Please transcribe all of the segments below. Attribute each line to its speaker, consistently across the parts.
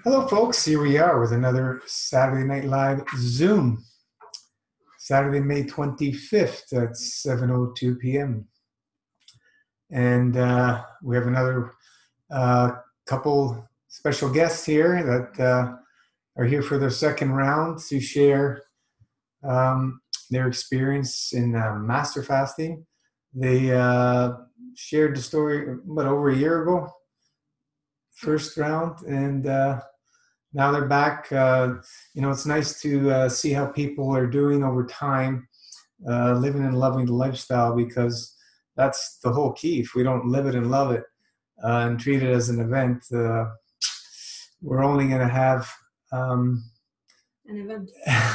Speaker 1: Hello, folks. Here we are with another Saturday Night Live Zoom. Saturday, May 25th at 7:02 p.m. And we have another couple special guests here that are here for their second round to share their experience in master fasting. They shared the story, over a year ago, first round, and now they're back. It's nice to see how people are doing over time, living and loving the lifestyle, because that's the whole key. If we don't live it and love it and treat it as an event, we're only going to have
Speaker 2: an event.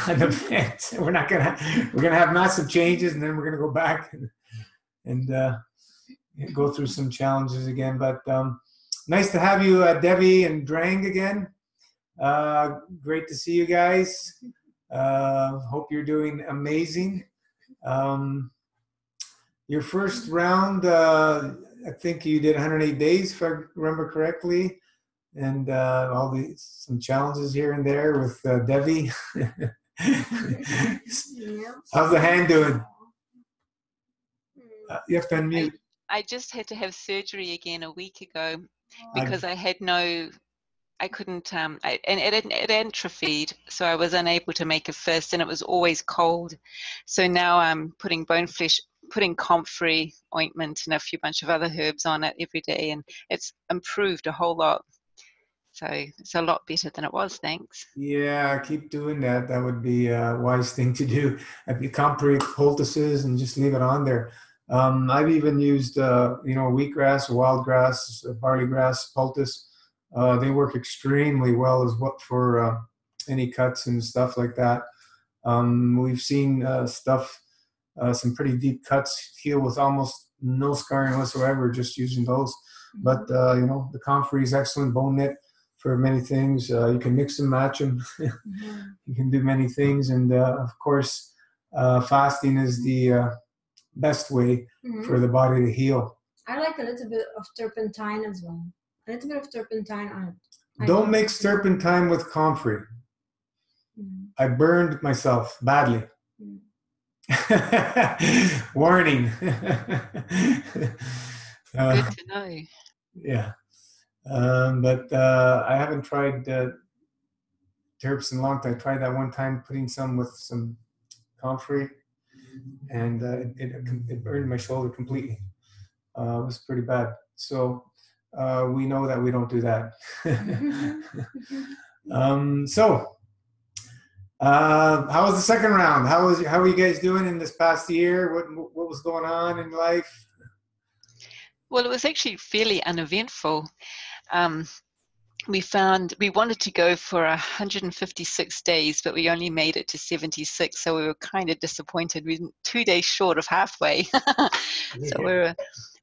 Speaker 1: an event. We're going to have massive changes, and then we're going to go back and go through some challenges again. But nice to have you, Devi and Drang, again. Great to see you guys. Hope you're doing amazing. Your first round, I think you did 108 days, if I remember correctly, and some challenges here and there with Devi. How's the hand doing? You have to unmute.
Speaker 3: I just had to have surgery again a week ago because I couldn't, and it atrophied, so I was unable to make a fist, and it was always cold. So now I'm putting comfrey ointment and a bunch of other herbs on it every day, and it's improved a whole lot. So it's a lot better than it was, thanks.
Speaker 1: Yeah, keep doing that. That would be a wise thing to do. Have you comfrey poultices and just leave it on there. I've even used, wheatgrass, wild grass, barley grass poultice. They work extremely well for any cuts and stuff like that. We've seen some pretty deep cuts heal with almost no scarring whatsoever just using those. But the comfrey is excellent, bone knit for many things. You can mix and match them. You can do many things, and of course, fasting is the best way for the body to heal.
Speaker 2: I like a little bit of turpentine as well. A little bit of turpentine on it.
Speaker 1: Don't mix turpentine with comfrey. I burned myself badly. Warning.
Speaker 3: Good to know.
Speaker 1: Yeah. But I haven't tried terps in a long time. I tried that one time, putting some with some comfrey, and it burned my shoulder completely. It was pretty bad. So we know that we don't do that. How was the second round? How are you guys doing in this past year? What was going on in life?
Speaker 3: Well, it was actually fairly uneventful. We wanted to go for 156 days, but we only made it to 76, so we were kind of disappointed. We were 2 days short of halfway.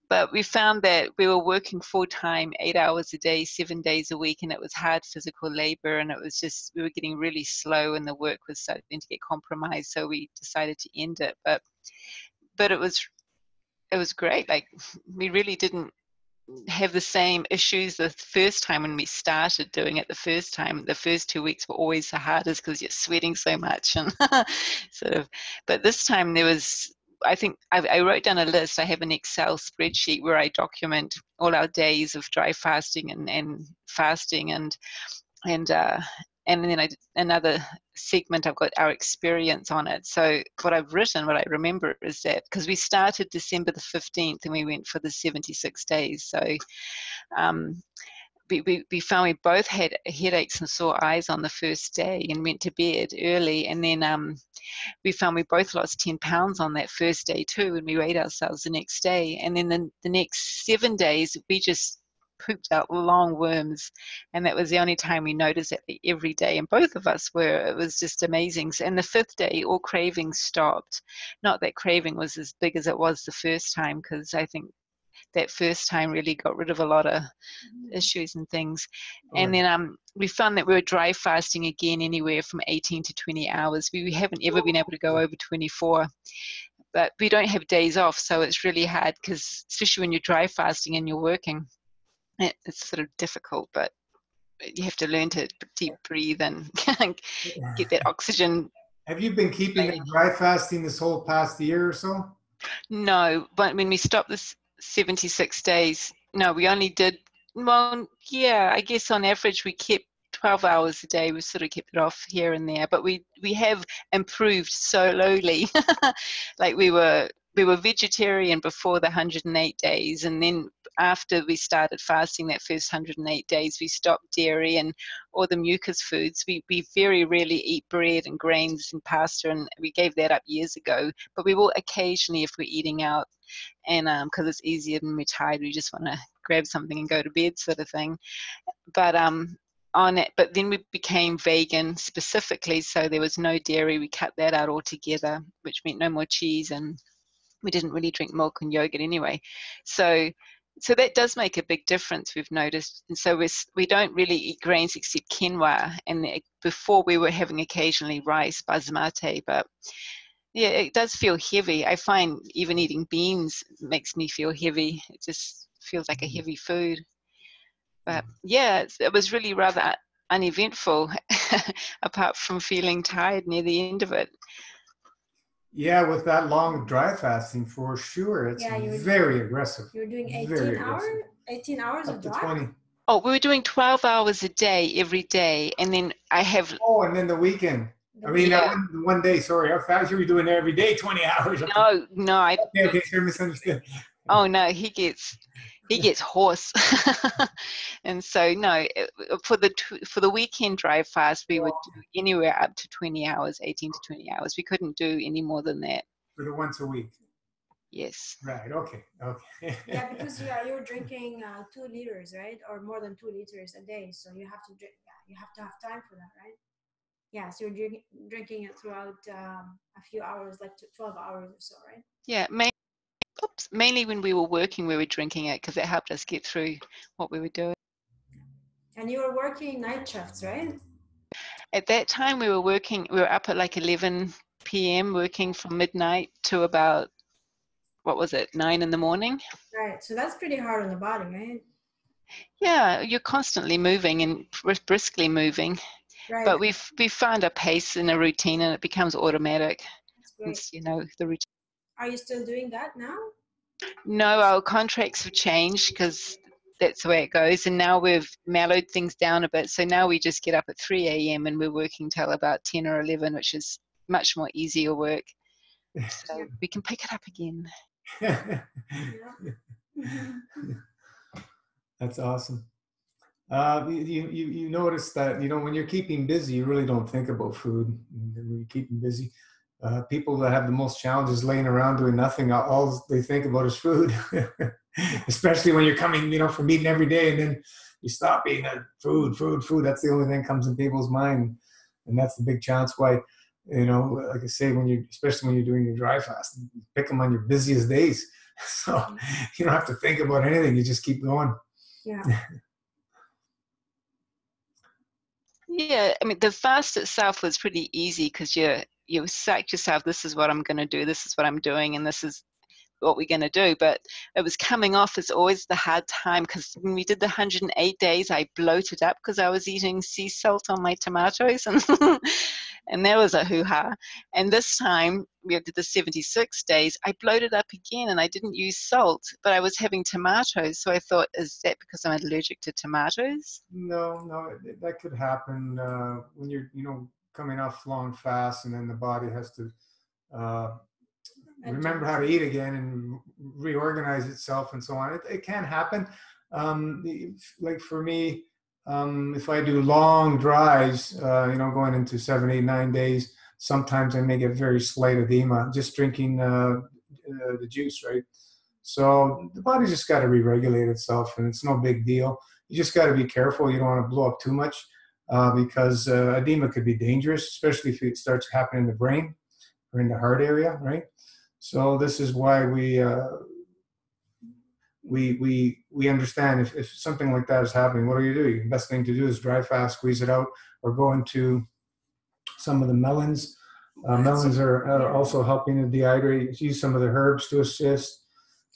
Speaker 3: But we found that we were working full-time, 8 hours a day, 7 days a week, and it was hard physical labor, and it was just, we were getting really slow, and the work was starting to get compromised, so we decided to end it. But it was great. Like, we really didn't have the same issues the first time when we started doing it. The first time, the first 2 weeks were always the hardest because you're sweating so much, and but this time I think I wrote down a list. I have an Excel spreadsheet where I document all our days of dry fasting and fasting, and then another segment, I've got our experience on it. So what I remember is that, because we started December the 15th and we went for the 76 days. So we found we both had headaches and sore eyes on the first day and went to bed early. And then we found we both lost 10 pounds on that first day too, and we weighed ourselves the next day. And then the next 7 days, we just pooped out long worms, and that was the only time we noticed it every day, and both of us it was just amazing. And the 5th day, all cravings stopped. Not that craving was as big as it was the first time, because I think that first time really got rid of a lot of issues and things. And then we found that we were dry fasting again anywhere from 18 to 20 hours. We haven't ever been able to go over 24, but we don't have days off, so it's really hard, because especially when you're dry fasting and you're working, it's sort of difficult. But you have to learn to deep breathe and get that oxygen.
Speaker 1: Have you been keeping that dry fasting this whole past year or so?
Speaker 3: No, but when we stopped this 76 days, no, we only did, well, yeah, I guess on average we kept 12 hours a day. We sort of kept it off here and there, but we have improved slowly. Like we were vegetarian before the 108 days, and then after we started fasting that first 108 days, we stopped dairy and all the mucus foods. We very rarely eat bread and grains and pasta, and we gave that up years ago. But we will occasionally, if we're eating out, and because it's easier when we're tired, we just want to grab something and go to bed, sort of thing. But on it, but then we became vegan specifically, so there was no dairy. We cut that out altogether, which meant no more cheese, and we didn't really drink milk and yogurt anyway. So that does make a big difference, we've noticed. And so we don't really eat grains except quinoa, and before we were having occasionally rice, basmati, but yeah, it does feel heavy. I find even eating beans makes me feel heavy. It just feels like a heavy food. But yeah, it was really rather uneventful, apart from feeling tired near the end of it.
Speaker 1: Yeah, with that long dry fasting, for sure, it's very aggressive.
Speaker 2: You're doing 18 hours? 18 hours of dry?
Speaker 1: 20.
Speaker 3: Oh, we were doing 12 hours a day every day, and then I have.
Speaker 1: Oh, and then the weekend. I mean,
Speaker 3: yeah.
Speaker 1: one day. Sorry, I thought you were doing every day, 20 hours.
Speaker 3: No.
Speaker 1: Okay, sure, misunderstood.
Speaker 3: Oh no, he gets hoarse, and so no. For the weekend dry fast, we would do anywhere up to 20 hours, 18 to 20 hours. We couldn't do any more than that.
Speaker 1: For the once a week.
Speaker 3: Yes.
Speaker 1: Right. Okay.
Speaker 2: Yeah, because you're drinking 2 liters, right, or more than 2 liters a day, so you have to drink. Yeah, you have to have time for that, right? Yeah, so you're drinking it throughout a few hours, like 12 hours or so, right?
Speaker 3: Yeah, mainly when we were working, we were drinking it because it helped us get through what we were doing.
Speaker 2: And you were working night shifts, right?
Speaker 3: At that time, we were up at like 11 p.m. working from midnight to about, what was it, 9 in the morning?
Speaker 2: Right, so that's pretty hard on the body, right?
Speaker 3: Yeah, you're constantly moving and briskly moving.
Speaker 2: Right.
Speaker 3: But we've found a pace and a routine, and it becomes automatic.
Speaker 2: That's great.
Speaker 3: It's, the routine.
Speaker 2: Are you still doing that now?
Speaker 3: No, our contracts have changed because that's the way it goes. And now we've mellowed things down a bit. So now we just get up at 3 a.m. and we're working till about 10 or 11, which is much more easier work. So we can pick it up again.
Speaker 1: That's awesome. You notice that, when you're keeping busy, you really don't think about food. When you're keeping busy, people that have the most challenges laying around doing nothing, all they think about is food. Especially when you're coming, from eating every day, and then you stop eating food. That's the only thing that comes in people's mind, and that's the big challenge. Why, like I say, especially when you're doing your dry fast, you pick them on your busiest days, so you don't have to think about anything. You just keep going.
Speaker 2: Yeah.
Speaker 3: Yeah, I mean, the fast itself was pretty easy because you psych yourself, this is what I'm going to do, this is what I'm doing, and this is what we're going to do. But it was coming off is always the hard time, because when we did the 108 days, I bloated up because I was eating sea salt on my tomatoes, and and that was a hoo-ha. And this time we did the 76 days, I bloated up again, and I didn't use salt, but I was having tomatoes. So I thought, is that because I'm allergic to tomatoes?
Speaker 1: No, that could happen when you're coming off long fast, and then the body has to remember how to eat again and reorganize itself and so on. It can happen. Like for me, if I do long drives, going into 7, 8, 9 days, sometimes I may get very slight edema just drinking the juice, right? So the body's just got to re-regulate itself, and it's no big deal. You just got to be careful. You don't want to blow up too much because edema could be dangerous, especially if it starts happening in the brain or in the heart area, right? So this is why we understand if something like that is happening, what do? The best thing to do is dry fast, squeeze it out, or go into some of the melons. Melons are also helping to dehydrate. Use some of the herbs to assist,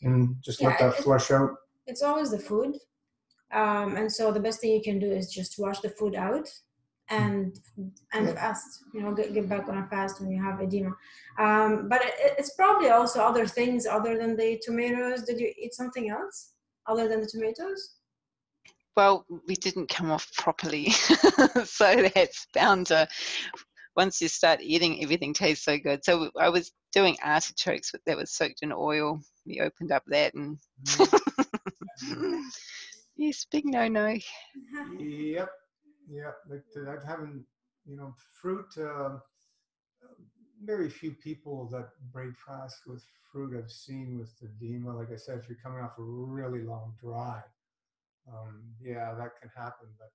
Speaker 1: and just let that flush out.
Speaker 2: It's always the food. And so the best thing you can do is just wash the food out and fast, get back on a fast when you have edema. But it's probably also other things other than the tomatoes. Did you eat something else other than the tomatoes?
Speaker 3: Well, we didn't come off properly. So that's bound to, once you start eating, everything tastes so good. So I was doing artichokes that was soaked in oil. We opened up that and yes, big no.
Speaker 1: Yep. Like I've having, fruit. Very few people that break fast with fruit I've seen with edema. Like I said, if you're coming off a really long dry, yeah, that can happen. But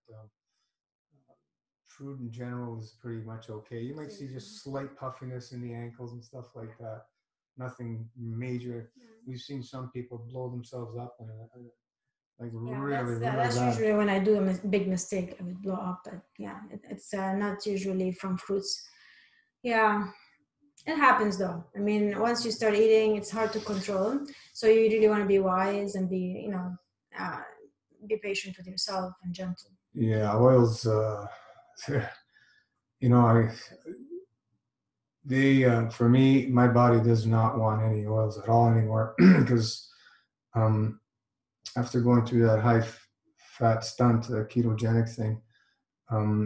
Speaker 1: fruit in general is pretty much okay. You might see just slight puffiness in the ankles and stuff like that. Nothing major. We've seen some people blow themselves up and like really
Speaker 2: that's
Speaker 1: bad.
Speaker 2: usually when I do a big mistake, I would blow up. But yeah, it's not usually from fruits. Yeah, it happens though. I mean, once you start eating, it's hard to control. So you really want to be wise and be patient with yourself and gentle.
Speaker 1: Yeah, oils. For me, my body does not want any oils at all anymore because after going through that high fat stunt, ketogenic thing,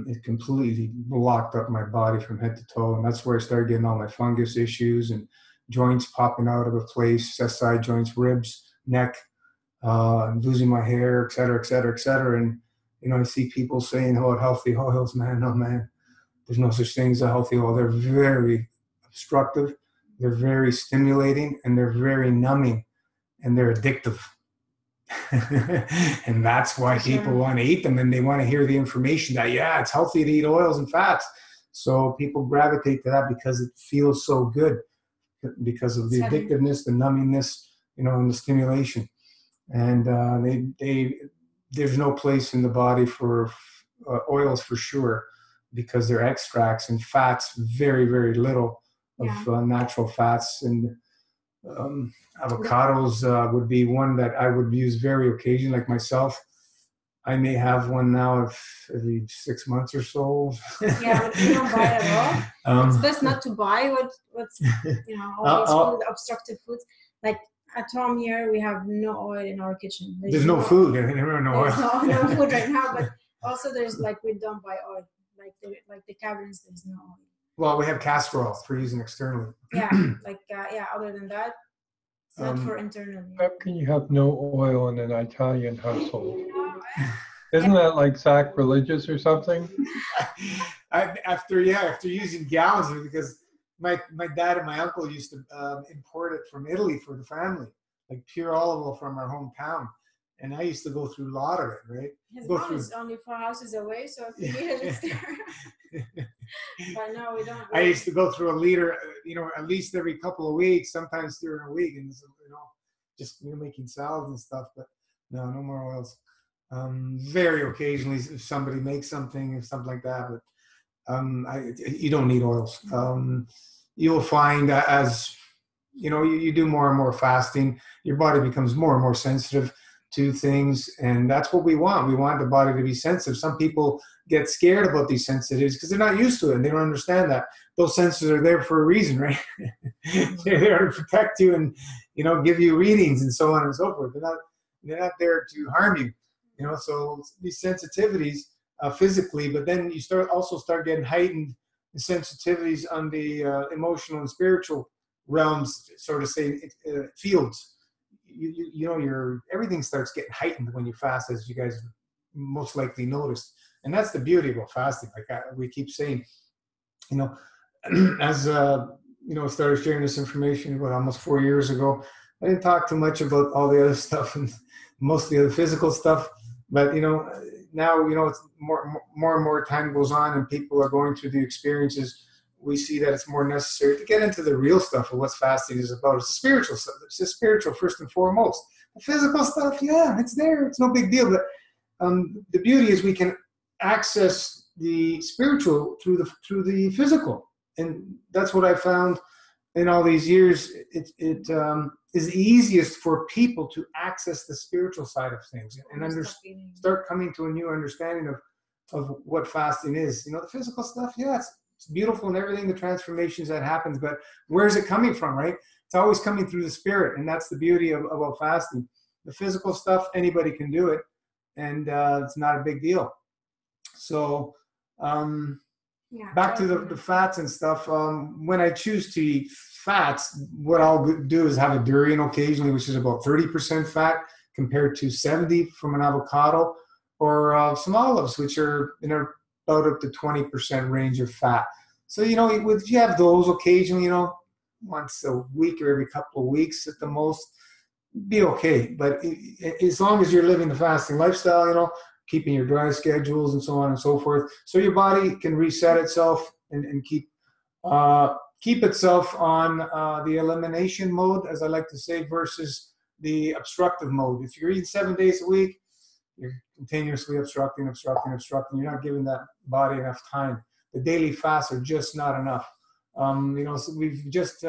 Speaker 1: it completely blocked up my body from head to toe. And that's where I started getting all my fungus issues and joints popping out of a place, SI joints, ribs, neck, losing my hair, et cetera, et cetera, et cetera. And, I see people saying, oh, healthy oils, man. No, man. There's no such thing as a healthy oil. They're very obstructive, they're very stimulating, and they're very numbing, and they're addictive. And that's why people want to eat them, and they want to hear the information that, yeah, it's healthy to eat oils and fats. So people gravitate to that because it feels so good, because of the addictiveness, the numbingness, and the stimulation. And there's no place in the body for oils for sure, because they're extracts, and fats, very, very little of natural fats. And avocados would be one that I would use very occasionally, like myself. I may have one now every 6 months or so.
Speaker 2: Yeah, but you don't buy it at all. It's best not to buy what's all these food, obstructive foods. Like at home here, we have no oil in our kitchen.
Speaker 1: There's no food. There's
Speaker 2: no food right now, but also there's we don't buy oil. Like the cabins, there's no oil.
Speaker 1: Well, we have castor oil for using externally.
Speaker 2: Yeah, other than that, it's not for internally.
Speaker 4: How can you have no oil in an Italian household? Isn't that like sacrilegious or something?
Speaker 1: After using gallons, because my dad and my uncle used to import it from Italy for the family, like pure olive oil from our hometown. And I used to go through a lot of it, right?
Speaker 2: His mom is only 4 houses away, so if you need it, it's there. But no, we don't.
Speaker 1: I used to go through a liter, at least every couple of weeks, sometimes during a week, and just making salads and stuff. But no more oils. Very occasionally, if somebody makes something or something like that, but you don't need oils. You'll find that as you do more and more fasting, your body becomes more and more sensitive to things, and that's what we want. We want the body to be sensitive. Some people get scared about these sensitivities because they're not used to it and they don't understand that those sensors are there for a reason, right? They're there to protect you and give you readings and so on and so forth. They're not there to harm you, So these sensitivities physically, but then you start getting heightened sensitivities on the emotional and spiritual realms, sort of say fields. Everything starts getting heightened when you fast, as you guys most likely noticed. And that's the beauty about fasting. Like we keep saying, as started sharing this information about almost 4 years ago, I didn't talk too much about all the other stuff and mostly the physical stuff. But now it's more and more time goes on and people are going through the experiences. We see that it's more necessary to get into the real stuff of what fasting is about. It's the spiritual stuff. It's the spiritual first and foremost. The physical stuff, yeah, it's there. It's no big deal. But the beauty is we can access the spiritual through the physical, and that's what I found in all these years. is easiest for people to access the spiritual side of things and start coming to a new understanding of what fasting is. You know, the physical stuff, yeah, it's beautiful and everything, the transformations that happens, but where's it coming from, right? It's always coming through the spirit, and that's the beauty about fasting. The physical stuff, anybody can do it, and it's not a big deal. So back to the fats and stuff. When I choose to eat fats, what I'll do is have a durian occasionally, which is about 30% fat compared to 70 from an avocado, or some olives, which are about up to 20% range of fat. So, you know, if you have those occasionally, you know, once a week or every couple of weeks at the most, be okay. But as long as you're living the fasting lifestyle, you know, keeping your dry schedules and so on and so forth, so your body can reset itself and keep itself on the elimination mode, as I like to say, versus the obstructive mode. If you're eating 7 days a week, you're continuously obstructing. You're not giving that body enough time. The daily fasts are just not enough. You know, so we've just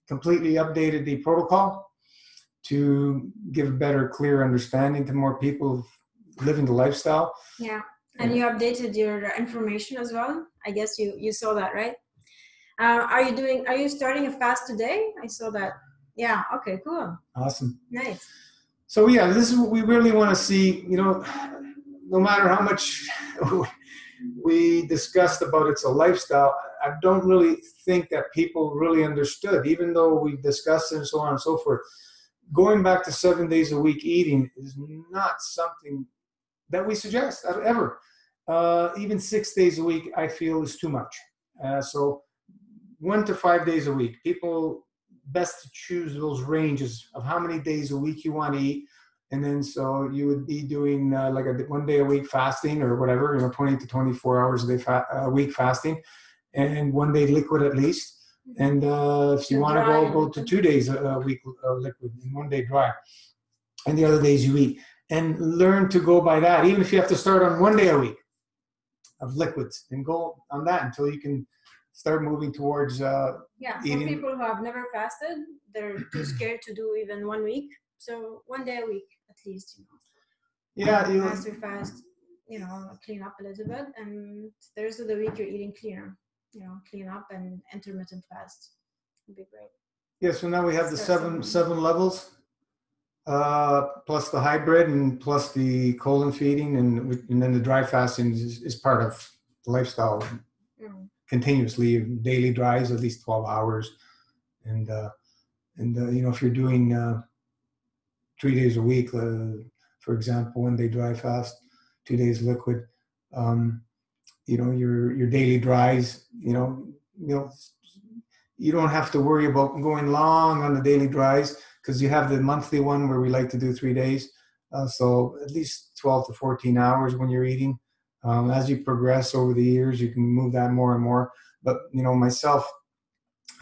Speaker 1: completely updated the protocol to give a better, clear understanding to more people living the lifestyle.
Speaker 2: Yeah, and you updated your information as well. I guess you saw that, right? Are you starting a fast today? I saw that. Yeah. Okay. Cool.
Speaker 1: Awesome.
Speaker 2: Nice.
Speaker 1: So yeah, this is what we really want to see. You know, no matter how much we discussed about it's a lifestyle, I don't really think that people really understood, even though we discussed it and so on and so forth. Going back to 7 days a week eating is not something that we suggest ever. Even 6 days a week, I feel, is too much. So 1 to 5 days a week. People best to choose those ranges of how many days a week you want to eat. And then so you would be doing like a 1 day a week fasting or whatever, you know, 20 to 24 hours a week fasting, and 1 day liquid at least. And if you want to go to 2 days a week liquid and 1 day dry, and the other days you eat. And learn to go by that, even if you have to start on 1 day a week of liquids, and go on that until you can start moving towards eating.
Speaker 2: For people who have never fasted, they're too scared to do even 1 week. So 1 day a week at least, you know.
Speaker 1: Yeah, you
Speaker 2: fast, you know, clean up a little bit, and the rest of the week you're eating cleaner, you know, clean up and intermittent fast. Would be great.
Speaker 1: Yeah, so now we have the seven levels, plus the hybrid and plus the colon feeding, and then the dry fasting is part of the lifestyle. Continuously, daily dries at least 12 hours, and you know, if you're doing 3 days a week, for example, 1 day dry fast, 2 days liquid, you know, your daily dries, you know, you don't have to worry about going long on the daily dries, because you have the monthly one where we like to do 3 days, so at least 12 to 14 hours when you're eating. As you progress over the years, you can move that more and more. But, you know, myself,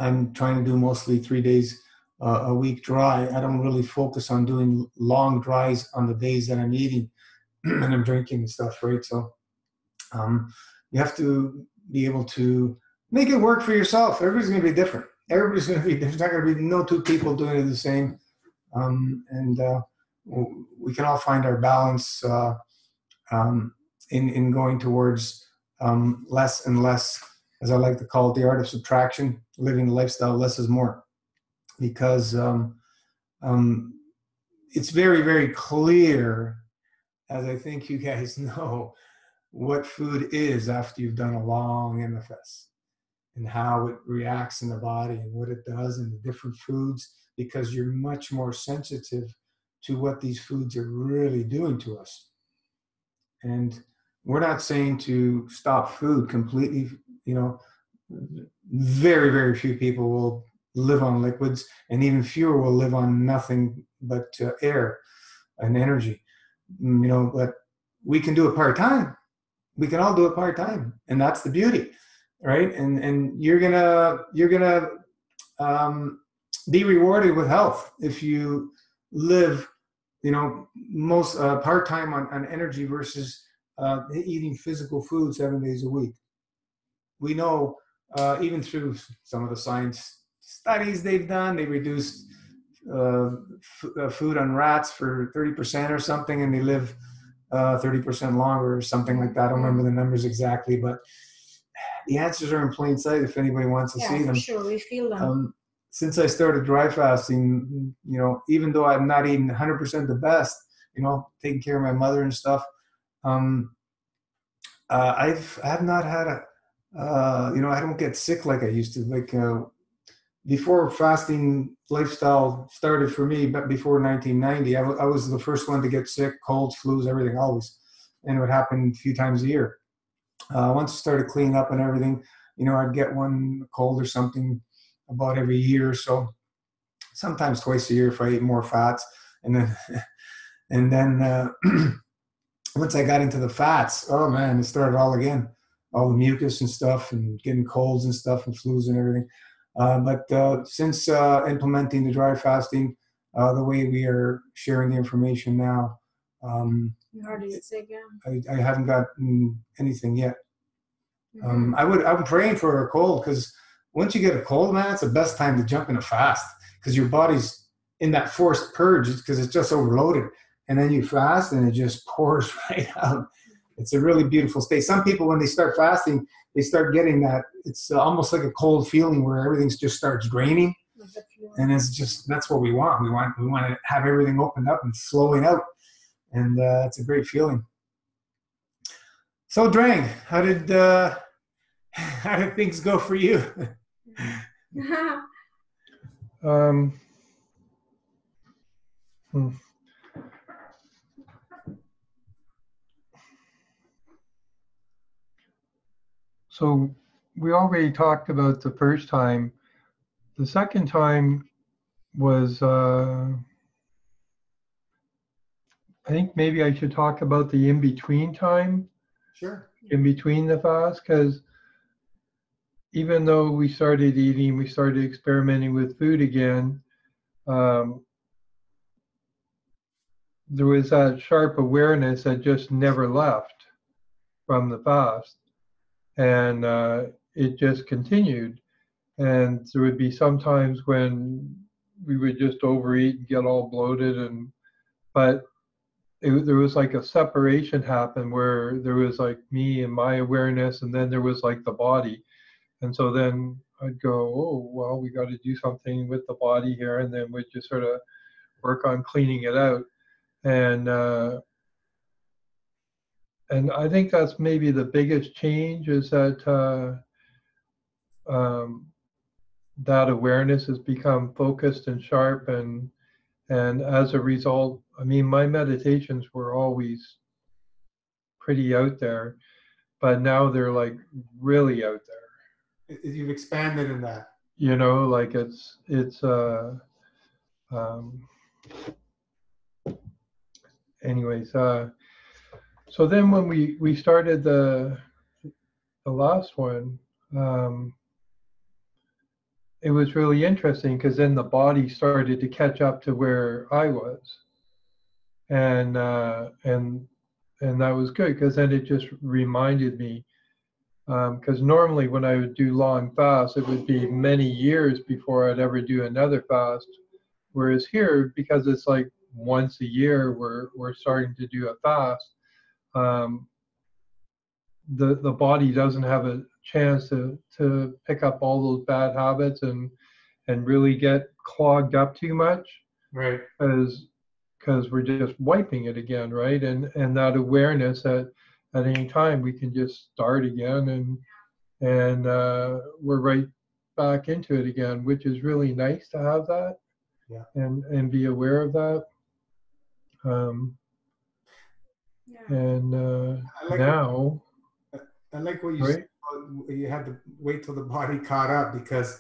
Speaker 1: I'm trying to do mostly 3 days a week dry. I don't really focus on doing long dries on the days that I'm eating and I'm drinking and stuff, right? So you have to be able to make it work for yourself. Everybody's going to be different. There's not going to be no two people doing it the same. And we can all find our balance in going towards less and less, as I like to call it, the art of subtraction, living the lifestyle less is more. Because it's very, very clear, as I think you guys know, what food is after you've done a long MFS, and how it reacts in the body and what it does in the different foods, because you're much more sensitive to what these foods are really doing to us. And we're not saying to stop food completely. You know, very, very few people will live on liquids, and even fewer will live on nothing but air and energy. You know, but we can do it part-time. We can all do it part-time, and that's the beauty, right? And you're gonna be rewarded with health if you live, you know, most part-time on energy versus eating physical food 7 days a week. We know even through some of the science studies they've done, they reduced food on rats for 30% or something, and they live 30% longer or something like that. I don't remember the numbers exactly, but the answers are in plain sight if anybody wants to see them.
Speaker 2: For sure, we feel them.
Speaker 1: Since I started dry fasting, even though I'm not eating 100% the best, taking care of my mother and stuff, I have not had I don't get sick like I used to. Like before fasting lifestyle started for me, but before 1990, I was the first one to get sick, colds, flus, everything, always. And it would happen a few times a year. Once I started cleaning up and everything, I'd get one cold or something about every year or so, sometimes twice a year if I ate more fats. And then once I got into the fats, oh man, it started all again, all the mucus and stuff, and getting colds and stuff, and flus and everything. But since implementing the dry fasting, the way we are sharing the information now,
Speaker 2: You hardly get sick, yeah.
Speaker 1: I haven't gotten anything yet. I'm praying for a cold, because once you get a cold, man, it's the best time to jump in a fast, because your body's in that forced purge because it's just overloaded. And then you fast and it just pours right out. It's a really beautiful state. Some people, when they start fasting, they start getting that. It's almost like a cold feeling where everything just starts draining. And it's just, that's what we want. We want to have everything opened up and flowing out. And it's a great feeling. So Drang, how did things go for you?
Speaker 4: So we already talked about the first time. The second time was, I think maybe I should talk about the in-between time.
Speaker 1: Sure.
Speaker 4: In between the fast, because even though we started eating, we started experimenting with food again, there was that sharp awareness that just never left from the fast. And it just continued. And there would be some times when we would just overeat and get all bloated, but there was like a separation happen where there was like me and my awareness, and then there was like the body. And so then I'd go, oh, well, we got to do something with the body here. And then we'd just sort of work on cleaning it out. And I think that's maybe the biggest change, is that that awareness has become focused and sharp. And as a result, I mean, my meditations were always pretty out there, but now they're like really out there.
Speaker 1: You've expanded in that.
Speaker 4: Like it's anyways, so then when we started the last one, it was really interesting, because then the body started to catch up to where I was, and that was good, because then it just reminded me, because normally when I would do long fasts, it would be many years before I'd ever do another fast, whereas here, because it's like once a year we're starting to do a fast, the body doesn't have a chance to pick up all those bad habits and really get clogged up too much,
Speaker 1: right?
Speaker 4: Because we're just wiping it again, right? And that awareness that at any time we can just start again, and we're right back into it again, which is really nice to have that,
Speaker 1: yeah,
Speaker 4: and be aware of that. And now.
Speaker 1: I like what you said. You had to wait till the body caught up, because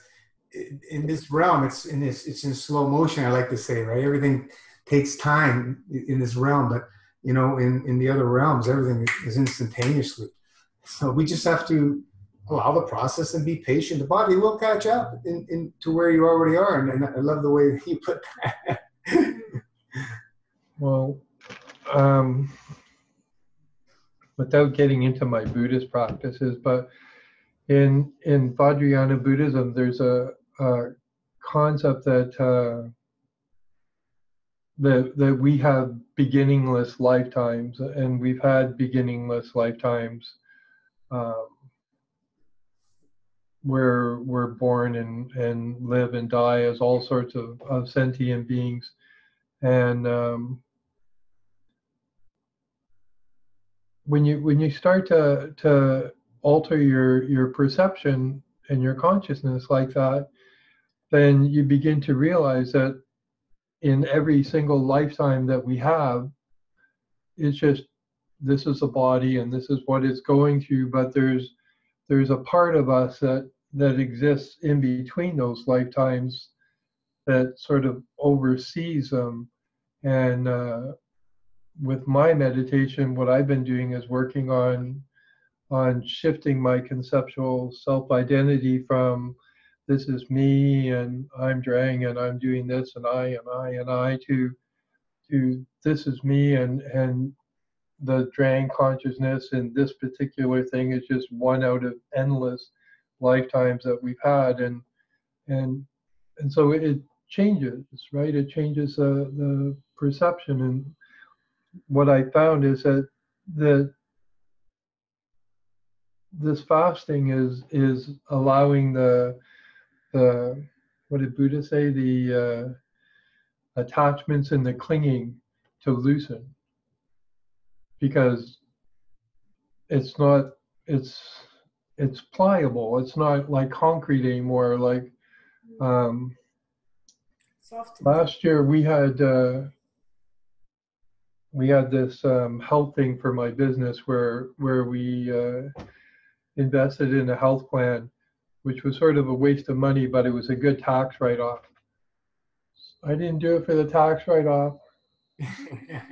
Speaker 1: in this realm, it's in slow motion. I like to say, right? Everything takes time in this realm, but in the other realms, everything is instantaneously. So we just have to allow the process and be patient. The body will catch up to where you already are, and I love the way you put that.
Speaker 4: Well, without getting into my Buddhist practices, but in Vajrayana Buddhism, there's a concept that that we have beginningless lifetimes, and we've had beginningless lifetimes where we're born and live and die as all sorts of sentient beings. And when you start to alter your perception and your consciousness like that, then you begin to realize that in every single lifetime that we have, it's just, this is a body and this is what it's going through, but there's a part of us that exists in between those lifetimes that sort of oversees them. And with my meditation, what I've been doing is working on shifting my conceptual self-identity from this is me and I'm Drang and I'm doing this and I to this is me and the Drang consciousness and this particular thing is just one out of endless lifetimes that we've had, and so it changes, right? It changes the perception. And what I found is that this fasting is allowing the what did Buddha say, the attachments and the clinging to loosen, because it's not it's pliable. It's not like concrete anymore. Like
Speaker 2: Soft.
Speaker 4: last year we had this health thing for my business where we invested in a health plan, which was sort of a waste of money, but it was a good tax write-off. I didn't do it for the tax write-off.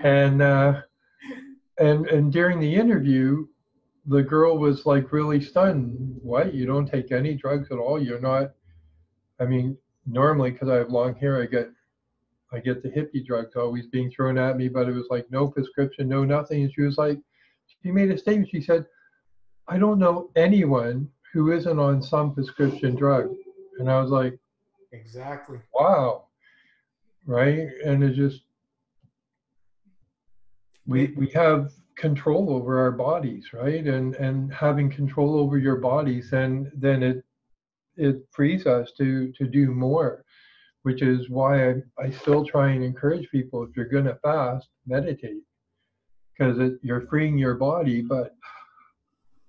Speaker 4: And during the interview, the girl was like really stunned. What? You don't take any drugs at all? You're not? I mean, normally because I have long hair, I get the hippie drugs always being thrown at me, but it was like no prescription, no nothing. And she was like, she made a statement. She said, I don't know anyone who isn't on some prescription drug. And I was like,
Speaker 1: Exactly.
Speaker 4: wow, right? And it's just, we have control over our bodies, right? And having control over your bodies, then it frees us to do more, which is why I still try and encourage people, if you're going to fast, meditate, because you're freeing your body, but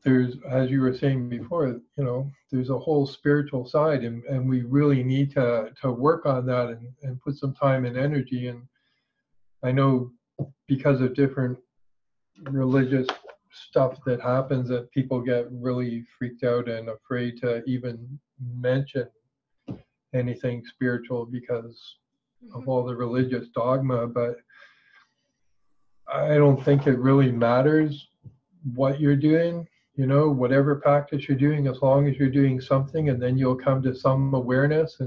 Speaker 4: there's, as you were saying before, there's a whole spiritual side, and we really need to work on that and put some time and energy. And I know because of different religious stuff that happens that people get really freaked out and afraid to even mention anything spiritual because of all the religious dogma, but I don't think it really matters what you're doing, whatever practice you're doing, as long as you're doing something, and then you'll come to some awareness,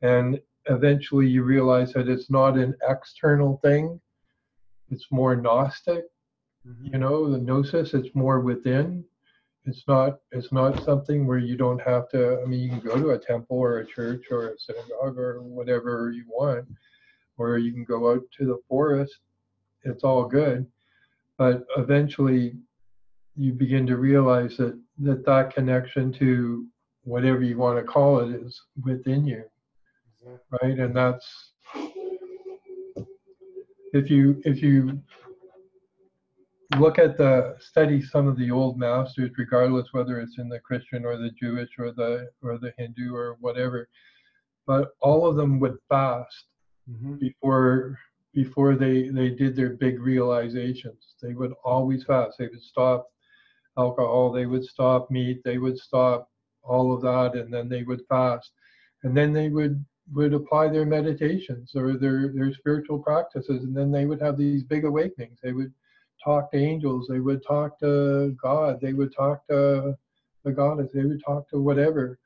Speaker 4: and eventually you realize that it's not an external thing, it's more Gnostic. The gnosis, it's more within. It's not something where you don't have to, I mean, you can go to a temple or a church or a synagogue or whatever you want, or you can go out to the forest. It's all good. But eventually you begin to realize that connection to whatever you want to call it is within you. Right? And that's, if you look at study some of the old masters, regardless whether it's in the Christian or the Jewish or the Hindu or whatever, but all of them would fast before they did their big realizations. They would always fast. They would stop alcohol, they would stop meat, they would stop all of that, and then they would fast. And then they would apply their meditations or their spiritual practices, and then they would have these big awakenings. They would talk to angels, they would talk to God, they would talk to the goddess, they would talk to whatever,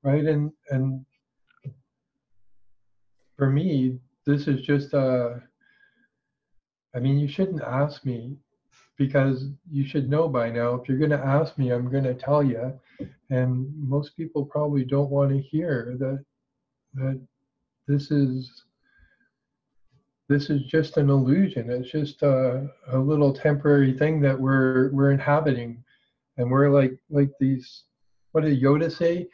Speaker 4: right? And for me, this is just I mean, you shouldn't ask me, because you should know by now. If you're going to ask me, I'm going to tell you. And most people probably don't want to hear that this is this is just an illusion. It's just a little temporary thing that we're inhabiting, and we're like these. What did Yoda say?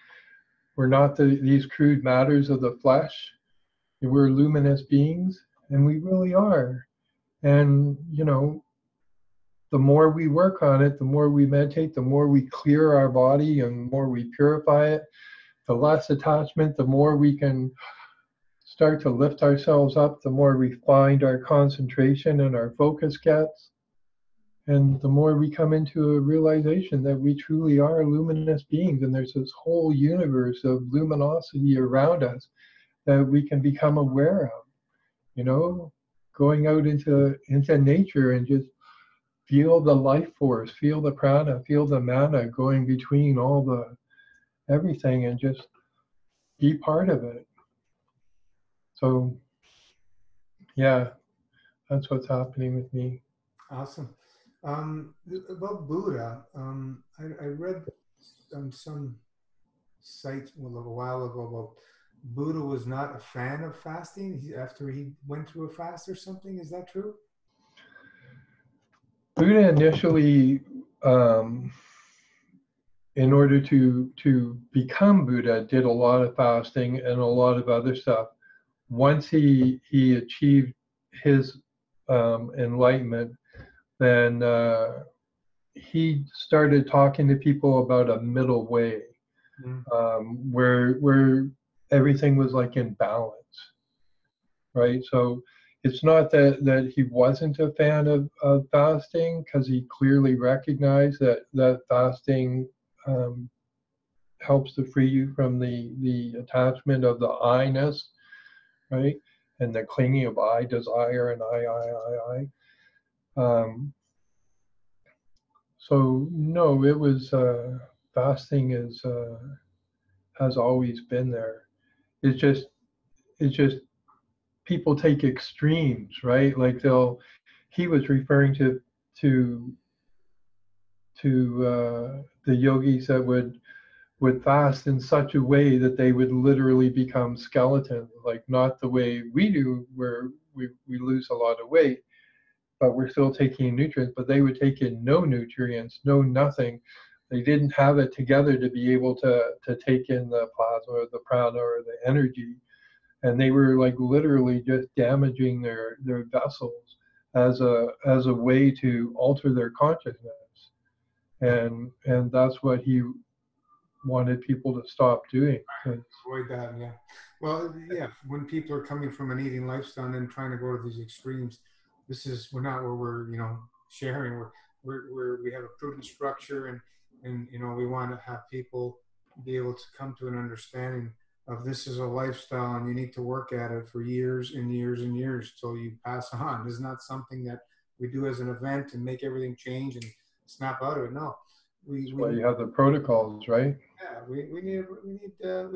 Speaker 4: We're not these crude matters of the flesh. We're luminous beings, and we really are. And the more we work on it, the more we meditate, the more we clear our body, and the more we purify it, the less attachment, the more we can start to lift ourselves up, the more refined our concentration and our focus gets. And the more we come into a realization that we truly are luminous beings, and there's this whole universe of luminosity around us that we can become aware of, going out into nature and just feel the life force, feel the prana, feel the mana going between all the everything, and just be part of it. So, yeah, that's what's happening with me.
Speaker 1: Awesome. About Buddha, I read on some site a little while ago about Buddha was not a fan of fasting after he went through a fast or something. Is that true?
Speaker 4: Buddha initially, in order to become Buddha, did a lot of fasting and a lot of other stuff. Once he achieved his enlightenment, then he started talking to people about a middle way, where everything was like in balance, right? So it's not that he wasn't a fan of fasting, because he clearly recognized that fasting helps to free you from the attachment of the I-ness, right? And the clinging of I desire and I. So no, it was fasting has always been there. It's just people take extremes, right? Like he was referring to the yogis that would fast in such a way that they would literally become skeletons, like not the way we do, where we lose a lot of weight, but we're still taking nutrients, but they would take in no nutrients, no nothing. They didn't have it together to be able to take in the plasma or the prana or the energy. And they were like literally just damaging their vessels as a way to alter their consciousness. And that's what he wanted people to stop doing.
Speaker 1: Avoid that, yeah. Well, yeah, when people are coming from an eating lifestyle and then trying to go to these extremes, we're not where we're, sharing. We have a prudent structure, and we want to have people be able to come to an understanding of this is a lifestyle, and you need to work at it for years and years and years till you pass on. This is not something that we do as an event and make everything change and snap out of it. No,
Speaker 4: Well, you have the protocols, right?
Speaker 1: Yeah, we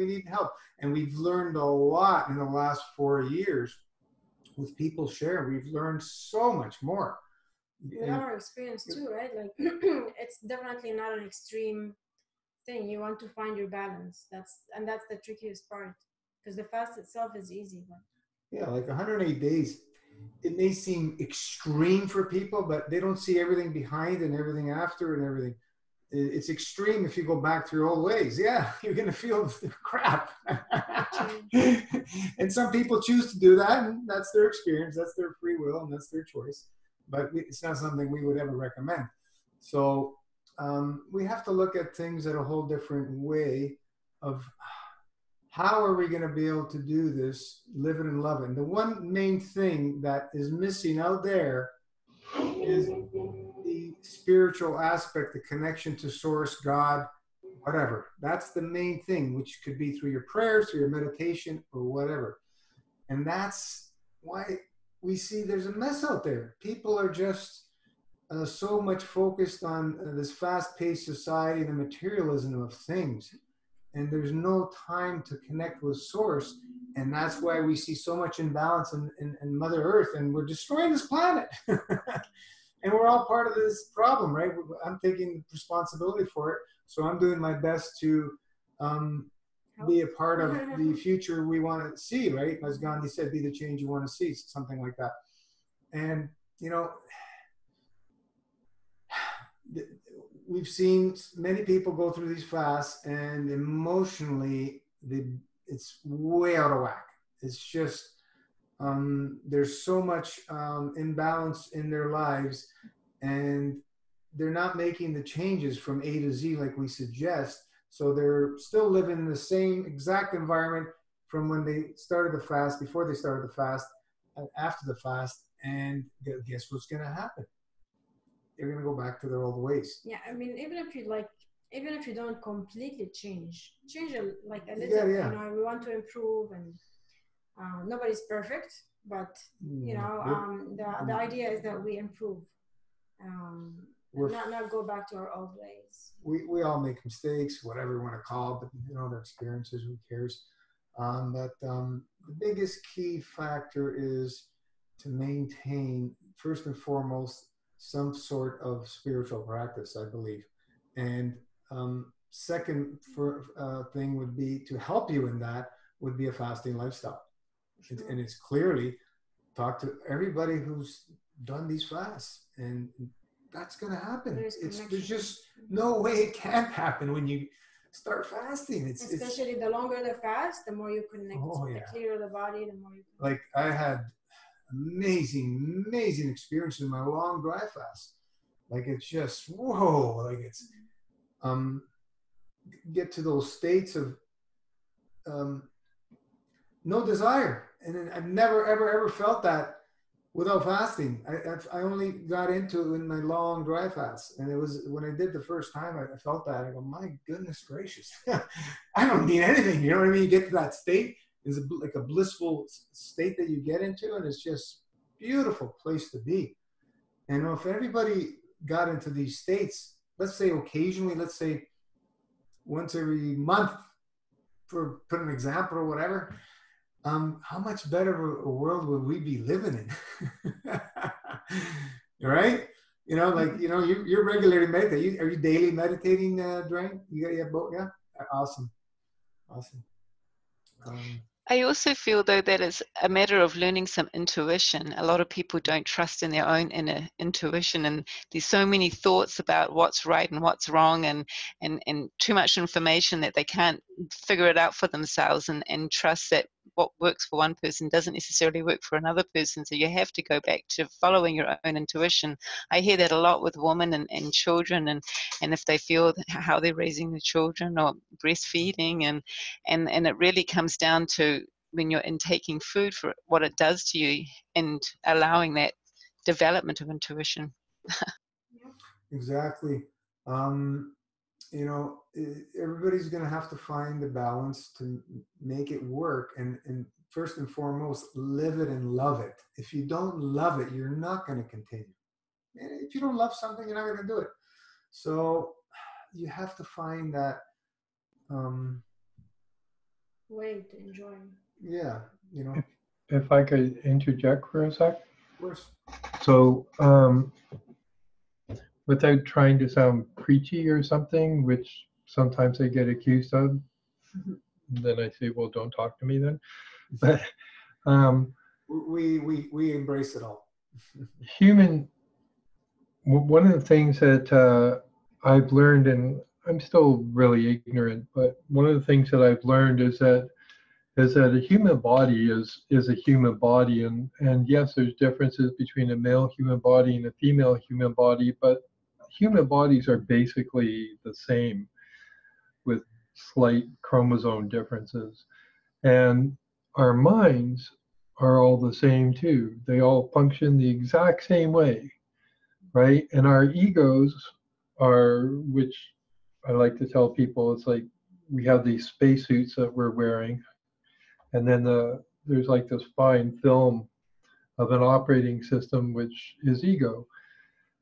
Speaker 1: need help, and we've learned a lot in the last 4 years with people sharing. We've learned so much more.
Speaker 2: We are experienced too, right? Like it's definitely not an extreme thing. You want to find your balance. That's the trickiest part, because the fast itself is easy, but
Speaker 1: yeah, like 108 days, it may seem extreme for people, but they don't see everything behind and everything after and everything. It's extreme if you go back to your old ways. Yeah, you're going to feel the crap. And some people choose to do that, and that's their experience, that's their free will, and that's their choice. But it's not something we would ever recommend. So we have to look at things in a whole different way of how are we going to be able to do this, live it and love it. And the one main thing that is missing out there is the spiritual aspect, the connection to source, God, whatever. That's the main thing, which could be through your prayers, through your meditation, or whatever. And that's why we see there's a mess out there. People are just so much focused on this fast-paced society, the materialism of things. And there's no time to connect with source. And that's why we see so much imbalance in Mother Earth, and we're destroying this planet. And we're all part of this problem, right? I'm taking responsibility for it. So I'm doing my best to be a part of the future we want to see, right? As Gandhi said, be the change you want to see, something like that. And, you know, we've seen many people go through these fasts, and emotionally, it's way out of whack. It's just, there's so much imbalance in their lives, and they're not making the changes from A to Z like we suggest. So they're still living in the same exact environment from when they started the fast, before they started the fast, and after the fast. And guess what's going to happen? They're going to go back to their old ways.
Speaker 2: Yeah, I mean, even if you don't completely change like a little, you know, we want to improve, and nobody's perfect, but you know, the idea is that we improve, not go back to our old ways.
Speaker 1: We all make mistakes, whatever you want to call it, but you know, their experiences, who cares? But the biggest key factor is to maintain, first and foremost, some sort of spiritual practice, I believe. And second thing would be, to help you in that, would be a fasting lifestyle. Sure. And it's clearly, talk to everybody who's done these fasts, and that's going to happen. There's just no way it can't happen when you start fasting.
Speaker 2: Especially the longer the fast, the more you connect. The clearer the body, the more you connect.
Speaker 1: Like, I had amazing experience in my long dry fast. Like, it's just, whoa, like it's, get to those states of no desire. And then I've never, ever felt that without fasting. I only got into it in my long dry fast. And it was when I did the first time, I felt that. I go, my goodness gracious. I don't need anything. You know what I mean? You get to that state. It's like a blissful state that you get into, and it's just beautiful place to be. And if everybody got into these states, let's say occasionally, let's say once every month, for put an example or whatever, how much better a world would we be living in? Right? You know, like, you know, you're regularly meditating. Are you daily meditating, Drang? You got both? Yeah? Awesome.
Speaker 3: I also feel, though, that it's a matter of learning some intuition. A lot of people don't trust in their own inner intuition, and there's so many thoughts about what's right and what's wrong, and too much information that they can't figure it out for themselves, and trust that what works for one person doesn't necessarily work for another person. So you have to go back to following your own intuition. I hear that a lot with women and children, and if they feel how they're raising the children or breastfeeding, and it really comes down to when you're intaking food, for what it does to you, and allowing that development of intuition.
Speaker 1: Exactly. You know, everybody's going to have to find the balance to make it work. And first and foremost, live it and love it. If you don't love it, you're not going to continue. And if you don't love something, you're not going to do it. So you have to find that
Speaker 2: way to enjoy.
Speaker 1: Yeah, you know.
Speaker 4: If I could interject for a sec.
Speaker 1: Of course.
Speaker 4: So, without trying to sound preachy or something, which sometimes I get accused of, then I say, well, don't talk to me then. But
Speaker 1: we embrace it all.
Speaker 4: One of the things that I've learned, and I'm still really ignorant, but one of the things that I've learned is that a human body is a human body, and yes, there's differences between a male human body and a female human body, but human bodies are basically the same with slight chromosome differences. And our minds are all the same too. They all function the exact same way, right? And our egos are, which I like to tell people, it's like we have these spacesuits that we're wearing, and then there's like this fine film of an operating system, which is ego.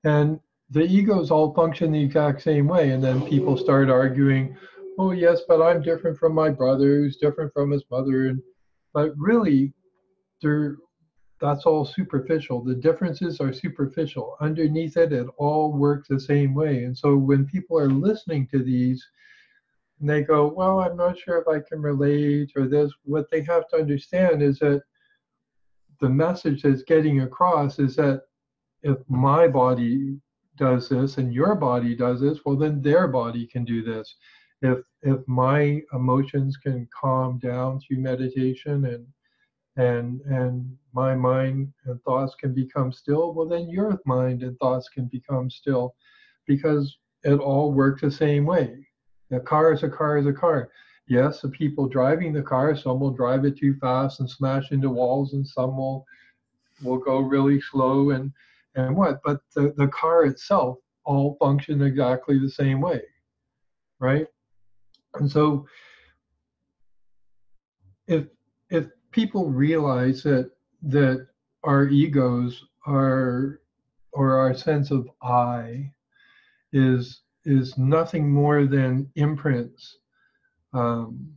Speaker 4: And the egos all function the exact same way. And then people start arguing, oh, yes, but I'm different from my brother, who's different from his mother. But really, that's all superficial. The differences are superficial. Underneath it, it all works the same way. And so when people are listening to these, and they go, well, I'm not sure if I can relate or this. What they have to understand is that the message that's getting across is that if my body does this and your body does this, well, then their body can do this. If my emotions can calm down through meditation and my mind and thoughts can become still, well, then your mind and thoughts can become still, because it all works the same way. A car is a car is a car. Yes, the people driving the car, some will drive it too fast and smash into walls, and some will go really slow and what, but the car itself all function exactly the same way, right? And so if if people realize that our egos are, or our sense of I is nothing more than imprints um,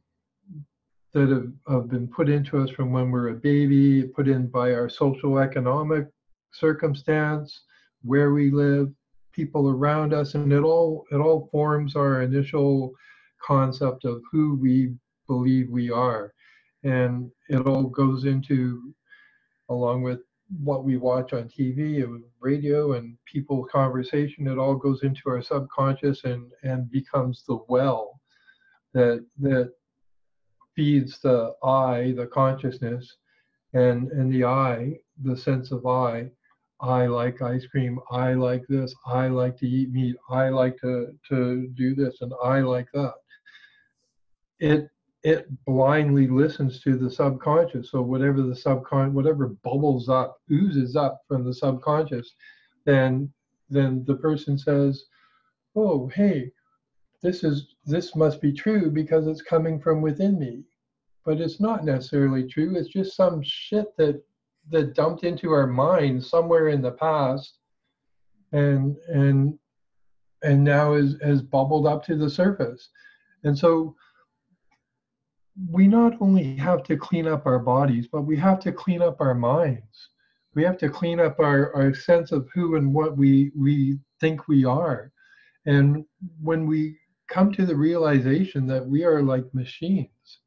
Speaker 4: that have been put into us from when we're a baby, put in by our social economic circumstance, where we live, people around us, and it all forms our initial concept of who we believe we are. And it all goes into, along with what we watch on TV and radio and people conversation, it all goes into our subconscious and becomes the well that feeds the I, the consciousness, and the I, the sense of I like ice cream, I like this, I like to eat meat, I like to do this, and I like that. It blindly listens to the subconscious. So whatever whatever bubbles up, oozes up from the subconscious, then the person says, oh, hey, this must be true because it's coming from within me. But it's not necessarily true. It's just some shit that dumped into our mind somewhere in the past, and now has bubbled up to the surface. And so we not only have to clean up our bodies, but we have to clean up our minds. We have to clean up our sense of who and what we think we are. And when we come to the realization that we are like machines,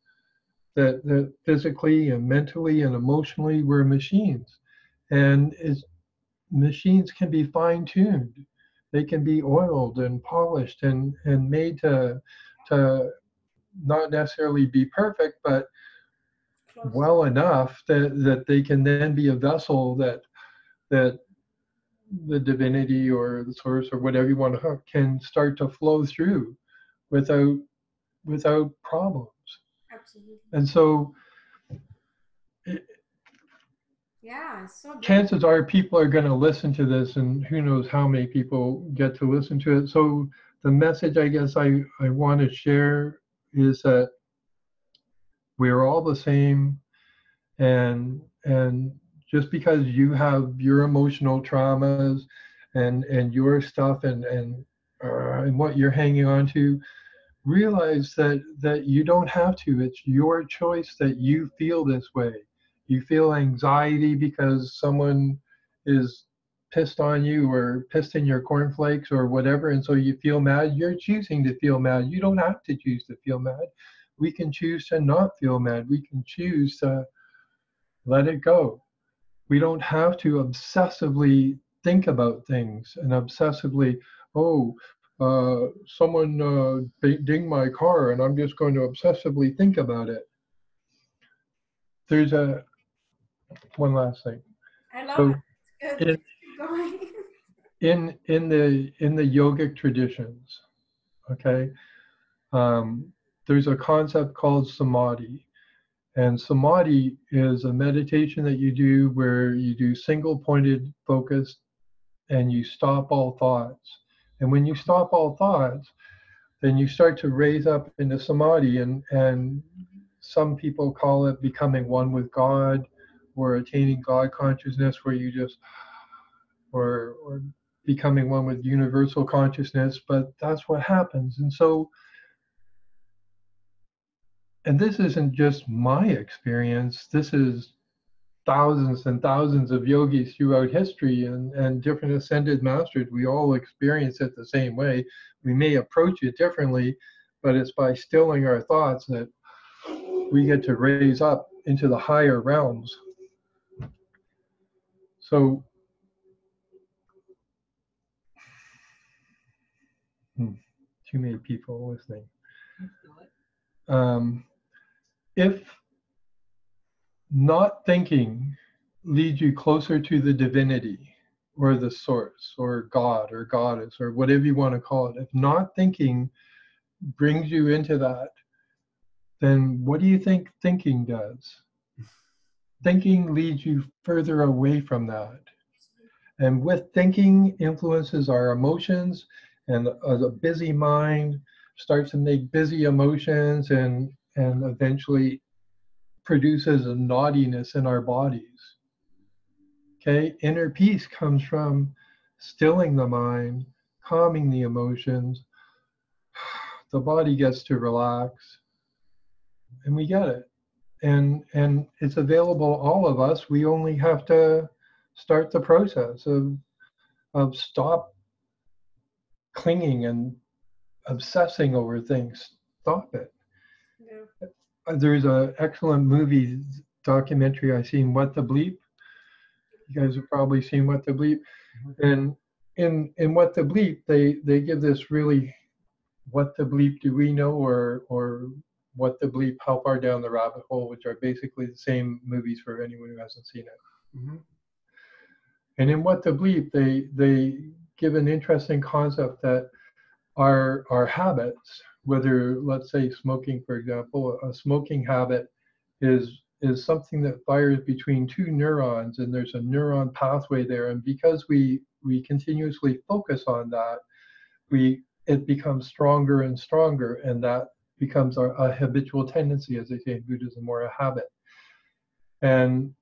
Speaker 4: that physically and mentally and emotionally we're machines, and machines can be fine-tuned, they can be oiled and polished and made to not necessarily be perfect, but
Speaker 2: Close.
Speaker 4: well enough that they can then be a vessel that the divinity or the source or whatever you want to hook can start to flow through without problems.
Speaker 2: Absolutely.
Speaker 4: And so
Speaker 2: Yeah, it's so good.
Speaker 4: chances are people are going to listen to this, and who knows how many people get to listen to it. So the message I guess I want to share is that we're all the same, and just because you have your emotional traumas and your stuff and what you're hanging on to, realize that you don't have to. It's your choice that you feel this way. You feel anxiety because someone is pissed on you or pissed in your cornflakes or whatever, and so you feel mad. You're choosing to feel mad. You don't have to choose to feel mad. We can choose to not feel mad. We can choose to let it go. We don't have to obsessively think about things and obsessively, oh, someone dinged my car and I'm just going to obsessively think about it. There's one last thing.
Speaker 2: I love
Speaker 4: So
Speaker 2: it. It's good. Keep going.
Speaker 4: in the yogic traditions, okay, there's a concept called samadhi. And samadhi is a meditation that you do where you do single pointed focus and you stop all thoughts. And when you stop all thoughts, then you start to raise up into samadhi, and some people call it becoming one with God or attaining God consciousness, where you just or becoming one with universal consciousness, but that's what happens. And so, and this isn't just my experience, this is thousands and thousands of yogis throughout history and different ascended masters. We all experience it the same way. We may approach it differently, but it's by stilling our thoughts that we get to raise up into the higher realms. So too many people listening. If not thinking leads you closer to the divinity or the source or God or goddess or whatever you want to call it, if not thinking brings you into that, then what do you think thinking does? Thinking leads you further away from that. And with thinking influences our emotions, and a busy mind starts to make busy emotions and eventually produces a naughtiness in our bodies. Okay, inner peace comes from stilling the mind, calming the emotions. The body gets to relax, and we get it. And it's available to all of us. We only have to start the process of stop clinging and obsessing over things. Stop it.
Speaker 2: Yeah.
Speaker 4: There's an excellent movie documentary I seen, What the Bleep. You guys have probably seen What the Bleep. And in What the Bleep, they give this really, what the bleep do we know, or what the bleep, how far down the rabbit hole, which are basically the same movies for anyone who hasn't seen it.
Speaker 1: Mm-hmm.
Speaker 4: And in What the Bleep, they give an interesting concept that our habits, whether, let's say, smoking, for example, a smoking habit is something that fires between two neurons, and there's a neuron pathway there. And because we continuously focus on that, it becomes stronger and stronger, and that becomes a habitual tendency, as they say in Buddhism, or a habit. And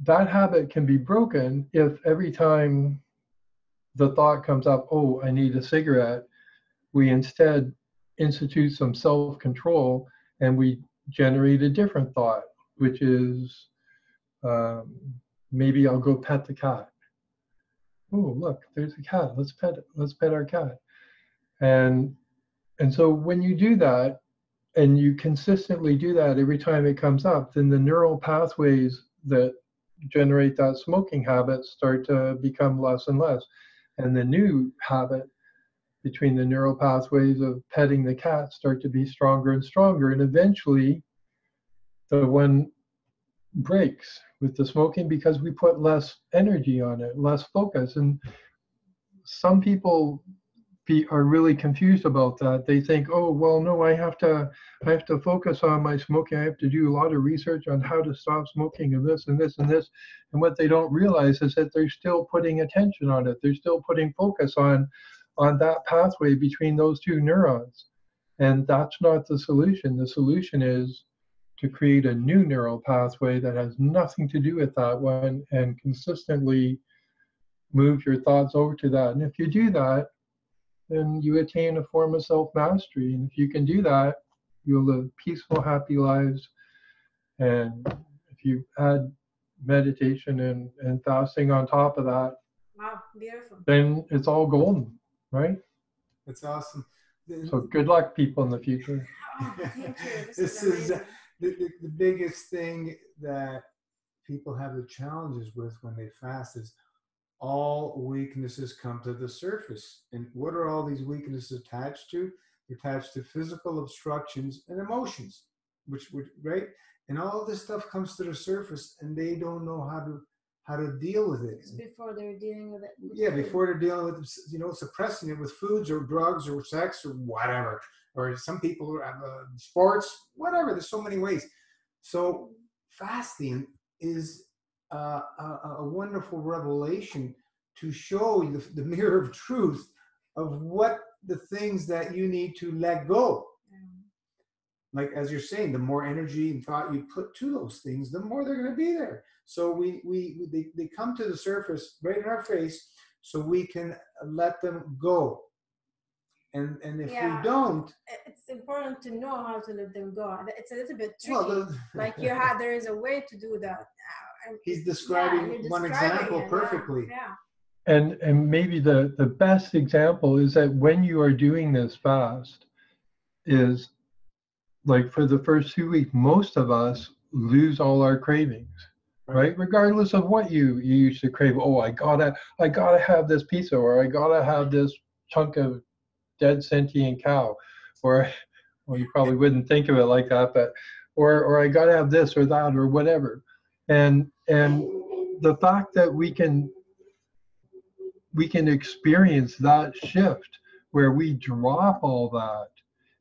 Speaker 4: that habit can be broken if every time the thought comes up, oh, I need a cigarette, we instead institute some self-control and we generate a different thought, which is maybe I'll go pet the cat. Oh, look, there's a cat. Let's pet it. Let's pet our cat. And so when you do that, and you consistently do that every time it comes up, then the neural pathways that generate that smoking habit start to become less and less. And the new habit between the neural pathways of petting the cat start to be stronger and stronger. And eventually the one breaks with the smoking because we put less energy on it, less focus. And some people are really confused about that. They think, oh, well, no, I have to focus on my smoking. I have to do a lot of research on how to stop smoking and this and this and this. And what they don't realize is that they're still putting attention on it. They're still putting focus on that pathway between those two neurons. And that's not the solution. The solution is to create a new neural pathway that has nothing to do with that one, and consistently move your thoughts over to that. And if you do that, then you attain a form of self-mastery. And if you can do that, you'll live peaceful, happy lives. And if you add meditation and fasting on top of that,
Speaker 2: Wow, beautiful.
Speaker 4: then it's all golden, right?
Speaker 1: That's awesome.
Speaker 4: So good luck, people, in the future.
Speaker 2: Oh, thank you.
Speaker 1: This is the biggest thing that people have the challenges with when they fast is all weaknesses come to the surface. And what are all these weaknesses attached to? They're attached to physical obstructions and emotions, which right? And all this stuff comes to the surface, and they don't know how to deal with it.
Speaker 2: Before they're dealing with it.
Speaker 1: Yeah, before they're dealing with, suppressing it with foods or drugs or sex or whatever. Or some people have sports, whatever. There's so many ways. So fasting is a wonderful revelation to show you the mirror of truth of what the things that you need to let go. Like, as you're saying, the more energy and thought you put to those things, the more they're going to be there. So they come to the surface right in our face, so we can let them go. And if we don't,
Speaker 2: it's important to know how to let them go. It's a little bit tricky.
Speaker 1: Well,
Speaker 2: like there is a way to do that.
Speaker 1: He's describing one example perfectly.
Speaker 2: Yeah.
Speaker 4: And maybe the best example is that when you are doing this fast, is like for the first 2 weeks, most of us lose all our cravings, right? Regardless of what you used to crave. Oh, I gotta have this pizza, or I gotta have this chunk of dead sentient cow, or well, you probably wouldn't think of it like that, but or I gotta have this or that or whatever. And the fact that we can experience that shift where we drop all that,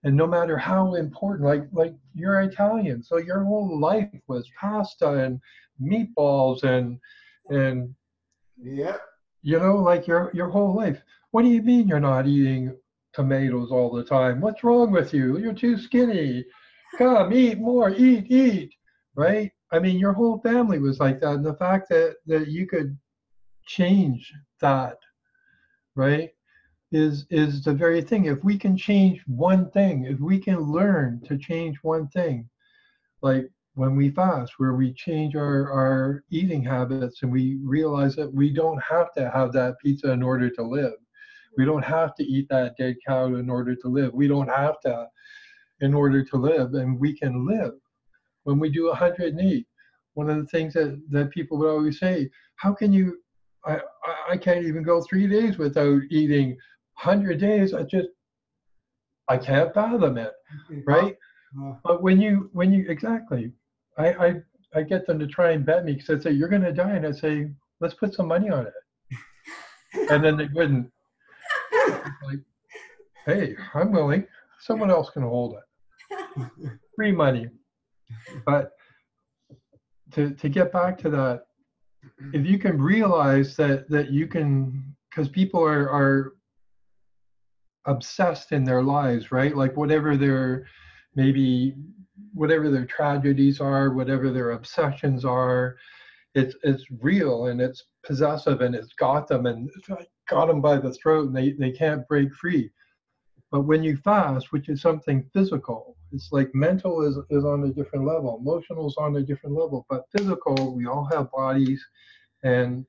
Speaker 4: and no matter how important, like you're Italian, so your whole life was pasta and meatballs and
Speaker 1: Yeah.
Speaker 4: you know, like your whole life. What do you mean you're not eating tomatoes all the time? What's wrong with you? You're too skinny. Come, eat more, eat, right? I mean, your whole family was like that. And the fact that you could change that, right, is the very thing. If we can change one thing, if we can learn to change one thing, like when we fast, where we change our eating habits and we realize that we don't have to have that pizza in order to live. We don't have to eat that dead cow in order to live. We don't have to in order to live, and we can live. When we do 108, one of the things that people would always say, how can you, I can't even go 3 days without eating. 100 days, I can't fathom it, right? But when you exactly, I get them to try and bet me because I say you're going to die, and I say let's put some money on it, and then they wouldn't. Like, hey, I'm willing. Someone else can hold it. Free money. But to get back to that, if you can realize that you can, because people are obsessed in their lives, right? Like whatever their maybe whatever their tragedies are, whatever their obsessions are, it's real and it's possessive and it's got them and it's like got them by the throat and they can't break free. But when you fast, which is something physical, it's like mental is on a different level, emotional is on a different level, but physical, we all have bodies, and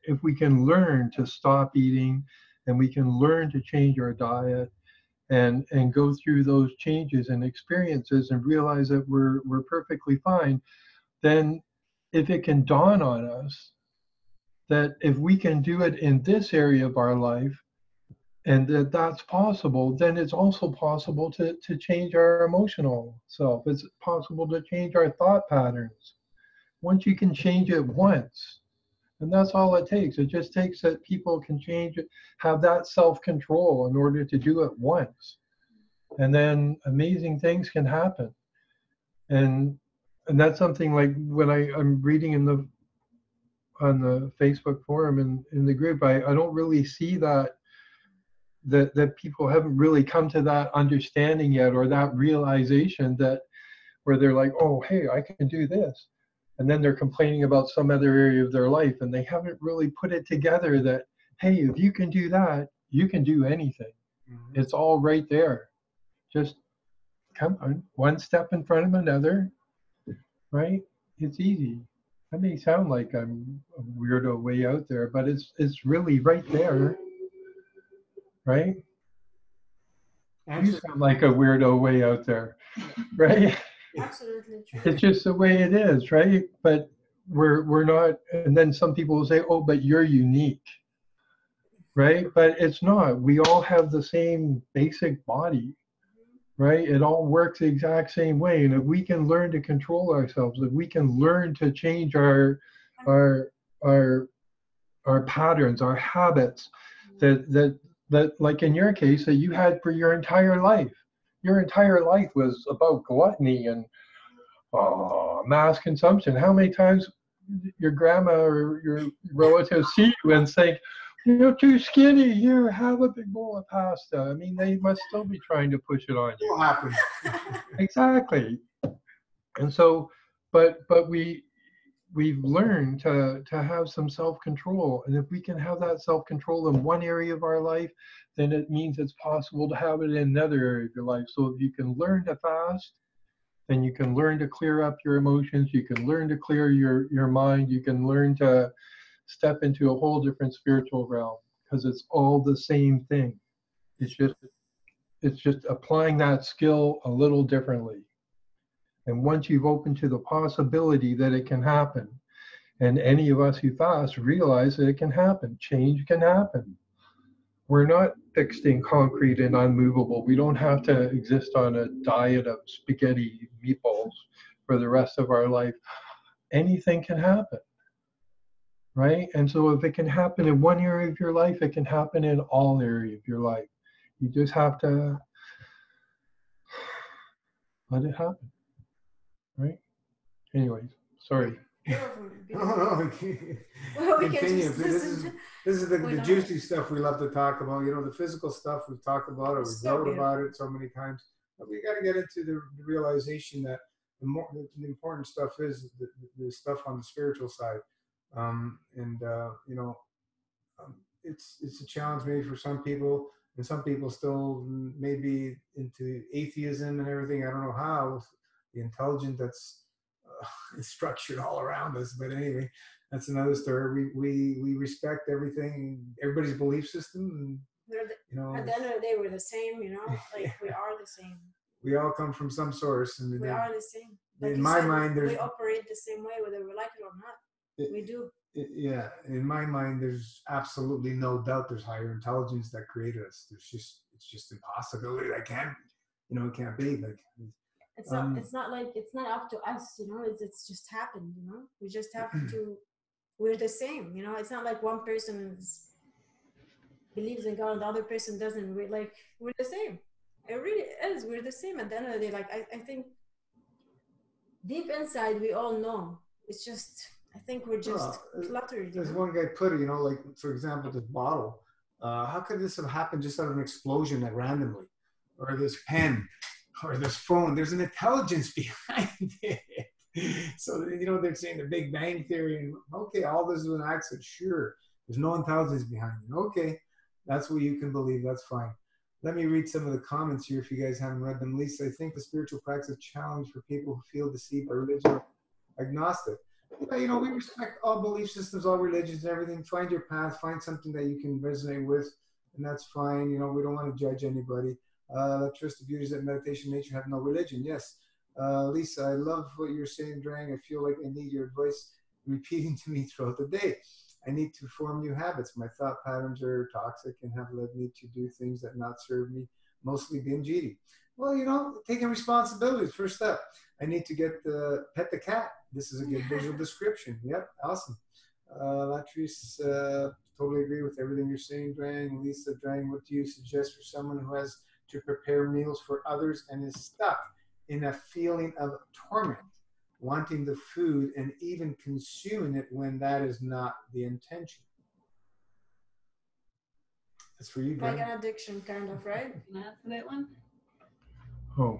Speaker 4: if we can learn to stop eating and we can learn to change our diet and go through those changes and experiences and realize that we're perfectly fine, then if it can dawn on us that if we can do it in this area of our life and that's possible, then it's also possible to change our emotional self. It's possible to change our thought patterns. Once you can change it once, and that's all it takes. It just takes that people can change it, have that self-control in order to do it once. And then amazing things can happen. And that's something like when I'm reading on the Facebook forum and in the group, I don't really see that people haven't really come to that understanding yet, or that realization that where they're like, oh, hey, I can do this. And then they're complaining about some other area of their life, and they haven't really put it together that, hey, if you can do that, you can do anything. Mm-hmm. It's all right there. Just come on, one step in front of another, right? It's easy. That may sound like I'm a weirdo way out there, but it's really right there, right? You sound like a weirdo way out there, right?
Speaker 2: Absolutely true.
Speaker 4: It's just the way it is, right? But we're not, and then some people will say, oh, but you're unique, right? But it's not. We all have the same basic body, right? It all works the exact same way. And if we can learn to control ourselves, if we can learn to change our patterns, our habits, that like in your case that you had for your entire life. Your entire life was about gluttony and mass consumption. How many times your grandma or your relatives see you and think, you're too skinny, here, have a big bowl of pasta. I mean, they must still be trying to push it on you.
Speaker 1: What happens?
Speaker 4: Exactly. And so, but we've learned to have some self-control. And if we can have that self-control in one area of our life, then it means it's possible to have it in another area of your life. So if you can learn to fast, then you can learn to clear up your emotions, you can learn to clear your mind, you can learn to step into a whole different spiritual realm, because it's all the same thing. It's It's just applying that skill a little differently. And once you've opened to the possibility that it can happen, and any of us who fast realize that it can happen, change can happen. We're not fixed in concrete and unmovable. We don't have to exist on a diet of spaghetti meatballs for the rest of our life. Anything can happen, right? And so if it can happen in one area of your life, it can happen in all areas of your life. You just have to let it happen, right? Anyways, sorry.
Speaker 1: No,
Speaker 2: Well, we can
Speaker 1: continue.
Speaker 2: just
Speaker 1: This
Speaker 2: listen.
Speaker 1: is the
Speaker 2: Why not?
Speaker 1: juicy stuff we love to talk about. You know, the physical stuff we've talked about, or
Speaker 2: It's
Speaker 1: we've
Speaker 2: so
Speaker 1: wrote about it so many times. But we got to get into the realization that the important stuff is the stuff on the spiritual side. You know, it's a challenge maybe for some people, and some people still maybe into atheism and everything. I don't know how the intelligent that's is structured all around us, but anyway, that's another story. We respect everything, everybody's belief system, and you know,
Speaker 2: At the end of the day, we're the same. You know, like we are the same.
Speaker 1: we all come from some source, and
Speaker 2: We are the same. Like
Speaker 1: in
Speaker 2: you
Speaker 1: my
Speaker 2: said,
Speaker 1: mind,
Speaker 2: we operate the same way, whether we like it or not. We do.
Speaker 1: Yeah, in my mind, there's absolutely no doubt there's higher intelligence that created us. It's just impossibility. That can't, you know, it can't be. Like
Speaker 2: it's not like it's not up to us, you know. It's just happened, you know. We just have to. We're the same, you know. It's not like one person believes in God and the other person doesn't. We're the same. It really is. We're the same at the end of the day. Like I think deep inside we all know. It's just I think we're just cluttered.
Speaker 1: There's one guy put it, you know, like for example, this bottle. How could this have happened just out of an explosion that randomly, or this pen, or this phone? There's an intelligence behind it. So you know they're saying the Big Bang theory, and okay, all this is an accident. Sure, there's no intelligence behind it. Okay, that's what you can believe. That's fine. Let me read some of the comments here if you guys haven't read them. Lisa, I think the spiritual practice is a challenge for people who feel deceived by religion or agnostic. Yeah, you know, we respect all belief systems, all religions, and everything. Find your path, find something that you can resonate with, and that's fine. You know, we don't want to judge anybody. Trust the beauties that meditation, nature have no religion. Yes. Lisa, I love what you're saying, Drang. I feel like I need your advice repeating to me throughout the day. I need to form new habits. My thought patterns are toxic and have led me to do things that not serve me, mostly binge eating. Well, you know, taking responsibility is the first step. I need to pet the cat. This is a good visual description. Yep, awesome. Latrice, totally agree with everything you're saying, Drang. Lisa, Drang, what do you suggest for someone who has to prepare meals for others and is stuck in a feeling of torment, wanting the food and even consuming it when that is not the intention? That's for you, Drang.
Speaker 2: Like an addiction, kind of, right?
Speaker 3: Can I answer that one?
Speaker 4: Oh,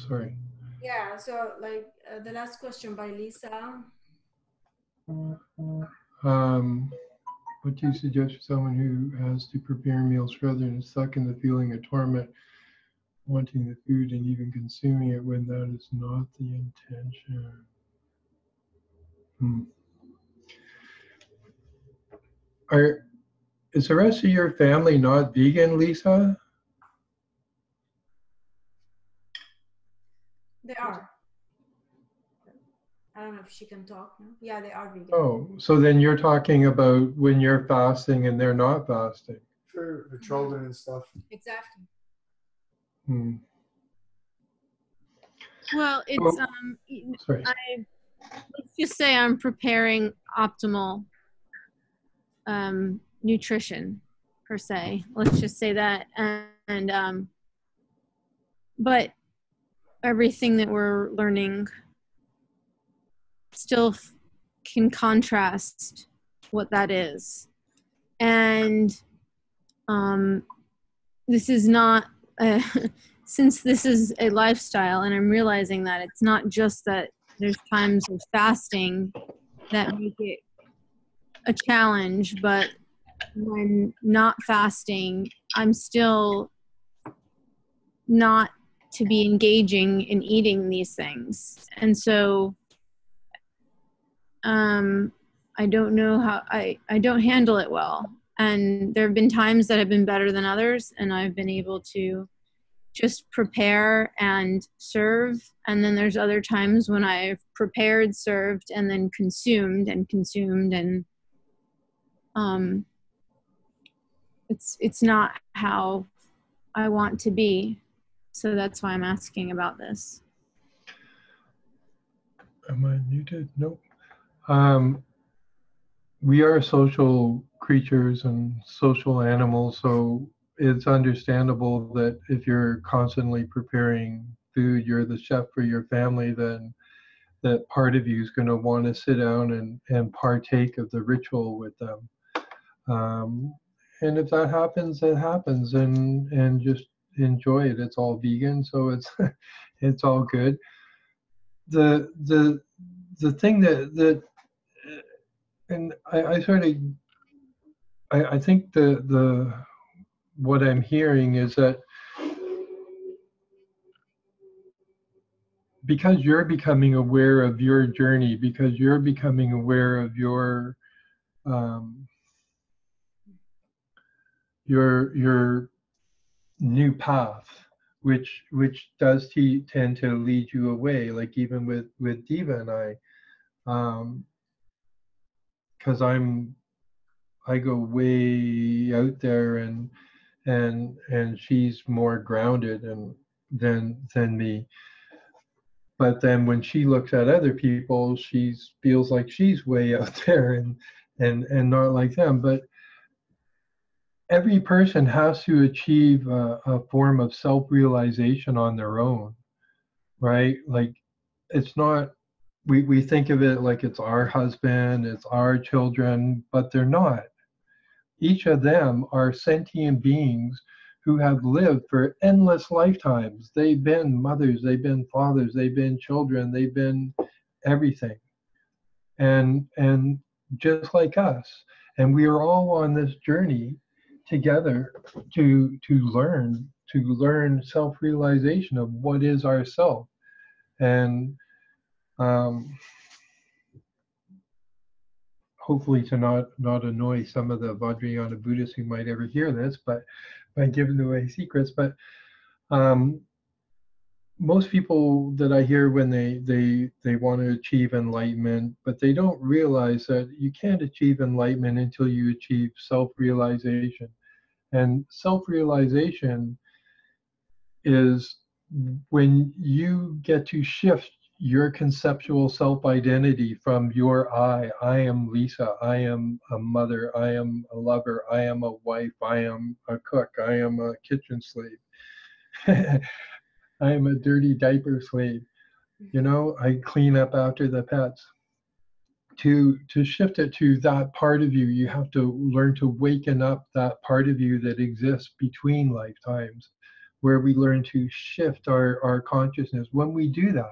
Speaker 4: sorry.
Speaker 2: Yeah. So, like the last question by Lisa.
Speaker 4: What do you suggest for someone who has to prepare meals for others and is stuck in the feeling of torment, wanting the food and even consuming it when that is not the intention? Is the rest of your family not vegan, Lisa?
Speaker 2: They are. I don't know if she can talk now. Yeah, they are vegan.
Speaker 4: Oh, so then you're talking about when you're fasting and they're not fasting.
Speaker 1: For the children and stuff.
Speaker 2: Exactly.
Speaker 5: Well, it's
Speaker 4: sorry.
Speaker 5: let's just say I'm preparing optimal nutrition per se. Let's just say that, and but everything that we're learning still can contrast what that is, and this is not since this is a lifestyle, and I'm realizing that it's not just that there's times of fasting that make it a challenge, but when not fasting, I'm still not to be engaging in eating these things. And so I don't know how I don't handle it well. And there have been times that have been better than others, and I've been able to just prepare and serve, and then there's other times when I've prepared, served, and then consumed, and it's not how I want to be. So that's why I'm asking about this.
Speaker 4: Am I muted? Nope. We are social creatures and social animals, so it's understandable that if you're constantly preparing food, you're the chef for your family, then that part of you is going to want to sit down and partake of the ritual with them. And if that happens, it happens, and just enjoy it. It's all vegan, so it's it's all good. The thing that and I sort of I think the what I'm hearing is that because you're becoming aware of your journey, because you're becoming aware of your new path, which does tend to lead you away. Like even with Diva and I, because I go way out there, and she's more grounded and than me. But then when she looks at other people, she feels like she's way out there and not like them. But every person has to achieve a form of self-realization on their own, right? Like it's not, we think of it like it's our husband, it's our children, but they're not. Each of them are sentient beings who have lived for endless lifetimes. They've been mothers, they've been fathers, they've been children, they've been everything. And just like us. And we are all on this journey together to learn self-realization of what is ourself. And hopefully to not annoy some of the Vajrayana Buddhists who might ever hear this, but by giving away secrets. But most people that I hear when they want to achieve enlightenment, but they don't realize that you can't achieve enlightenment until you achieve self-realization. And self-realization is when you get to shift your conceptual self-identity from your I am Lisa, I am a mother, I am a lover, I am a wife, I am a cook, I am a kitchen slave, I am a dirty diaper slave, you know, I clean up after the pets. To shift it to that part of you, you have to learn to waken up that part of you that exists between lifetimes, where we learn to shift our consciousness. When we do that,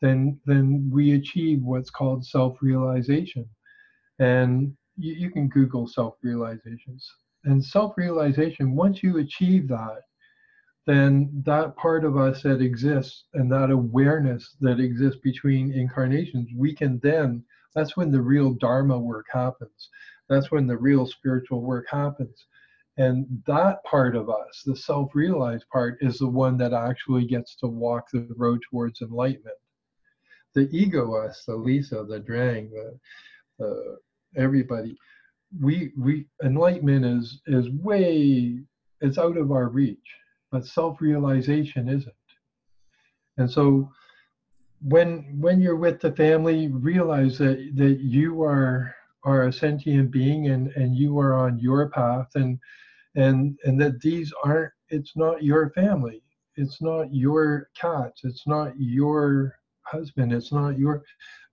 Speaker 4: then we achieve what's called self-realization. And you can Google self-realizations. And self-realization, once you achieve that, then that part of us that exists and that awareness that exists between incarnations, we can then, that's when the real Dharma work happens. That's when the real spiritual work happens. And that part of us, the self-realized part, is the one that actually gets to walk the road towards enlightenment. The ego us, the Lisa, the Drang, the everybody, we enlightenment is way, it's out of our reach, but self-realization isn't. And so when you're with the family, realize that you are a sentient being, and you are on your path, and that these aren't, it's not your family, it's not your cats, it's not your husband, it's not your,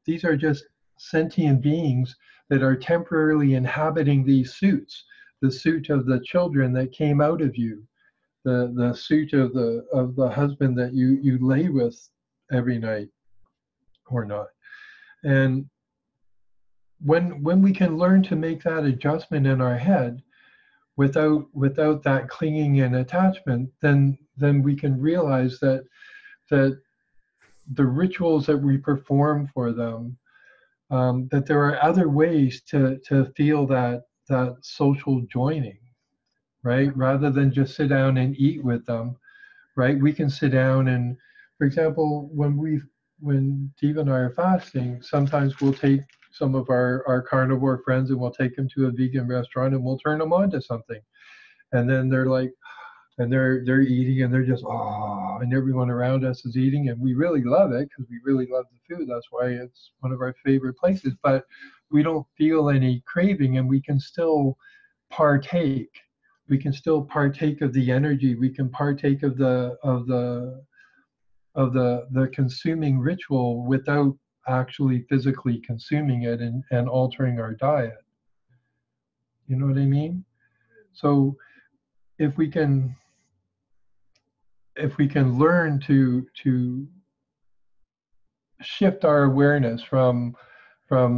Speaker 4: these are just sentient beings that are temporarily inhabiting these suits, the suit of the children that came out of you, the suit of the husband that you lay with every night or not. And when we can learn to make that adjustment in our head without that clinging and attachment, then we can realize that the rituals that we perform for them, that there are other ways to feel that social joining, right? Rather than just sit down and eat with them, right? We can sit down and, for example, when Devi and I are fasting, sometimes we'll take some of our carnivore friends and we'll take them to a vegan restaurant and we'll turn them on to something. And then they're like, and they're eating and they're just, oh, and everyone around us is eating and we really love it because we really love the food. That's why it's one of our favorite places. But we don't feel any craving and we can still partake. We can still partake of the energy. We can partake of the consuming ritual without actually physically consuming it and altering our diet. You know what I mean? So if we can learn to shift our awareness from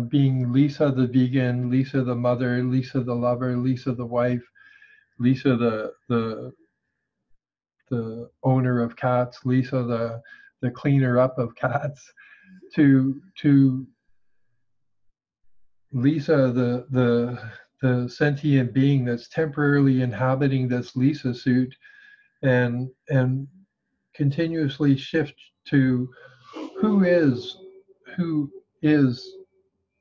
Speaker 4: being Lisa the vegan, Lisa the mother, Lisa the lover, Lisa the wife, Lisa the owner of cats, Lisa the cleaner up of cats, to Lisa the sentient being that's temporarily inhabiting this Lisa suit, and continuously shift to who is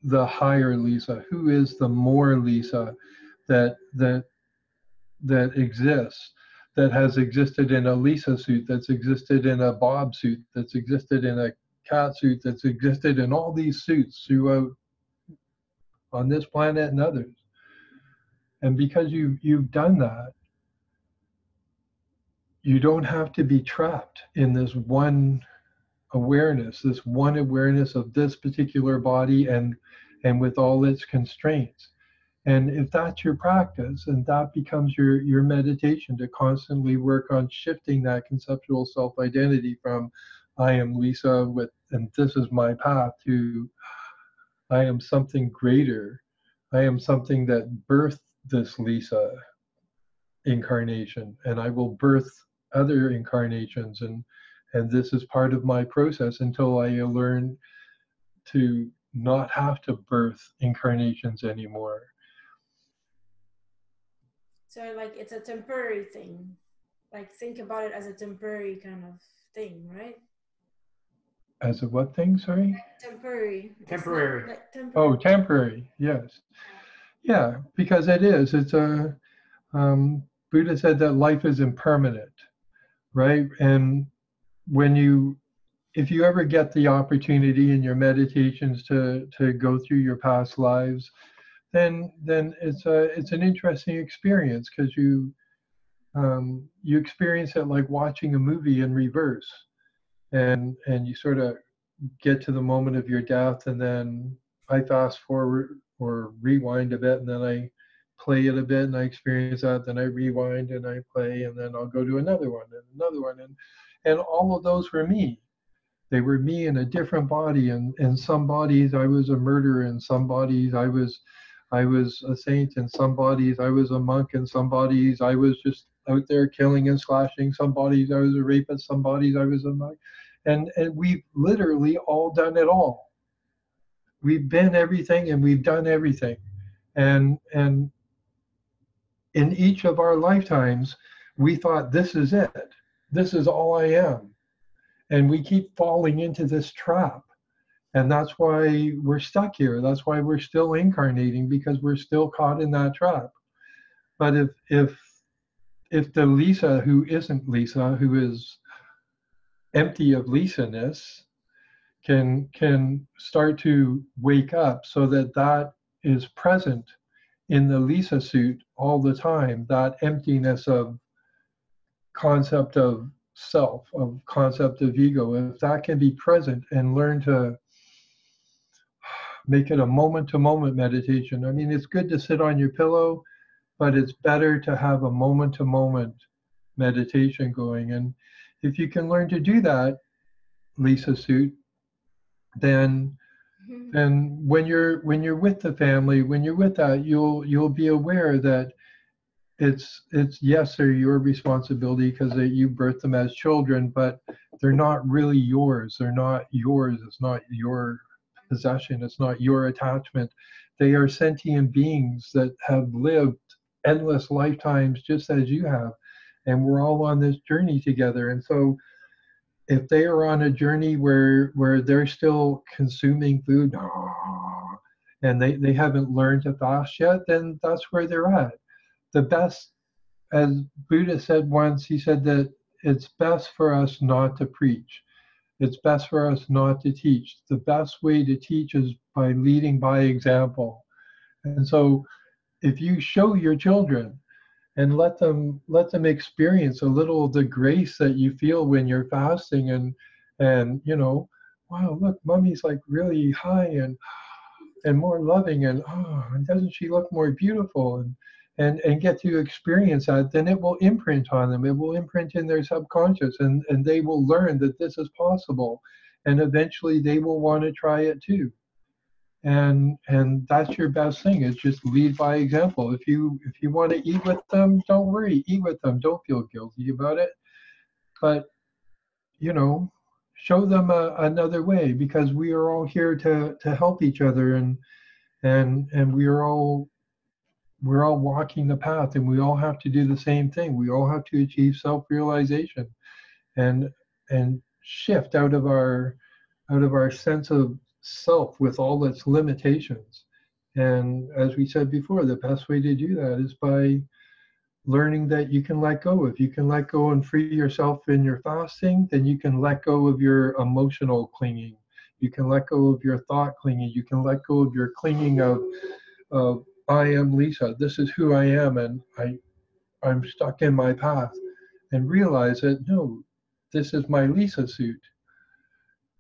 Speaker 4: the higher Lisa, who is the more Lisa that exists, that has existed in a Lisa suit, that's existed in a Bob suit, that's existed in a cat suit, that's existed in all these suits throughout on this planet and others. And because you've done that, you don't have to be trapped in this one awareness of this particular body and with all its constraints. And if that's your practice and that becomes your meditation, to constantly work on shifting that conceptual self-identity from I am Lisa and this is my path, to I am something greater. I am something that birthed this Lisa incarnation, and I will birth other incarnations, and this is part of my process until I learn to not have to birth incarnations anymore.
Speaker 2: So like it's a temporary thing. Like think about it as a temporary kind of thing, right?
Speaker 4: As a what thing, sorry?
Speaker 2: Temporary.
Speaker 1: Temporary.
Speaker 2: Like temporary.
Speaker 4: Oh, temporary, yes. Yeah, because it is. It's a, Buddha said that life is impermanent, right? And if you ever get the opportunity in your meditations to go through your past lives, then it's an interesting experience, because you experience it like watching a movie in reverse, and you sort of get to the moment of your death, and then I fast forward or rewind a bit, and then I play it a bit and I experience that, then I rewind and I play, and then I'll go to another one and another one, and all of those were me. They were me in a different body, and in some bodies I was a murderer, in some bodies I was a saint, in some bodies I was a monk, in some bodies I was just out there killing and slashing, some bodies I was a rapist, some bodies I was a monk. And we've literally all done it all. We've been everything and we've done everything. And in each of our lifetimes, we thought, this is it. This is all I am. And we keep falling into this trap. And that's why we're stuck here. That's why we're still incarnating, because we're still caught in that trap. But if the Lisa who isn't Lisa, who is empty of Lisa-ness, can start to wake up, so that is present in the Lisa suit all the time, that emptiness of concept of self, of concept of ego, if that can be present and learn to make it a moment-to-moment meditation. I mean, it's good to sit on your pillow, but it's better to have a moment-to-moment meditation going. And if you can learn to do that, Lisa suit, then when you're with the family, when you're with that, you'll be aware that it's yes, they're your responsibility because you birthed them as children, but they're not really yours. They're not yours. It's not your possession. It's not your attachment. They are sentient beings that have lived endless lifetimes just as you have, and we're all on this journey together. And so if they are on a journey where they're still consuming food, and they haven't learned to fast yet, then that's where they're at. The best, as Buddha said once, he said that it's best for us not to preach. It's best for us not to teach. The best way to teach is by leading by example. And so if you show your children and let them experience a little of the grace that you feel when you're fasting, and you know, wow, look, mommy's like really high and more loving, and oh, and doesn't she look more beautiful, and get to experience that, then it will imprint on them. It will imprint in their subconscious, and they will learn that this is possible, and eventually they will want to try it too. And that's your best thing, is just lead by example. If you want to eat with them, don't worry, eat with them. Don't feel guilty about it. But you know, show them another way, because we are all here to help each other, and we're all walking the path, and we all have to do the same thing. We all have to achieve self-realization and shift out of our sense of self with all its limitations. And as we said before, the best way to do that is by learning that you can let go. If you can let go and free yourself in your fasting, then you can let go of your emotional clinging. You can let go of your thought clinging. You can let go of your clinging of I am Lisa. This is who I am, and I'm stuck in my path. And realize that no, this is my Lisa suit,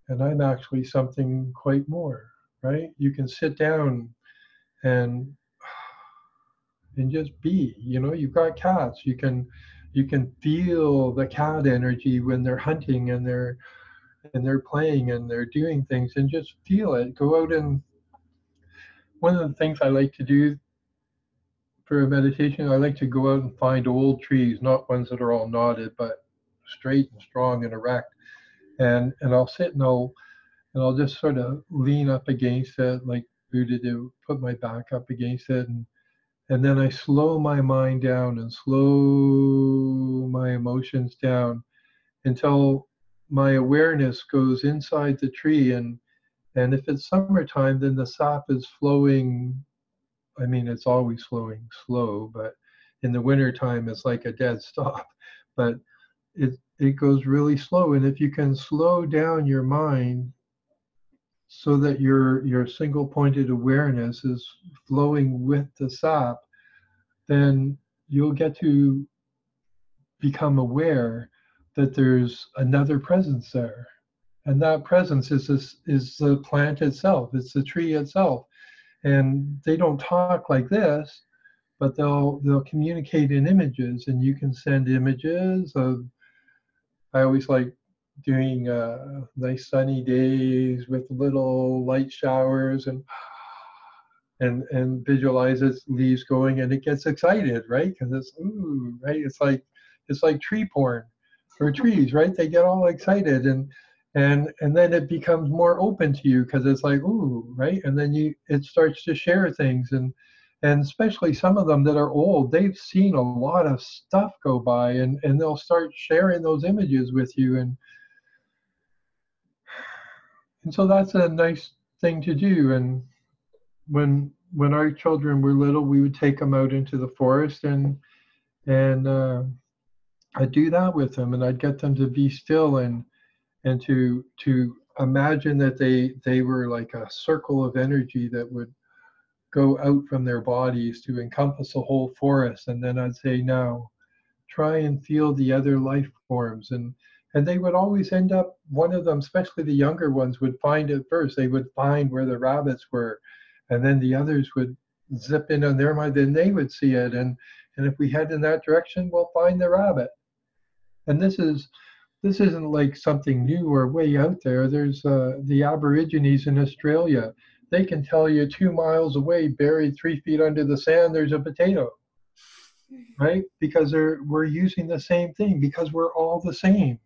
Speaker 4: and I'm actually something quite more. Right? You can sit down and just be. You know, you've got cats. You can feel the cat energy when they're hunting and they're playing and they're doing things, and just feel it. Go out, and one of the things I like to do for a meditation, I like to go out and find old trees, not ones that are all knotted, but straight and strong and erect. And I'll sit and I'll just sort of lean up against it, like Buddha did, put my back up against it, and then I slow my mind down and slow my emotions down until my awareness goes inside the tree. And if it's summertime, then the sap is flowing. I mean, it's always flowing slow, but in the wintertime, it's like a dead stop. But it goes really slow. And if you can slow down your mind so that your single pointed awareness is flowing with the sap, then you'll get to become aware that there's another presence there. And that presence is the plant itself. It's the tree itself. And they don't talk like this, but they'll communicate in images, and you can send images of. I always like doing nice sunny days with little light showers, and visualize its leaves going, and it gets excited, right? Because it's ooh, right? It's like tree porn for trees, right? They get all excited, and then it becomes more open to you, because it's like ooh, right? And then it starts to share things, and especially some of them that are old, they've seen a lot of stuff go by, and they'll start sharing those images with you, and so that's a nice thing to do. And when our children were little, we would take them out into the forest, and I'd do that with them, and I'd get them to be still and to imagine that they were like a circle of energy that would go out from their bodies to encompass a whole forest. And then I'd say, now try and feel the other life forms, and they would always end up, one of them, especially the younger ones, would find it first. They would find where the rabbits were, and then the others would zip in on their mind, then they would see it, and if we head in that direction, we'll find the rabbit. And this isn't like something new or way out there. There's the Aborigines in Australia. They can tell you 2 miles away, buried 3 feet under the sand, there's a potato, right? Because we're using the same thing, because we're all the same,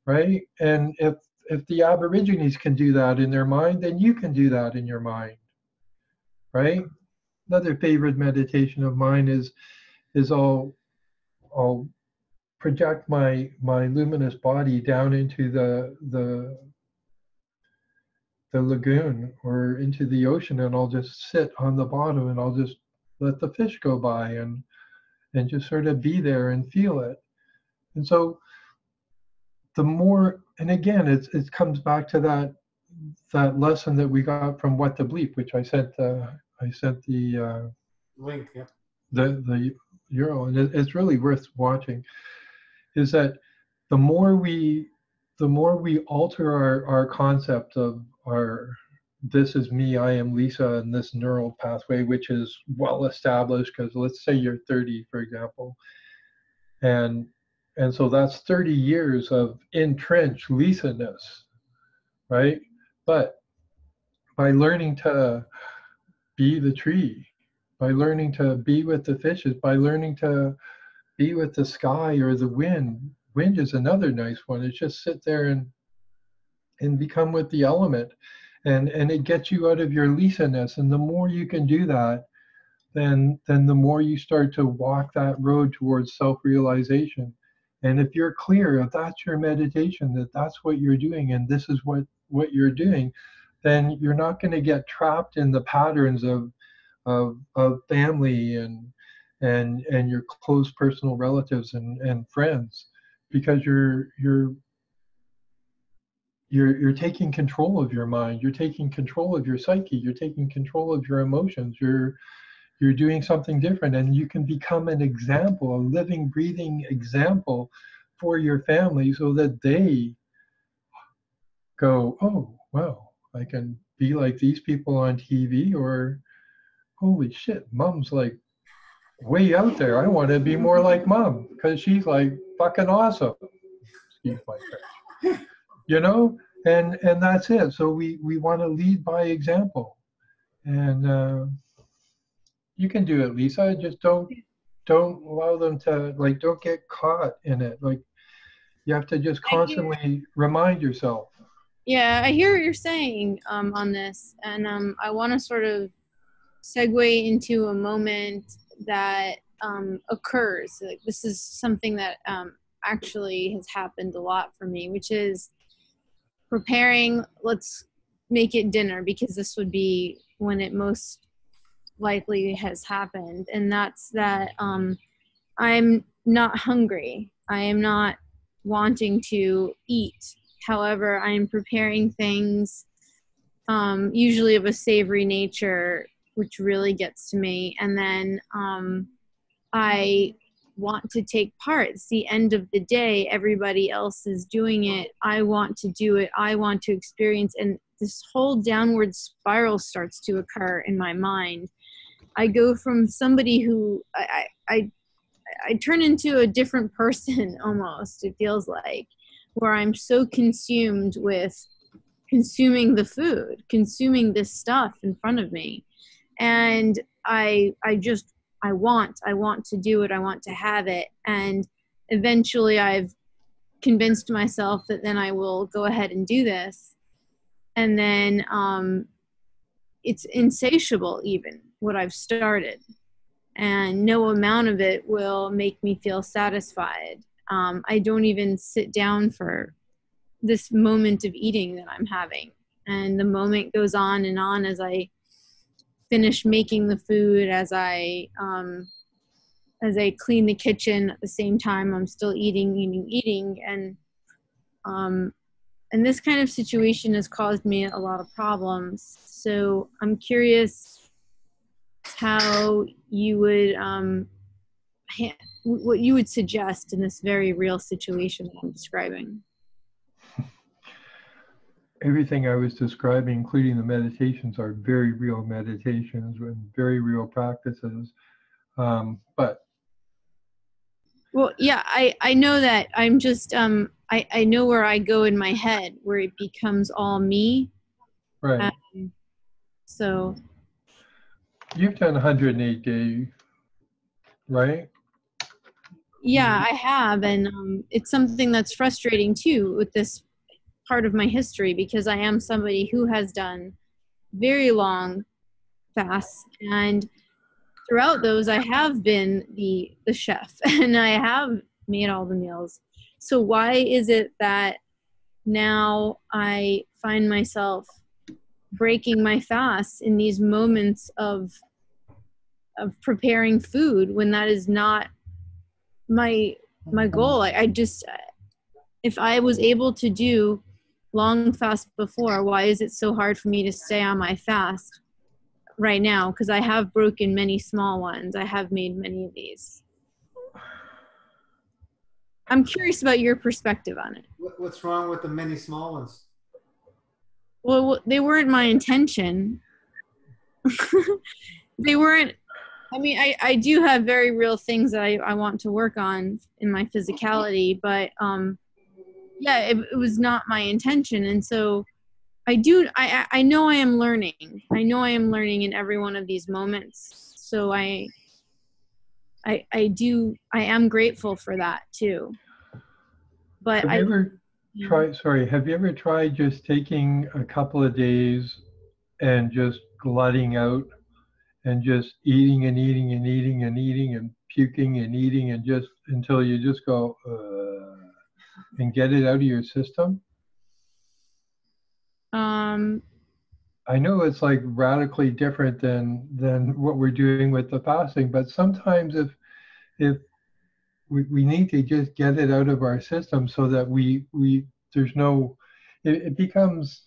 Speaker 4: right? And if the Aborigines can do that in their mind, then you can do that in your mind, right? Another favorite meditation of mine is all project my luminous body down into the lagoon or into the ocean, and I'll just sit on the bottom and I'll just let the fish go by and just sort of be there and feel it. And so the more, and again, it comes back to that lesson that we got from What the Bleep, which I sent the
Speaker 1: Link, yeah.
Speaker 4: the Euro, and it's really worth watching. Is that the more we alter our concept of our this is me, I am Lisa, and this neural pathway, which is well established, because let's say you're 30, for example, and so that's 30 years of entrenched Lisa-ness, right? But by learning to be the tree, by learning to be with the fishes, by learning to be with the sky or the wind. Wind is another nice one. It's just sit there and become with the element. And it gets you out of your Lisa-ness. And the more you can do that, then the more you start to walk that road towards self-realization. And if you're clear, if that's your meditation, that's what you're doing, and this is what you're doing, then you're not going to get trapped in the patterns of family and your close personal relatives and friends, because you're taking control of your mind, you're taking control of your psyche, you're taking control of your emotions, you're doing something different, and you can become an example, a living, breathing example for your family, so that they go, oh, wow, I can be like these people on TV, or holy shit, mom's like way out there. I want to be more like mom because she's like fucking awesome. Excuse my French. You know, and that's it. So we want to lead by example, and you can do it, Lisa. Just don't allow them to, like, don't get caught in it. Like, you have to just constantly remind yourself.
Speaker 5: Yeah, I hear what you're saying on this, and I want to sort of segue into a moment that occurs. Like, this is something that actually has happened a lot for me, which is preparing. Let's make it dinner, because this would be when it most likely has happened, and that's that I'm not hungry. I am not wanting to eat. However, I'm preparing things, usually of a savory nature, which really gets to me. And then I want to take part. It's the end of the day. Everybody else is doing it. I want to do it. I want to experience. And this whole downward spiral starts to occur in my mind. I go from somebody who I turn into a different person almost, it feels like, where I'm so consumed with consuming the food, consuming this stuff in front of me. And I want to do it. I want to have it. And eventually I've convinced myself that then I will go ahead and do this. And then it's insatiable, even what I've started. And no amount of it will make me feel satisfied. I don't even sit down for this moment of eating that I'm having. And the moment goes on as I finish making the food, as I clean the kitchen. At the same time, I'm still eating. And this kind of situation has caused me a lot of problems. So I'm curious how you would, what you would suggest in this very real situation that I'm describing.
Speaker 4: Everything I was describing, including the meditations, are very real meditations and very real practices. But
Speaker 5: well, yeah, I know that. I'm just I know where I go in my head, where it becomes all me.
Speaker 4: Right.
Speaker 5: So
Speaker 4: You've done 108 days, right?
Speaker 5: Yeah, I have, and it's something that's frustrating too with this part of my history, because I am somebody who has done very long fasts, and throughout those I have been the chef, and I have made all the meals. So why is it that now I find myself breaking my fast in these moments of preparing food when that is not my goal? I just, if I was able to do long fast before, why is it so hard for me to stay on my fast right now? Because I have broken many small ones. I have made many of these. I'm curious about your perspective on it.
Speaker 1: What's wrong with the many small ones?
Speaker 5: Well, they weren't my intention. They weren't. I mean, I do have very real things that I want to work on in my physicality, but yeah, it was not my intention. And so I know I am learning. I know I am learning in every one of these moments. So I am grateful for that too. But
Speaker 4: Have you ever tried just taking a couple of days and just glutting out and just eating and eating and eating and eating and puking and eating and just until you just go and get it out of your system? I know it's like radically different than what we're doing with the fasting, but sometimes if we need to just get it out of our system so that we there's no, it becomes,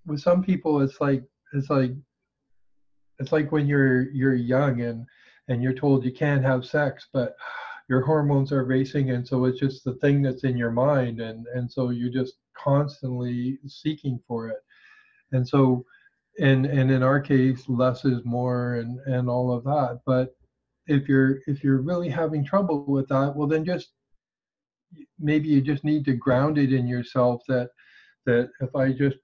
Speaker 4: with some people it's like when you're young and you're told you can't have sex, but your hormones are racing, and so it's just the thing that's in your mind, and so you're just constantly seeking for it. And so and in our case, less is more, and all of that. But if you're really having trouble with that, well, then just maybe you just need to ground it in yourself that if I just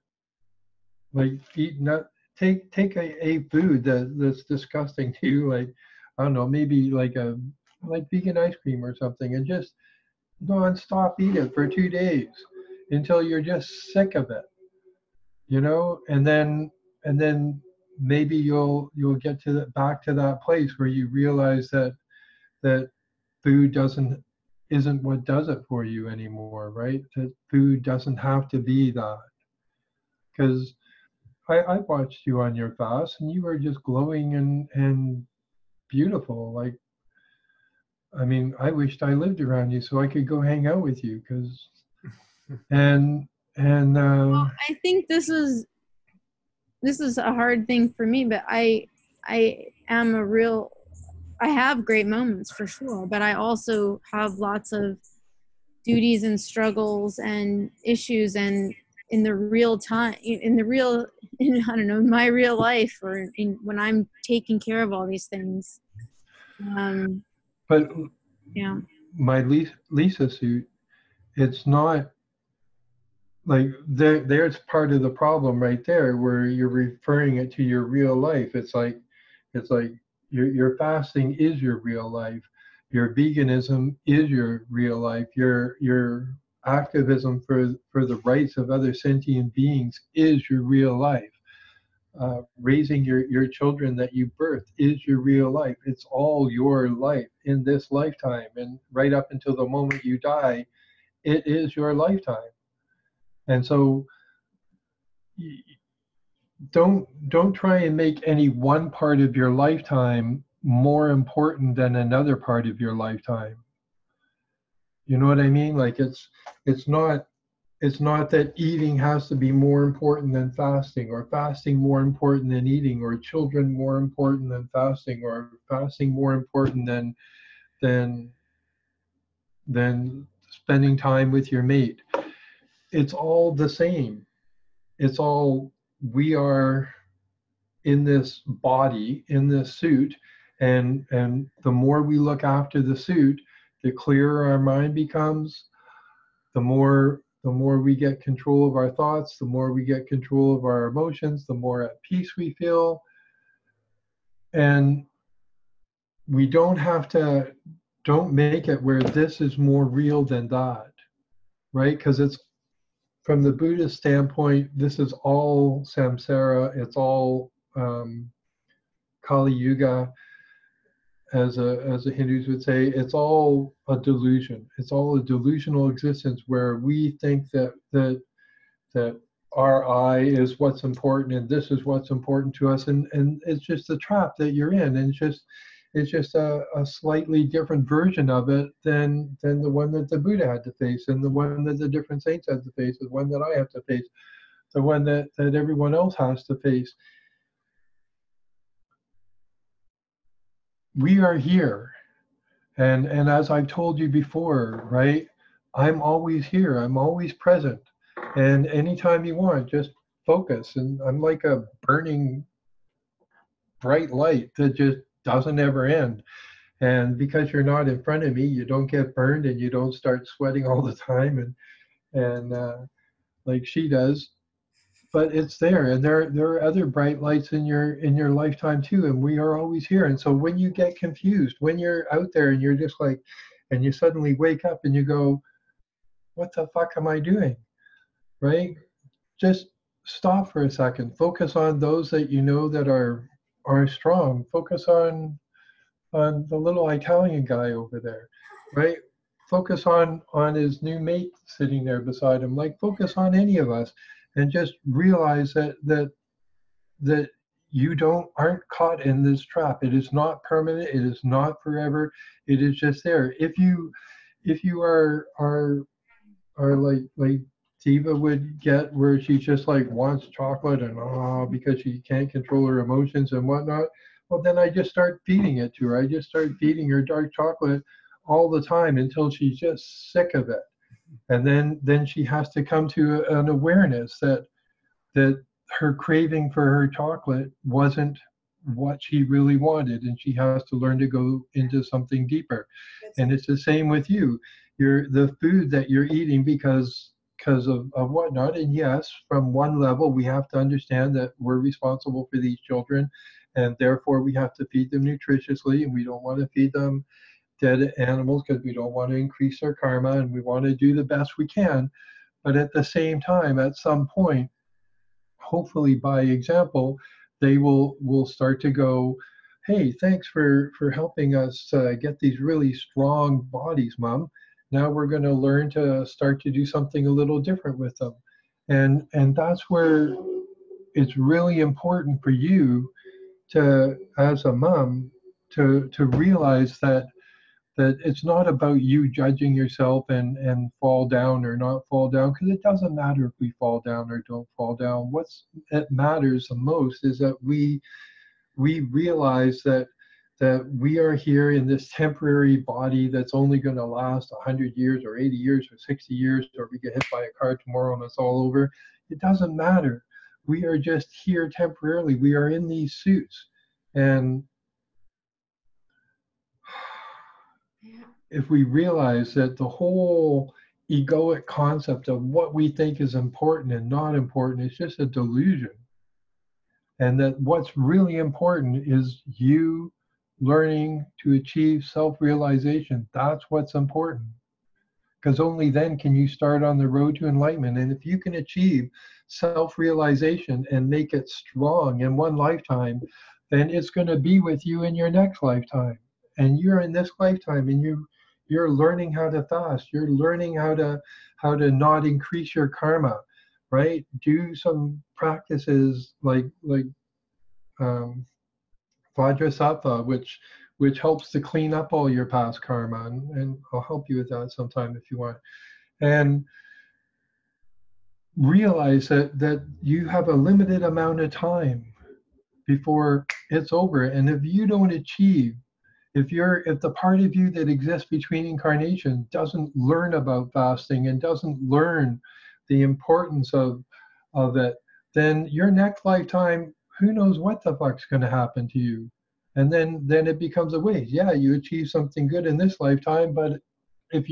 Speaker 4: like eat not take a food that's disgusting to you, like I don't know, maybe like vegan ice cream or something, and just non-stop eat it for 2 days until you're just sick of it, and then maybe you'll get to back to that place where you realize that food isn't what does it for you anymore, right? That food doesn't have to be that. Because I watched you on your fast, and you were just glowing and beautiful. Like, I mean, I wished I lived around you so I could go hang out with you.
Speaker 5: Well, I think this is a hard thing for me, but I have great moments for sure, but I also have lots of duties and struggles and issues, and in the real time, I don't know, in my real life, or when I'm taking care of all these things.
Speaker 4: But
Speaker 5: yeah,
Speaker 4: my Lisa suit, it's not like there's part of the problem right there where you're referring it to your real life. It's like your fasting is your real life. Your veganism is your real life. Your activism for the rights of other sentient beings is your real life. Raising your children that you birthed is your real life. It's all your life in this lifetime, and right up until the moment you die, it is your lifetime. And so don't try and make any one part of your lifetime more important than another part of your lifetime. You know what I mean? Like it's not that eating has to be more important than fasting, or fasting more important than eating, or children more important than fasting, or fasting more important than spending time with your mate. It's all the same. It's all, we are in this body, in this suit, and the more we look after the suit, the clearer our mind becomes, the more we get control of our thoughts, the more we get control of our emotions, the more at peace we feel. And we don't make it where this is more real than that, right? Because it's, from the Buddhist standpoint, this is all samsara, it's all Kali Yuga. as a Hindus would say, it's all a delusion. It's all a delusional existence where we think that our I is what's important and this is what's important to us, and it's just a trap that you're in, and it's just a slightly different version of it than the one that the Buddha had to face, and the one that the different saints had to face, the one that I have to face, the one that everyone else has to face. We are here, and as I've told you before, right? I'm always here. I'm always present, and anytime you want, just focus. And I'm like a burning bright light that just doesn't ever end. And because you're not in front of me, you don't get burned, and you don't start sweating all the time, and like she does. But it's there, and there are other bright lights in your lifetime too, and we are always here. And so when you get confused, when you're out there and you're just like, and you suddenly wake up and you go, what the fuck am I doing, right? Just stop for a second, focus on those that you know that are strong. Focus on the little Italian guy over there, right? Focus on his new mate sitting there beside him. Like, focus on any of us, and just realize that you aren't caught in this trap. It is not permanent. It is not forever. It is just there. If you are like Diva would get, where she just like wants chocolate and because she can't control her emotions and whatnot, well, then I just start feeding it to her. I just start feeding her dark chocolate all the time until she's just sick of it. And then she has to come to an awareness that her craving for her chocolate wasn't what she really wanted, and she has to learn to go into something deeper. And it's the same with you. The food that you're eating because of whatnot. And yes, from one level, we have to understand that we're responsible for these children, and therefore we have to feed them nutritiously, and we don't want to feed them dead animals because we don't want to increase their karma, and we want to do the best we can. But at the same time, at some point, hopefully by example, they will start to go, hey, thanks for helping us get these really strong bodies, Mom. Now we're going to learn to start to do something a little different with them. And that's where it's really important for you to, as a mom, to realize that it's not about you judging yourself and fall down or not fall down, because it doesn't matter if we fall down or don't fall down. It matters the most is that we realize that we are here in this temporary body that's only going to last 100 years or 80 years or 60 years, or we get hit by a car tomorrow and it's all over. It doesn't matter. We are just here temporarily. We are in these suits. And if we realize that the whole egoic concept of what we think is important and not important is just a delusion, and that what's really important is you learning to achieve self-realization, that's what's important. Because only then can you start on the road to enlightenment. And if you can achieve self-realization and make it strong in one lifetime, then it's going to be with you in your next lifetime. And you're in this lifetime, and you're learning how to fast. You're learning how to not increase your karma, right? Do some practices like Vajrasattva, which helps to clean up all your past karma, and I'll help you with that sometime if you want. And realize that you have a limited amount of time before it's over. And if you don't achieve, if the part of you that exists between incarnations doesn't learn about fasting and doesn't learn the importance of it, then your next lifetime, who knows what the fuck's going to happen to you. And then it becomes a waste. Yeah, you achieve something good in this lifetime, but if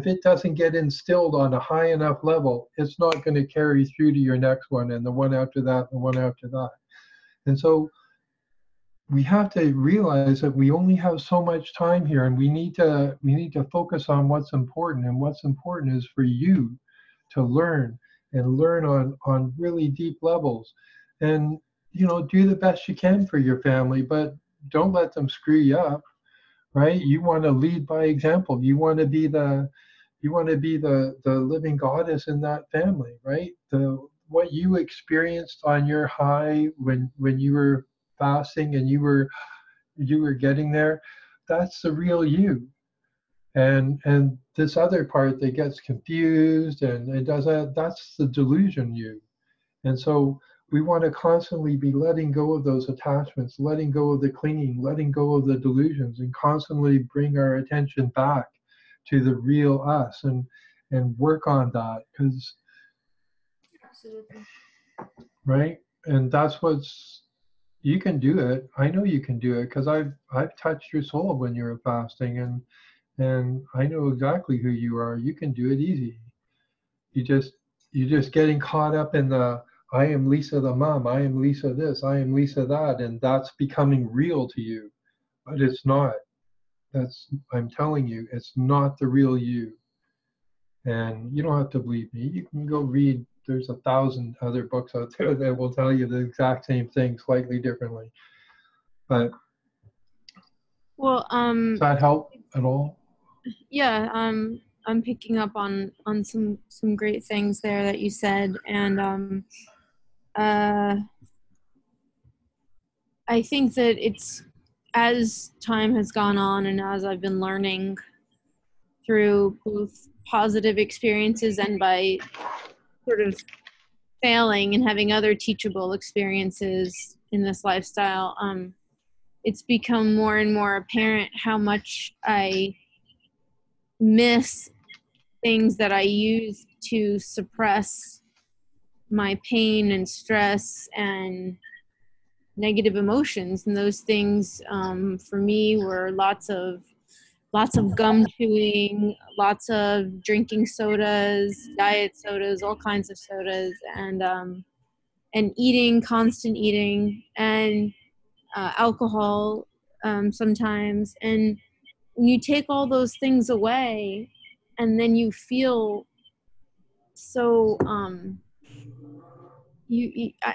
Speaker 4: it doesn't get instilled on a high enough level, it's not going to carry through to your next one, and the one after that, and the one after that. And so we have to realize that we only have so much time here, and we need to focus on what's important. And what's important is for you to learn on really deep levels, and do the best you can for your family. But don't let them screw you up, right? You want to lead by example. You want to be the living goddess in that family, right? What you experienced on your high when you were fasting and you were getting there, that's the real you. And this other part that gets confused and it doesn't, that's the delusion you. And so we want to constantly be letting go of those attachments, letting go of the clinging, letting go of the delusions, and constantly bring our attention back to the real us and work on that. Because
Speaker 2: Absolutely.
Speaker 4: right, and that's what's, you can do it. I know you can do it because I've touched your soul when you were fasting, and I know exactly who you are. You can do it easy. You're just getting caught up in the I am Lisa the mom, I am Lisa this, I am Lisa that, and that's becoming real to you. But it's not. I'm telling you, it's not the real you. And you don't have to believe me. You can go read, there's 1,000 other books out there that will tell you the exact same thing slightly differently. But
Speaker 5: Well,
Speaker 4: does that help at all?
Speaker 5: yeah, I'm picking up on some great things there that you said, and I think that it's, as time has gone on and as I've been learning through both positive experiences and by sort of failing and having other teachable experiences in this lifestyle, it's become more and more apparent how much I miss things that I use to suppress my pain and stress and negative emotions. And those things, for me, were lots of gum chewing, lots of drinking sodas, diet sodas, all kinds of sodas, and eating, constant eating, and alcohol sometimes. And when you take all those things away, and then you feel so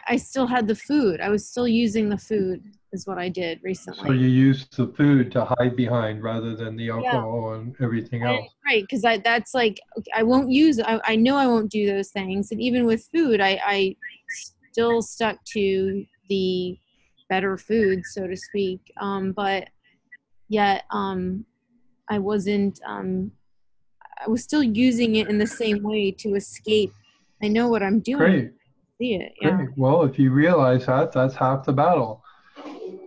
Speaker 5: I still had the food. I was still using the food is what I did recently.
Speaker 4: So you use the food to hide behind rather than the
Speaker 5: Yeah.
Speaker 4: alcohol and everything else.
Speaker 5: Right, because that's like, okay, I won't use, I know I won't do those things. And even with food, I still stuck to the better food, so to speak. But yet I wasn't, I was still using it in the same way to escape. I know what I'm doing.
Speaker 4: Great.
Speaker 5: See it. Yeah.
Speaker 4: Great. Well, if you realize that, that's half the battle.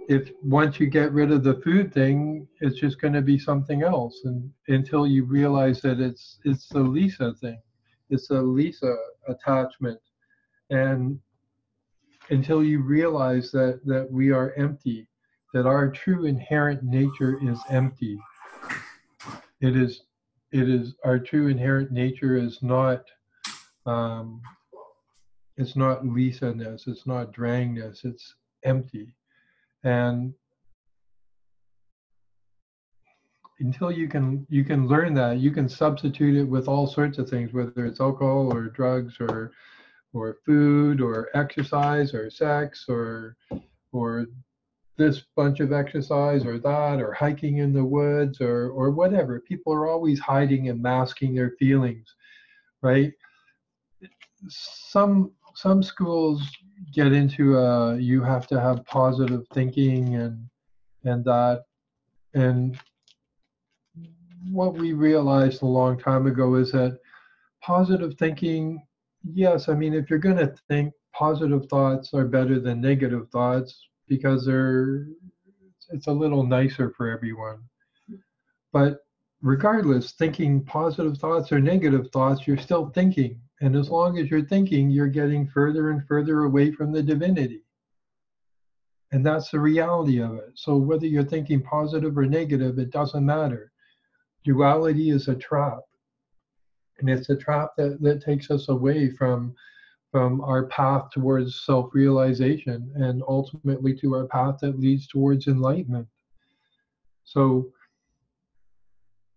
Speaker 4: If once you get rid of the food thing, it's just going to be something else, and until you realize that it's the Lisa thing, it's a Lisa attachment, and until you realize that we are empty, that our true inherent nature is empty. It is our true inherent nature is not. It's not Lisa-ness, it's not Drangness, it's empty. And until you can learn that, you can substitute it with all sorts of things, whether it's alcohol or drugs or food or exercise or sex or this bunch of exercise or that, or hiking in the woods or whatever. People are always hiding and masking their feelings, right? Some schools get into you have to have positive thinking and that, and what we realized a long time ago is that positive thinking, yes, I mean, if you're going to think, positive thoughts are better than negative thoughts because it's a little nicer for everyone. But regardless, thinking positive thoughts or negative thoughts, you're still thinking. And as long as you're thinking, you're getting further and further away from the divinity. And that's the reality of it. So whether you're thinking positive or negative, it doesn't matter. Duality is a trap. And it's a trap that takes us away from our path towards self-realization and ultimately to our path that leads towards enlightenment. So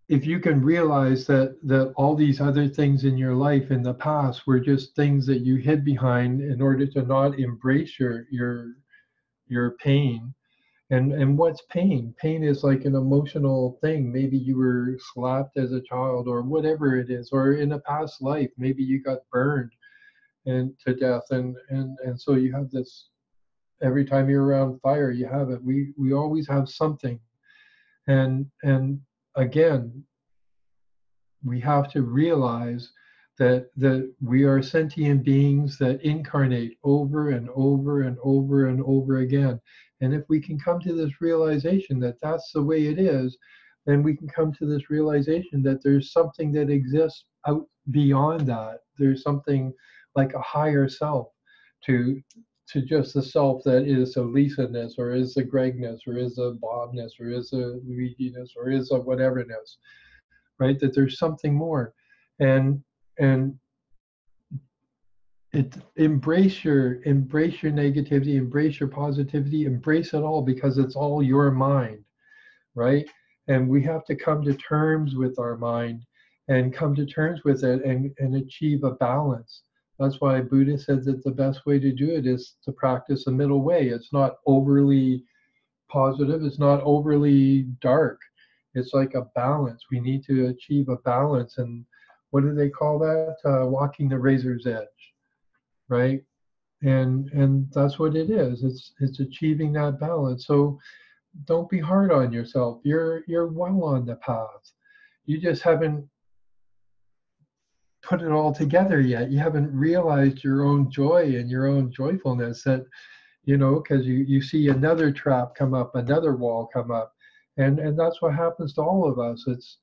Speaker 4: if you can realize that all these other things in your life in the past were just things that you hid behind in order to not embrace your pain, And what's pain? Pain is like an emotional thing. Maybe you were slapped as a child or whatever it is, or in a past life, maybe you got burned and to death. And so you have this, every time you're around fire, you have it. We always have something. And again, we have to realize that we are sentient beings that incarnate over and over and over and over again. And if we can come to this realization that that's the way it is, then we can come to this realization that there's something that exists out beyond that. There's something like a higher self to just the self that is a Lisa-ness, or is a Gregness, or is a Bobness, or is a Luigi-ness, or is a whateverness, right? That there's something more. And it embrace your negativity, embrace your positivity, embrace it all, because it's all your mind, right? And we have to come to terms with our mind and come to terms with it and achieve a balance. That's why Buddha said that the best way to do it is to practice a middle way. It's not overly positive, it's not overly dark. It's like a balance. We need to achieve a balance. And what do they call that? Walking the razor's edge, right? And that's what it is. It's achieving that balance. So don't be hard on yourself. You're well on the path. You just haven't put it all together yet. You haven't realized your own joy and your own joyfulness, that, you know, because you see another trap come up, another wall come up. And that's what happens to all of us. It's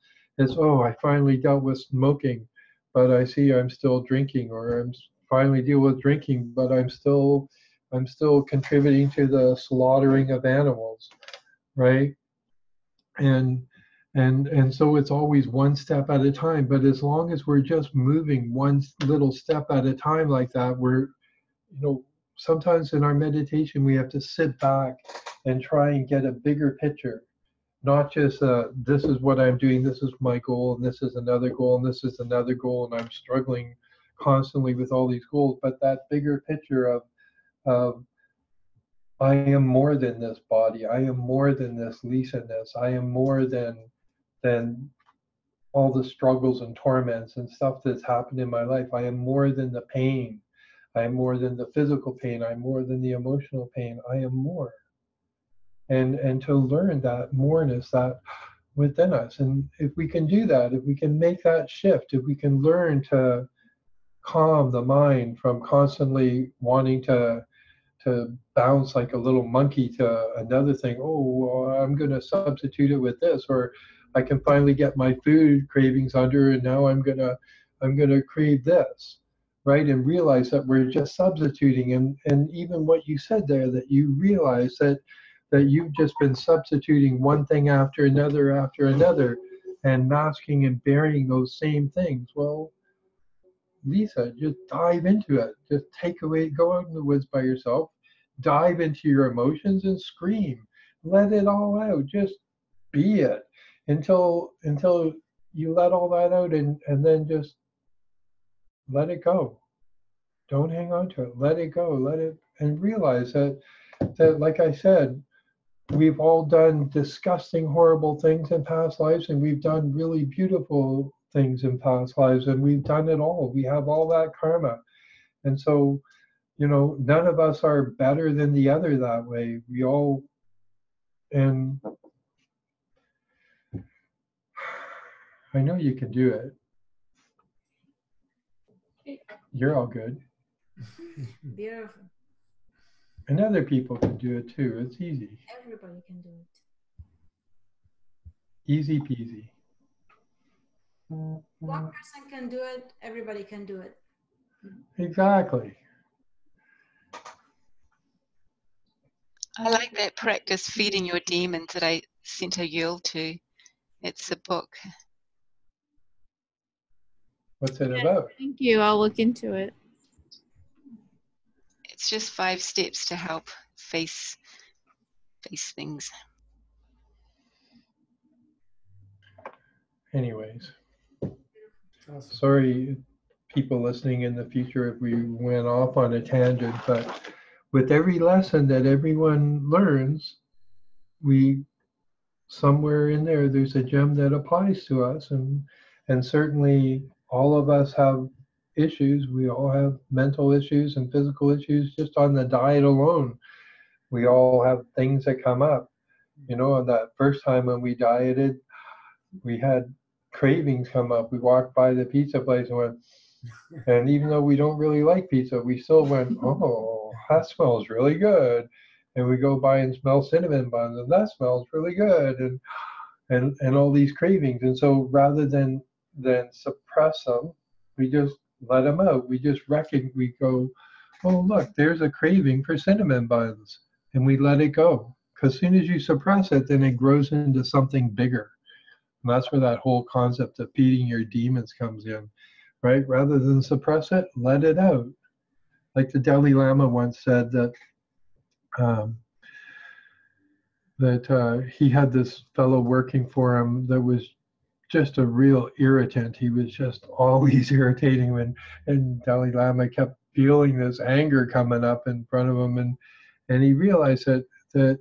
Speaker 4: oh, I finally dealt with smoking, but I see I'm still drinking, or I'm finally deal with drinking, but I'm still contributing to the slaughtering of animals, right? And so it's always one step at a time. But as long as we're just moving one little step at a time like that, we're, you know, sometimes in our meditation we have to sit back and try and get a bigger picture. Not just this is what I'm doing, this is my goal, and this is another goal, and this is another goal, and I'm struggling constantly with all these goals, but that bigger picture of I am more than this body, I am more than this Lisa-ness, I am more than all the struggles and torments and stuff that's happened in my life. I am more than the pain, I am more than the physical pain, I'm more than the emotional pain, I am more. And to learn that moreness that within us. And if we can do that, if we can make that shift, if we can learn to calm the mind from constantly wanting to bounce like a little monkey to another thing, oh, well, I'm going to substitute it with this, or I can finally get my food cravings under, and now I'm going to crave this, right? And realize that we're just substituting. And even what you said there, that you realize that you've just been substituting one thing after another, and masking and burying those same things. Well, Lisa, just dive into it. Just go out in the woods by yourself, dive into your emotions and scream. Let it all out. Just be it until you let all that out, and then just let it go. Don't hang on to it. Let it go. Let it, and realize that like I said, we've all done disgusting, horrible things in past lives, and we've done really beautiful things in past lives, and we've done it all. We have all that karma. And so, you know, none of us are better than the other that way. We all, and I know you can do it. You're all good.
Speaker 2: Beautiful.
Speaker 4: And other people can do it too. It's easy.
Speaker 2: Everybody can do it.
Speaker 4: Easy peasy.
Speaker 2: One person can do it, everybody can do it.
Speaker 4: Exactly.
Speaker 3: I like that practice, Feeding Your Demons, that I sent a girl to. It's a book.
Speaker 4: What's it about?
Speaker 5: Thank you. I'll look into it.
Speaker 3: It's just 5 steps to help face things.
Speaker 4: Anyways,
Speaker 1: Awesome.
Speaker 4: sorry, people listening in the future, if we went off on a tangent, but with every lesson that everyone learns, we somewhere in there, there's a gem that applies to us, and certainly all of us have issues. We all have mental issues and physical issues just on the diet alone. We all have things that come up. You know, and that first time when we dieted, we had cravings come up. We walked by the pizza place and went, and even though we don't really like pizza, we still went, oh, that smells really good. And we go by and smell cinnamon buns, and that smells really good, and all these cravings. And so rather than suppress them, we just let them out. We just we go, oh, look, there's a craving for cinnamon buns, and we let it go. Because as soon as you suppress it, then it grows into something bigger. And that's where that whole concept of feeding your demons comes in, right? Rather than suppress it, let it out. Like the Dalai Lama once said that he had this fellow working for him that was just a real irritant. He was just always irritating him, and Dalai Lama kept feeling this anger coming up in front of him, and he realized that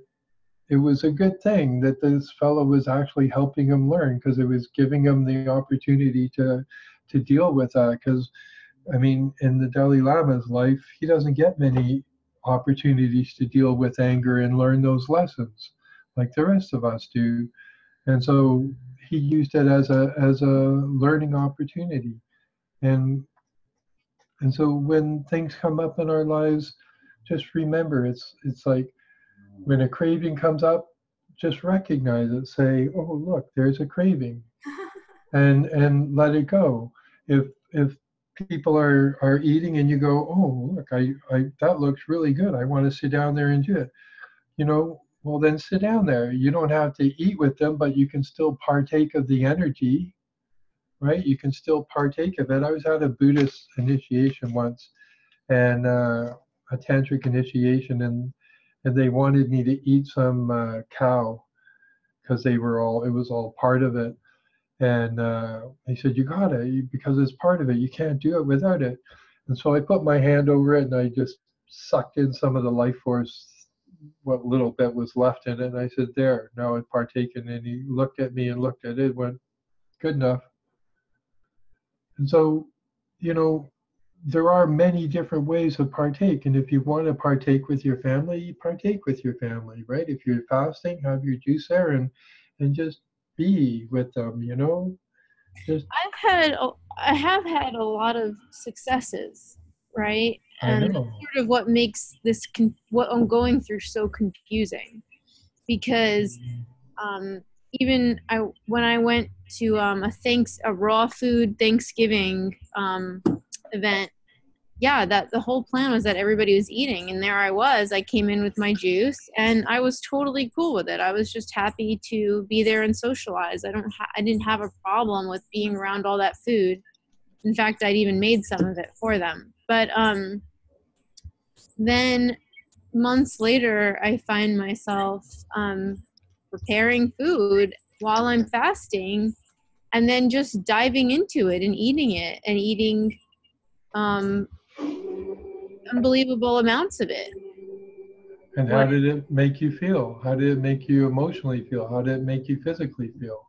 Speaker 4: it was a good thing that this fellow was actually helping him learn, because it was giving him the opportunity to deal with that. Because, I mean, in the Dalai Lama's life, he doesn't get many opportunities to deal with anger and learn those lessons like the rest of us do. And so he used it as a learning opportunity. And so when things come up in our lives, just remember, it's like when a craving comes up, just recognize it. Say, oh, look, there's a craving, and let it go. If people are eating and you go, oh, look, I that looks really good, I want to sit down there and do it. You know, well, then sit down there. You don't have to eat with them, but you can still partake of the energy, right? You can still partake of it. I was at a Buddhist initiation once, and a tantric initiation, and they wanted me to eat some cow, because it was all part of it. And they said, you gotta, because it's part of it. You can't do it without it. And so I put my hand over it, and I just sucked in some of the life force, what little bit was left in it. And I said, there, now I've partaken. And he looked at me and looked at it, went, good enough. And so, you know, there are many different ways of partake. And if you want to partake with your family, partake with your family, right? If you're fasting, have your juice there, and just be with them, you know? Just
Speaker 5: I have had a lot of successes, right? And that's sort of what makes this what I'm going through so confusing, because even when I went to a raw food Thanksgiving event, yeah, that the whole plan was that everybody was eating, and there I came in with my juice, and I was totally cool with it. I was just happy to be there and socialize. I didn't have a problem with being around all that food. In fact, I'd even made some of it for them. But then months later, I find myself preparing food while I'm fasting, and then just diving into it and eating unbelievable amounts of it.
Speaker 4: And how did it make you feel? How did it make you emotionally feel? How did it make you physically feel?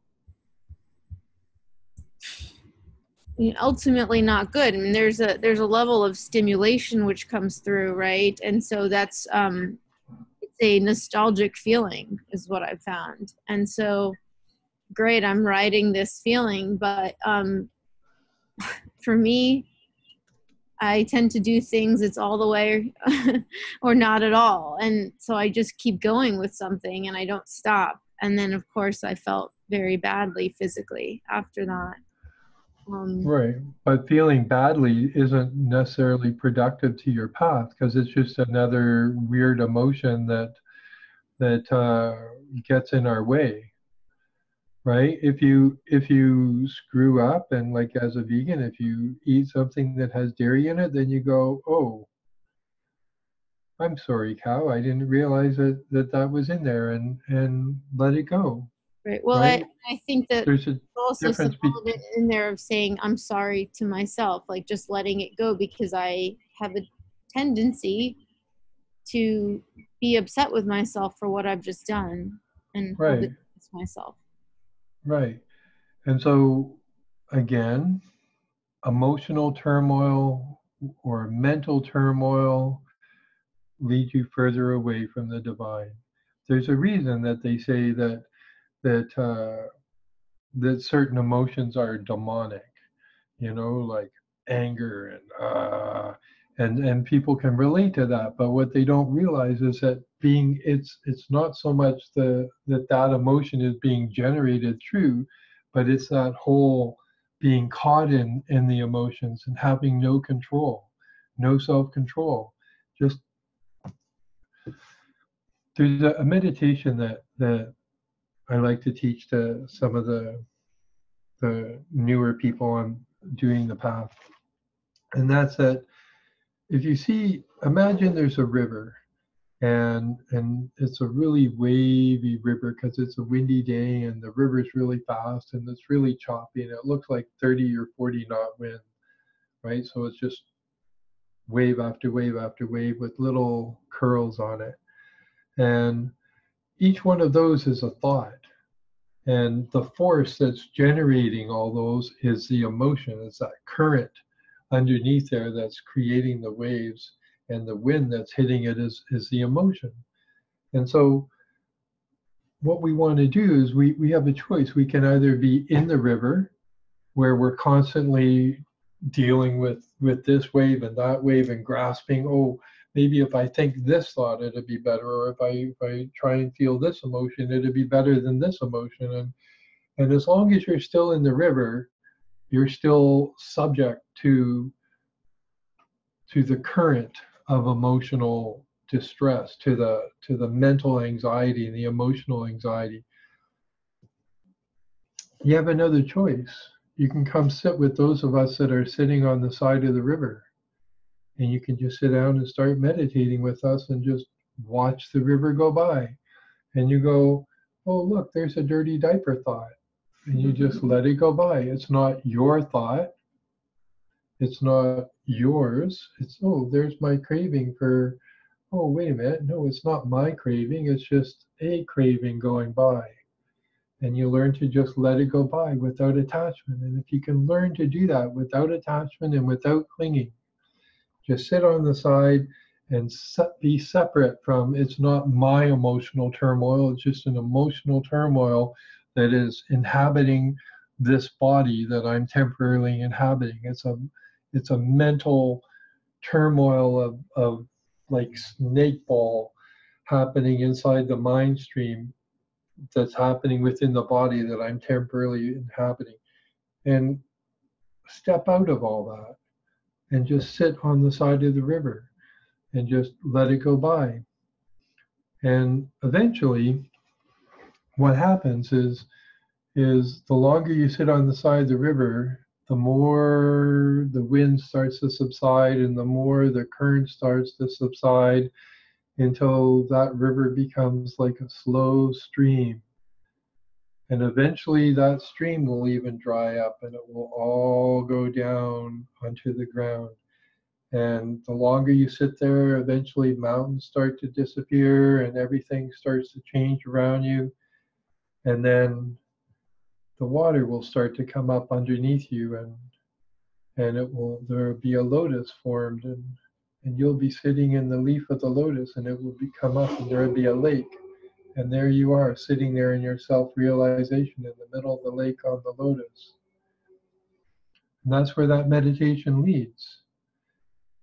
Speaker 5: Ultimately not good. I mean, there's a level of stimulation which comes through, right? And so that's it's a nostalgic feeling is what I've found. And so great, I'm riding this feeling, but for me, I tend to do things it's all the way or not at all. And so I just keep going with something and I don't stop. And then, of course, I felt very badly physically after that.
Speaker 4: Right. But feeling badly isn't necessarily productive to your path, because it's just another weird emotion that gets in our way. Right? If you screw up, and like as a vegan, if you eat something that has dairy in it, then you go, oh, I'm sorry, cow. I didn't realize that was in there, and let it go.
Speaker 5: Right. Well,
Speaker 4: right?
Speaker 5: I think that
Speaker 4: There's a
Speaker 5: also some element in there of saying I'm sorry to myself, like just letting it go, because I have a tendency to be upset with myself for what I've just done. and hold
Speaker 4: Right.
Speaker 5: it against myself.
Speaker 4: Right. And so, again, emotional turmoil or mental turmoil leads you further away from the divine. There's a reason that they say that that certain emotions are demonic, like anger and people can relate to that. But what they don't realize is that it's not so much that emotion is being generated through, but it's that whole being caught in the emotions and having no control, no self-control. Just there's a meditation that I like to teach to some of the newer people on doing the path. And that's that if you imagine there's a river and it's a really wavy river because it's a windy day and the river's really fast and it's really choppy and it looks like 30 or 40 knot wind, right? So it's just wave after wave after wave with little curls on it. And each one of those is a thought. And the force that's generating all those is the emotion. It's that current underneath there that's creating the waves, and the wind that's hitting it is the emotion. And so what we want to do is we have a choice. We can either be in the river where we're constantly dealing with this wave and that wave and grasping, oh, maybe if I think this thought it'd be better, or if I try and feel this emotion it'd be better than this emotion. And as long as you're still in the river, you're still subject to the current of emotional distress, to the mental anxiety and the emotional anxiety. You have another choice. You can come sit with those of us that are sitting on the side of the river, and you can just sit down and start meditating with us and just watch the river go by. And you go, oh, look, there's a dirty diaper thought. And you just let it go by. It's not your thought. It's not yours. It's, oh, there's my craving for, oh, wait a minute. No, it's not my craving. It's just a craving going by. And you learn to just let it go by without attachment. And if you can learn to do that without attachment and without clinging, just sit on the side and be separate from, it's not my emotional turmoil. It's just an emotional turmoil that is inhabiting this body that I'm temporarily inhabiting. It's a mental turmoil of like snake ball happening inside the mind stream that's happening within the body that I'm temporarily inhabiting. And step out of all that and just sit on the side of the river and just let it go by. And eventually what happens is the longer you sit on the side of the river, the more the wind starts to subside and the more the current starts to subside until that river becomes like a slow stream. And eventually that stream will even dry up and it will all go down onto the ground. And the longer you sit there, eventually mountains start to disappear and everything starts to change around you. And then the water will start to come up underneath you and there'll be a lotus formed and you'll be sitting in the leaf of the lotus and it will come up and there'll be a lake. And there you are, sitting there in your self-realization in the middle of the lake on the lotus. And that's where that meditation leads.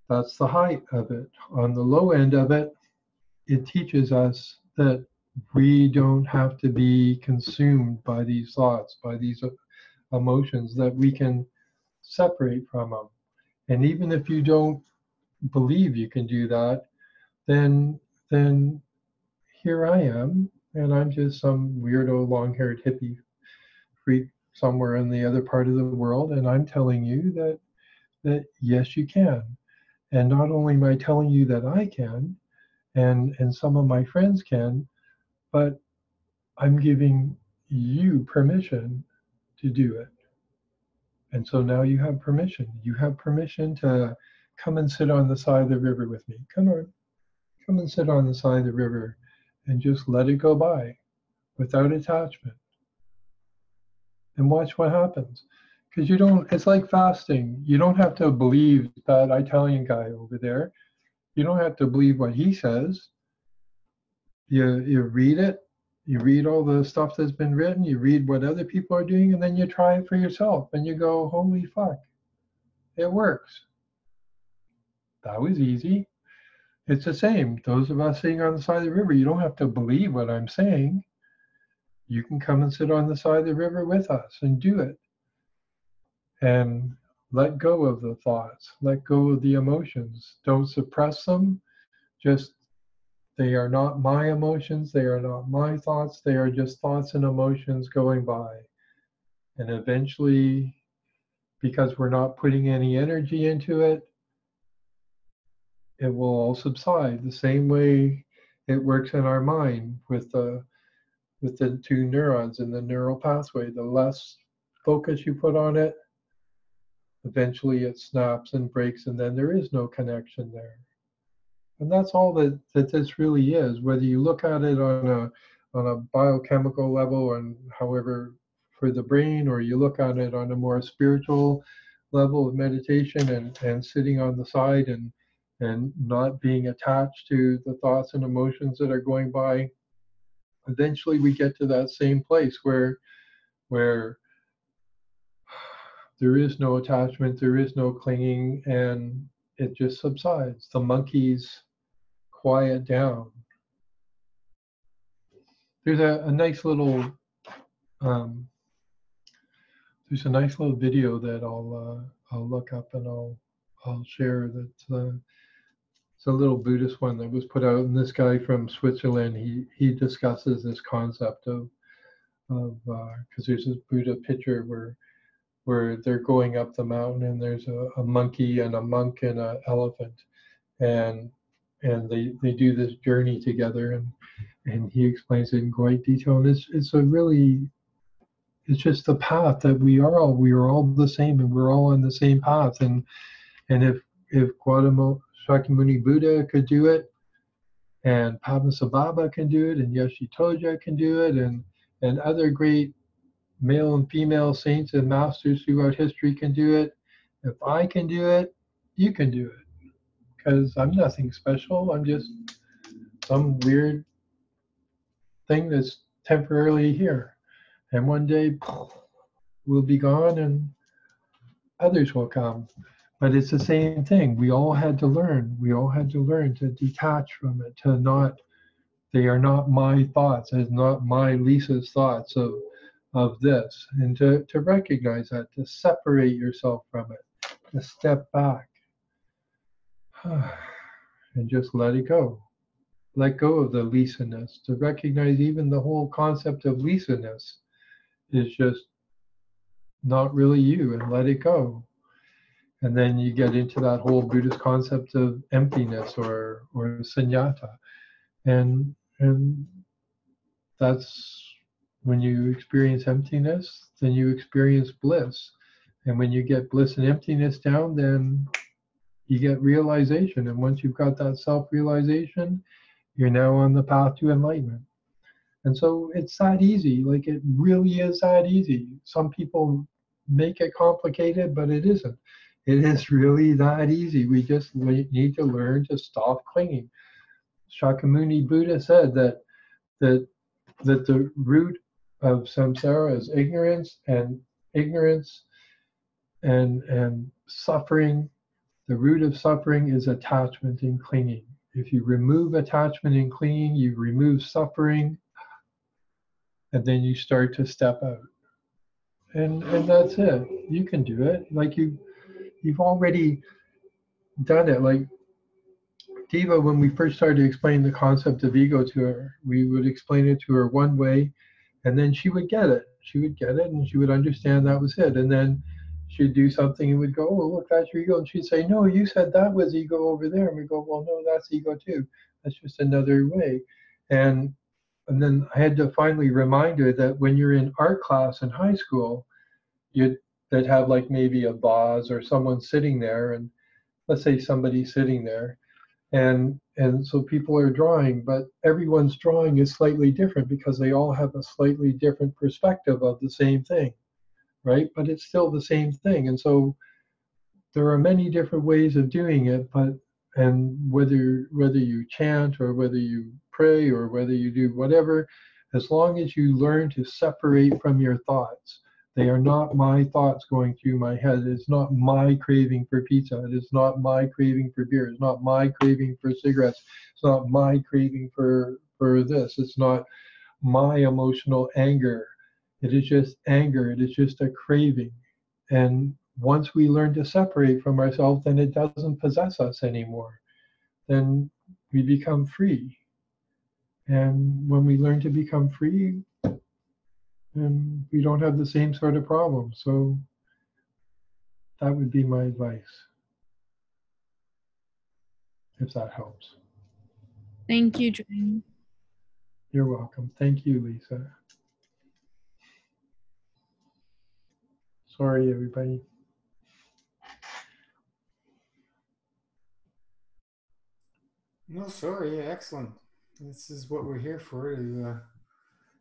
Speaker 4: That's the height of it. On the low end of it, it teaches us that we don't have to be consumed by these thoughts, by these emotions, that we can separate from them. And even if you don't believe you can do that, then here I am, and I'm just some weirdo long-haired hippie freak somewhere in the other part of the world, and I'm telling you that yes, you can. And not only am I telling you that I can, and some of my friends can, but I'm giving you permission to do it. And so now you have permission. You have permission to come and sit on the side of the river with me. Come on, come and sit on the side of the river and just let it go by. without attachment, and watch what happens. Because it's like fasting. You don't have to believe that Italian guy over there. You don't have to believe what he says. You read it. You read all the stuff that's been written. You read what other people are doing, and then you try it for yourself. And you go, holy fuck, it works. That was easy. It's the same. Those of us sitting on the side of the river, you don't have to believe what I'm saying. You can come and sit on the side of the river with us and do it. And let go of the thoughts. Let go of the emotions. Don't suppress them. Just, they are not my emotions. They are not my thoughts. They are just thoughts and emotions going by. And eventually, because we're not putting any energy into it, it will all subside. The same way it works in our mind with the two neurons in the neural pathway. The less focus you put on it, eventually it snaps and breaks, and then there is no connection there. And that's all that this really is. Whether you look at it on a biochemical level, and however for the brain, or you look at it on a more spiritual level of meditation and sitting on the side and not being attached to the thoughts and emotions that are going by, eventually we get to that same place where there is no attachment, there is no clinging, and it just subsides. The monkeys quiet down. There's a nice little video that I'll look up and I'll share. That it's a little Buddhist one that was put out, and this guy from Switzerland, he discusses this concept of because there's this Buddha picture where they're going up the mountain, and there's a monkey and a monk and an elephant, and they do this journey together, and he explains it in great detail. And it's just the path that we are all the same, and we're all on the same path. And if Gautama Shakyamuni Buddha could do it, and Padmasambhava can do it, and Yoshi Toja can do it, and other great male and female saints and masters throughout history can do it. If I can do it, you can do it. Because I'm nothing special. I'm just some weird thing that's temporarily here. And one day we'll be gone and others will come. But it's the same thing. We all had to learn. We all had to learn to detach from it, to not, they are not my thoughts. It's not my Lisa's thoughts of this. And to recognize that, to separate yourself from it, to step back and just let it go. Let go of the Lisa-ness, to recognize even the whole concept of Lisa-ness is just not really you, and let it go. And then you get into that whole Buddhist concept of emptiness or sunyata. And that's when you experience emptiness, then you experience bliss. And when you get bliss and emptiness down, then you get realization. And once you've got that self-realization, you're now on the path to enlightenment. And so it's that easy. Like, it really is that easy. Some people make it complicated, but it isn't. It is really that easy. We just need to learn to stop clinging. Shakyamuni Buddha said that the root of samsara is ignorance and suffering. The root of suffering is attachment and clinging. If you remove attachment and clinging, you remove suffering, and then you start to step out. And that's it. You can do it. Like you've already done it. Like Diva, when we first started to explain the concept of ego to her, we would explain it to her one way, and then she would get it. She would get it, and she would understand that was it. And then she'd do something and would go, oh, look, that's your ego. And she'd say, no, you said that was ego over there. And we go, well, no, that's ego too. That's just another way. And then I had to finally remind her that when you're in art class in high school, that have like maybe a vase or someone sitting there, and let's say somebody's sitting there, and and so people are drawing, but everyone's drawing is slightly different because they all have a slightly different perspective of the same thing, right? But it's still the same thing. And so there are many different ways of doing it, and whether you chant or whether you pray or whether you do whatever, as long as you learn to separate from your thoughts. They are not my thoughts going through my head. It's not my craving for pizza. It is not my craving for beer. It's not my craving for cigarettes. It's not my craving for this. It's not my emotional anger. It is just anger. It is just a craving. And once we learn to separate from ourselves, then it doesn't possess us anymore. Then we become free. And when we learn to become free, then we don't have the same sort of problem. So that would be my advice, if that helps.
Speaker 5: Thank you, Drang.
Speaker 4: You're welcome. Thank you, Lisa. Sorry, everybody.
Speaker 1: No, sorry. Yeah, excellent. This is what we're here for, to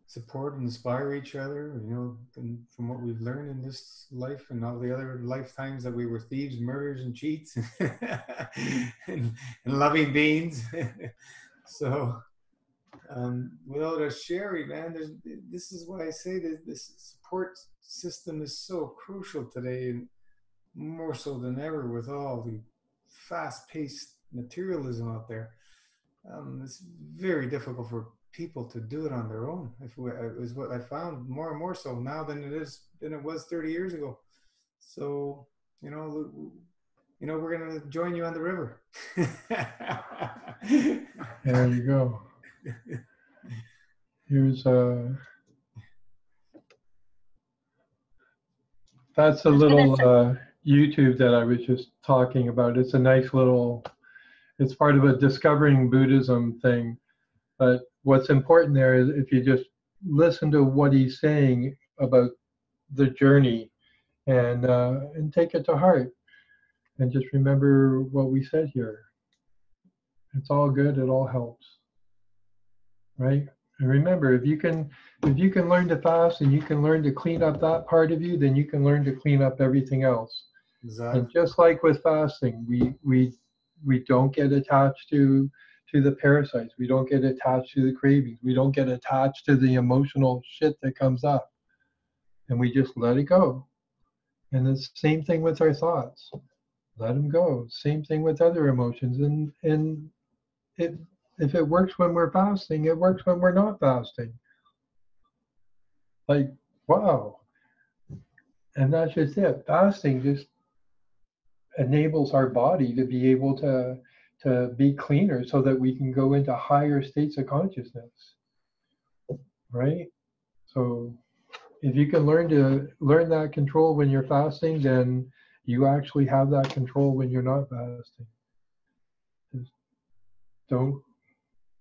Speaker 1: support and inspire each other, you know, and from what we've learned in this life and all the other lifetimes that we were thieves, murderers, and cheats, and loving beings. So, without a Sherry, man, this is why I say that this support system is so crucial today, and more so than ever with all the fast-paced materialism out there. It's very difficult for people to do it on their own. Is what I found more and more so now than it was 30 years ago. So we're gonna join you on the river.
Speaker 4: There you go. Here's that's a little YouTube that I was just talking about. It's a nice little. It's part of a discovering Buddhism thing. But what's important there is if you just listen to what he's saying about the journey and take it to heart and just remember what we said here. It's all good. It all helps, right? And remember, if you can learn to fast and you can learn to clean up that part of you, then you can learn to clean up everything else.
Speaker 1: Exactly.
Speaker 4: And just like with fasting, we don't get attached to the parasites. We don't get attached to the cravings. We don't get attached to the emotional shit that comes up. And we just let it go. And the same thing with our thoughts. Let them go. Same thing with other emotions. And if it works when we're fasting, it works when we're not fasting. Like, wow. And that's just it. Fasting just enables our body to be able to be cleaner so that we can go into higher states of consciousness, right? So if you can learn that control when you're fasting, then you actually have that control when you're not fasting. Just don't,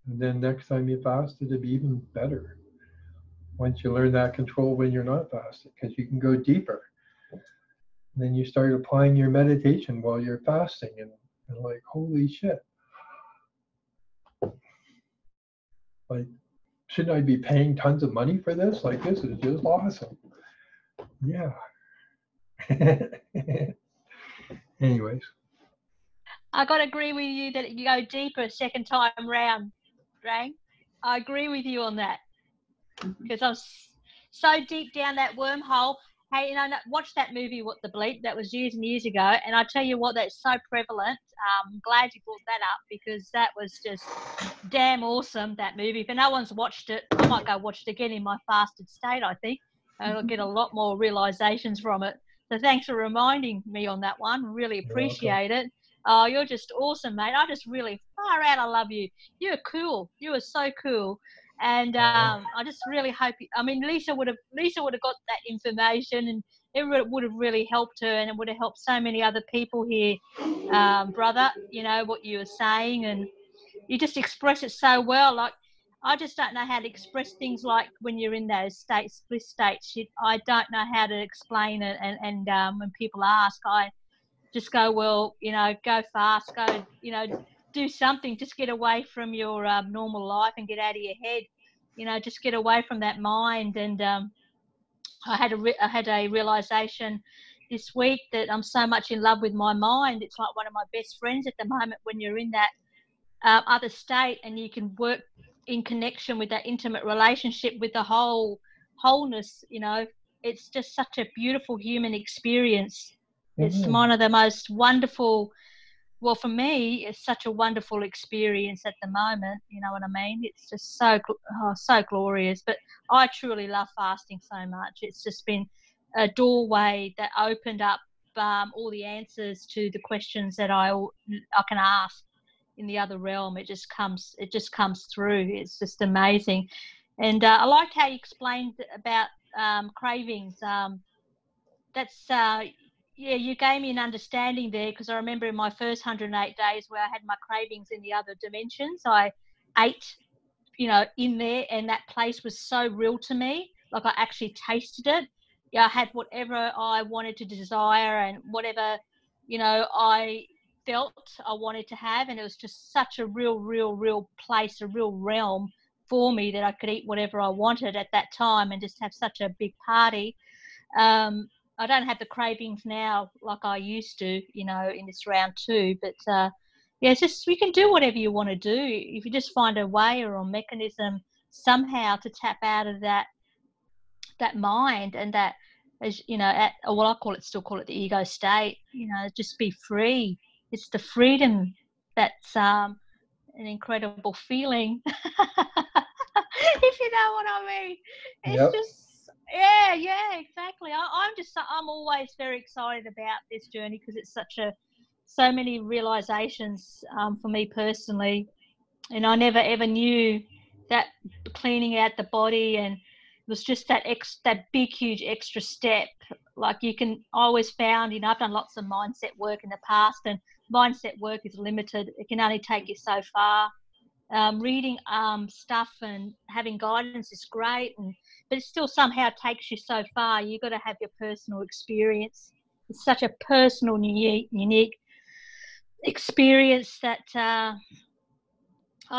Speaker 4: and then next time you fast, it'll be even better once you learn that control when you're not fasting, because you can go deeper. And then you start applying your meditation while you're fasting, and like, holy shit. Like, shouldn't I be paying tons of money for this? Like, this is just awesome. Yeah. Anyways.
Speaker 6: I got to agree with you that you go deeper second time round, Drang. I agree with you on that. Because I was so deep down that wormhole. Hey, watch that movie, What the Bleep, that was years and years ago. And I tell you what, that's so prevalent. I'm glad you brought that up because that was just damn awesome, that movie. If no one's watched it, I might go watch it again in my fasted state, I think. And I'll get a lot more realizations from it. So thanks for reminding me on that one. Really appreciate it. Oh, you're just awesome, mate. I just really, far out, I love you. You're cool. You are so cool. And I just really hope. Lisa would have got that information, and it would have really helped her, and it would have helped so many other people here, brother. You know what you were saying, and you just express it so well. Like I just don't know how to express things like when you're in those states, bliss states. I don't know how to explain it, and when people ask, I just go, well, go fast, go, do something. Just get away from your normal life and get out of your head. You know, just get away from that mind. And I had a realization this week that I'm so much in love with my mind. It's like one of my best friends at the moment when you're in that other state, and you can work in connection with that intimate relationship with the wholeness. You know, it's just such a beautiful human experience. It's one of the most wonderful, well, for me, it's such a wonderful experience at the moment. You know what I mean? It's just so glorious. But I truly love fasting so much. It's just been a doorway that opened up all the answers to the questions that I can ask in the other realm. It just comes through. It's just amazing. And I liked how you explained about cravings. That's yeah, you gave me an understanding there, because I remember in my first 108 days where I had my cravings in the other dimensions, I ate, you know, in there, and that place was so real to me. Like, I actually tasted it. Yeah, I had whatever I wanted to desire and whatever, you know, I felt I wanted to have, and it was just such a real place, a real realm for me, that I could eat whatever I wanted at that time and just have such a big party. I don't have the cravings now like I used to, you know, in this round 2. But yeah, it's just, you can do whatever you want to do if you just find a way or a mechanism somehow to tap out of that mind, and that, as you know, well, I still call it the ego state. You know, just be free. It's the freedom that's an incredible feeling. If you know what I mean. It's just, yeah, exactly. I'm always very excited about this journey, because it's so many realizations for me personally, and I never ever knew that cleaning out the body, and it was just that big huge extra step. Like, I always found, you know, I've done lots of mindset work in the past, and mindset work is limited. It can only take you so far. Reading stuff and having guidance is great, but it still somehow takes you so far. You've got to have your personal experience. It's such a personal, unique experience that I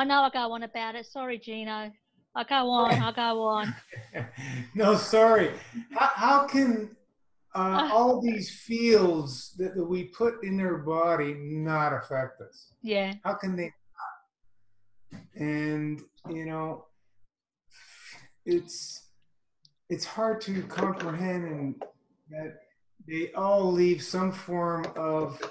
Speaker 6: know I go on about it. Sorry, Gino. I go on.
Speaker 1: No, sorry. How can all these fields that we put in our body not affect us?
Speaker 6: Yeah.
Speaker 1: How can they? And you know, it's hard to comprehend, and that they all leave some form of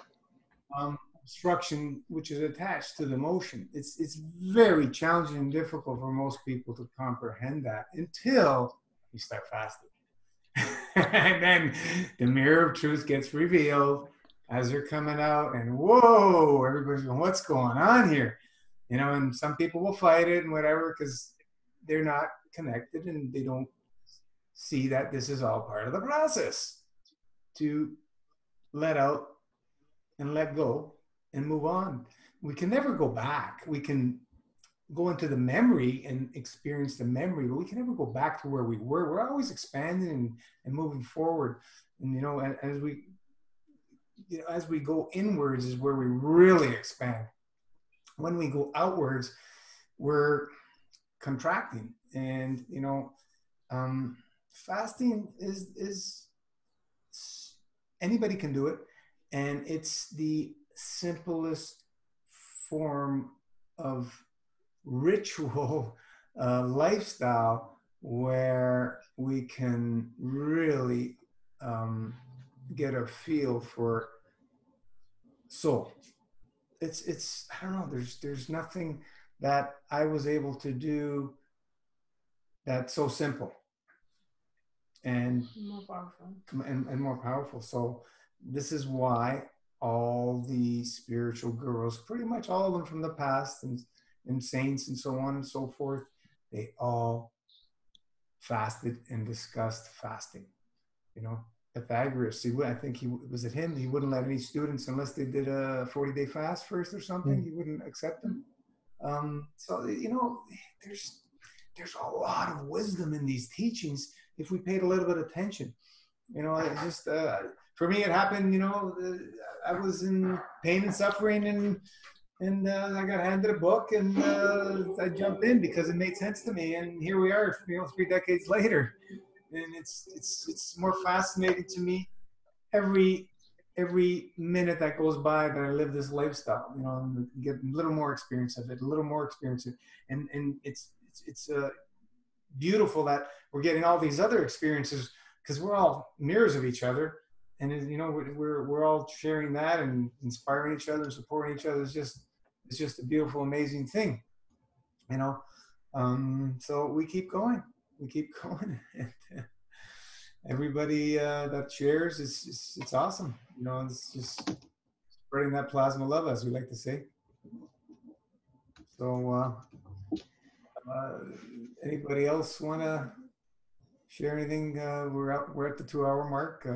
Speaker 1: obstruction which is attached to the motion. It's very challenging and difficult for most people to comprehend that until you start fasting. And then the mirror of truth gets revealed as they're coming out, and whoa, everybody's going, what's going on here? You know, and some people will fight it and whatever, because they're not connected and they don't see that this is all part of the process to let out and let go and move on. We can never go back. We can go into the memory and experience the memory, but we can never go back to where we were. We're always expanding and moving forward. And, you know, as we go inwards is where we really expand. When we go outwards, we're contracting. And, you know, fasting is anybody can do it. And it's the simplest form of ritual lifestyle where we can really get a feel for soul. It's I don't know, there's nothing that I was able to do that's so simple and
Speaker 2: More powerful.
Speaker 1: And more powerful. So this is why all the spiritual gurus, pretty much all of them from the past, and saints and so on and so forth, they all fasted and discussed fasting. You know, Pythagoras, I think he wouldn't let any students unless they did a 40-day fast first or something. He wouldn't accept them. So, you know, there's a lot of wisdom in these teachings if we paid a little bit of attention. You know, it just for me, it happened. You know, I was in pain and suffering, and And I got handed a book, and I jumped in because it made sense to me. And here we are, 3 decades later, and it's more fascinating to me every minute that goes by that I live this lifestyle. And get a little more experience of it, and it's beautiful that we're getting all these other experiences because we're all mirrors of each other, and we're all sharing that and inspiring each other, supporting each other. It's just a beautiful, amazing thing, you know. So we keep going. Everybody that shares, it's awesome. It's just spreading that plasma love, as we like to say. So anybody else want to share anything? We're at the 2-hour mark.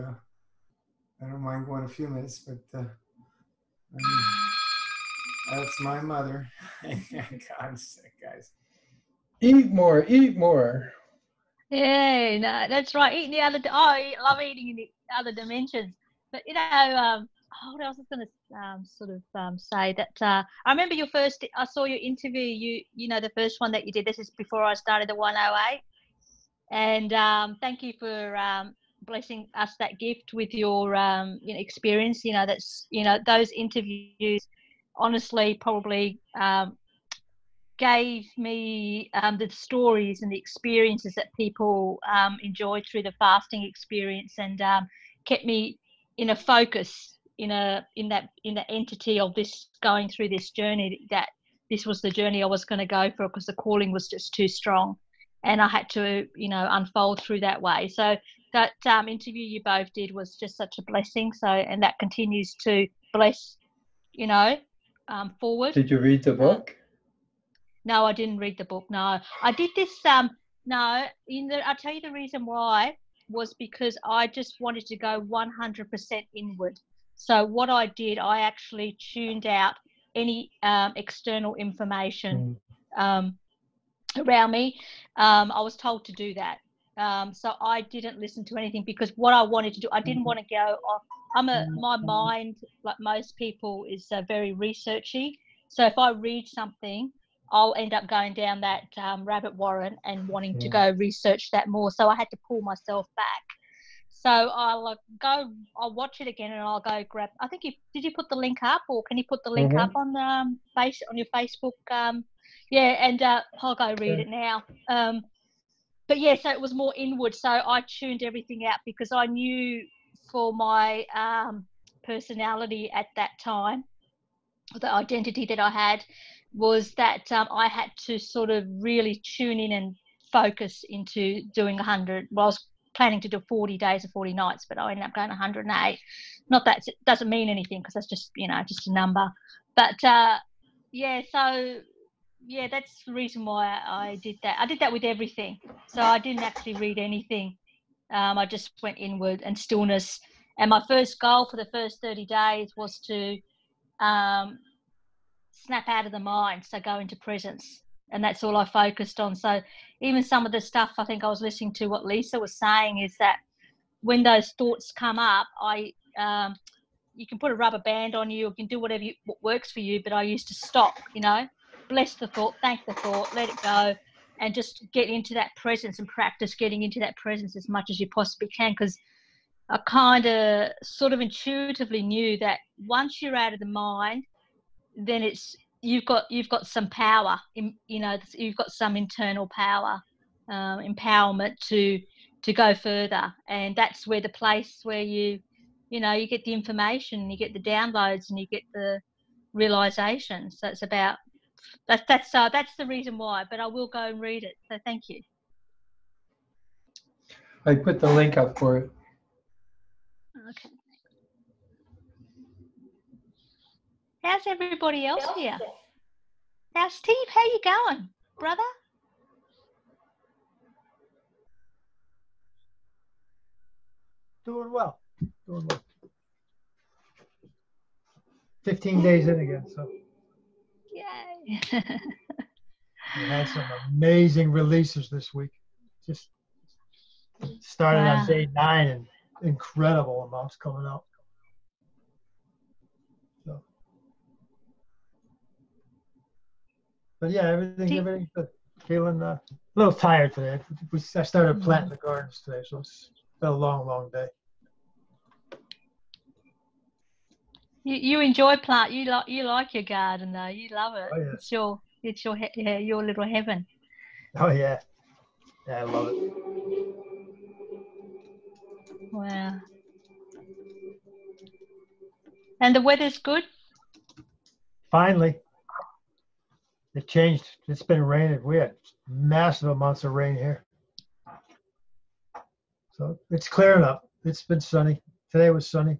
Speaker 1: I don't mind going a few minutes, but that's my mother. God, sick guys.
Speaker 4: Eat more, eat more.
Speaker 6: Yeah, no, that's right. Eating the other. I love eating in the other dimensions. But what else I was going to say that I remember your first. I saw your interview. The first one that you did. This is before I started the 108. And thank you for blessing us that gift with your experience. Those interviews, honestly, probably gave me the stories and the experiences that people enjoyed through the fasting experience, and kept me in a focus in the entity of this going through this journey, that this was the journey I was going to go for, because the calling was just too strong and I had to unfold through that way. So that interview you both did was just such a blessing. So, and that continues to bless forward.
Speaker 4: Did you read the book?
Speaker 6: No, I didn't read the book. No, I did this. No, I'll tell you the reason why was because I just wanted to go 100% inward. So what I did, I actually tuned out any external information around me. I was told to do that. So I didn't listen to anything, because what I wanted to do, I didn't want to go off. My mind, like most people, is very researchy. So if I read something, I'll end up going down that rabbit warren and wanting to go research that more. So I had to pull myself back. So I'll watch it again, and I'll go grab. I think did you put the link up, or can you put the link up on on your Facebook? And I'll go read it now. But yeah, so it was more inward. So I tuned everything out, because I knew for my personality at that time, the identity that I had, was that I had to sort of really tune in and focus into doing 100. Well, I was planning to do 40 days or 40 nights, but I ended up going 108. Not that it doesn't mean anything, because that's just just a number. But so that's the reason why I did that. I did that with everything. So I didn't actually read anything. I just went inward and stillness. And my first goal for the first 30 days was to snap out of the mind, so go into presence. And that's all I focused on. So even some of the stuff, I think I was listening to what Lisa was saying, is that when those thoughts come up, you can put a rubber band on you, or you can do what works for you. But I used to stop, bless the thought, thank the thought, let it go, and just get into that presence and practice getting into that presence as much as you possibly can. Because I kind of sort of intuitively knew that once you're out of the mind, then you've got some power, you've got some internal power, empowerment to go further. And that's where the place where you get the information, you get the downloads, and you get the realization. So it's about that's the reason why. But I will go and read it. So thank you.
Speaker 4: I put the link up for it.
Speaker 6: Okay. How's everybody else here? How's Steve? How you going, brother?
Speaker 7: Doing well. 15 days in again, so.
Speaker 6: Yay.
Speaker 7: We had some amazing releases this week. Just started on day 9, and incredible amounts coming out. So But yeah, everything's good. Feeling a little tired today. I started planting the gardens today, so it's been a long, long day.
Speaker 6: You enjoy plant. You like your garden though. You love it.
Speaker 7: Oh, yeah.
Speaker 6: It's your little heaven.
Speaker 7: Oh yeah, yeah, I love it.
Speaker 6: Wow. And the weather's good.
Speaker 7: Finally, it changed. It's been raining. We had massive amounts of rain here, so it's clearing up. It's been sunny. Today was sunny.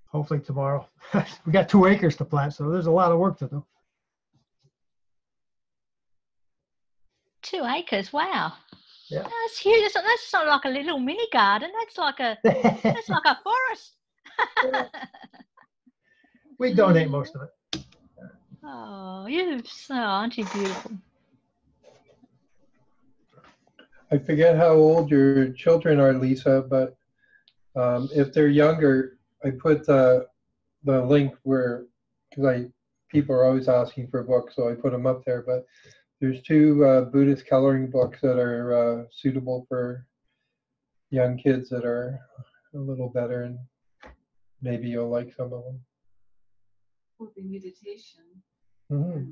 Speaker 7: Hopefully tomorrow. We got 2 acres to plant, so there's a lot of work to do.
Speaker 6: 2 acres. Wow.
Speaker 7: Yeah.
Speaker 6: That's huge. That's not like a little mini garden. That's like a forest.
Speaker 7: We donate most of it.
Speaker 6: Oh, aren't you beautiful?
Speaker 4: I forget how old your children are, Lisa, but if they're younger, I put the link where, because people are always asking for books, so I put them up there. But there's 2 Buddhist coloring books that are suitable for young kids that are a little better, and maybe you'll like some of them.
Speaker 8: Open meditation.
Speaker 4: Mm-hmm.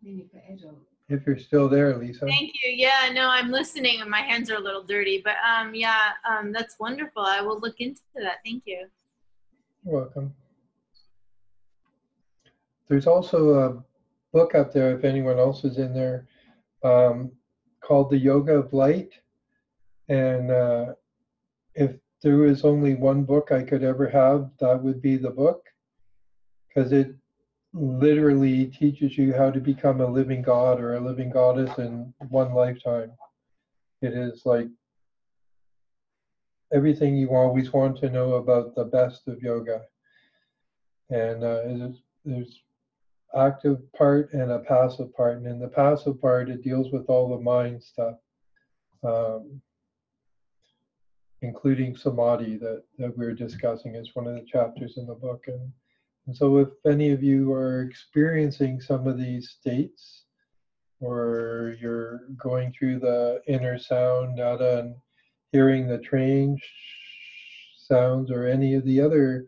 Speaker 8: Maybe for adults.
Speaker 4: If you're still there, Lisa.
Speaker 5: Thank you. Yeah, no, I'm listening and my hands are a little dirty, but that's wonderful. I will look into that. Thank you.
Speaker 4: You're welcome. There's also a book up there, if anyone else is in there, called The Yoga of Light. And if there was only one book I could ever have, that would be the book, because it literally teaches you how to become a living god or a living goddess in one lifetime. It is like everything you always want to know about the best of yoga. And there's active part and a passive part. And in the passive part, it deals with all the mind stuff, including samadhi that we're discussing. It's one of the chapters in the book. And so if any of you are experiencing some of these states, or you're going through the inner sound, nada, and hearing the train sounds, or any of the other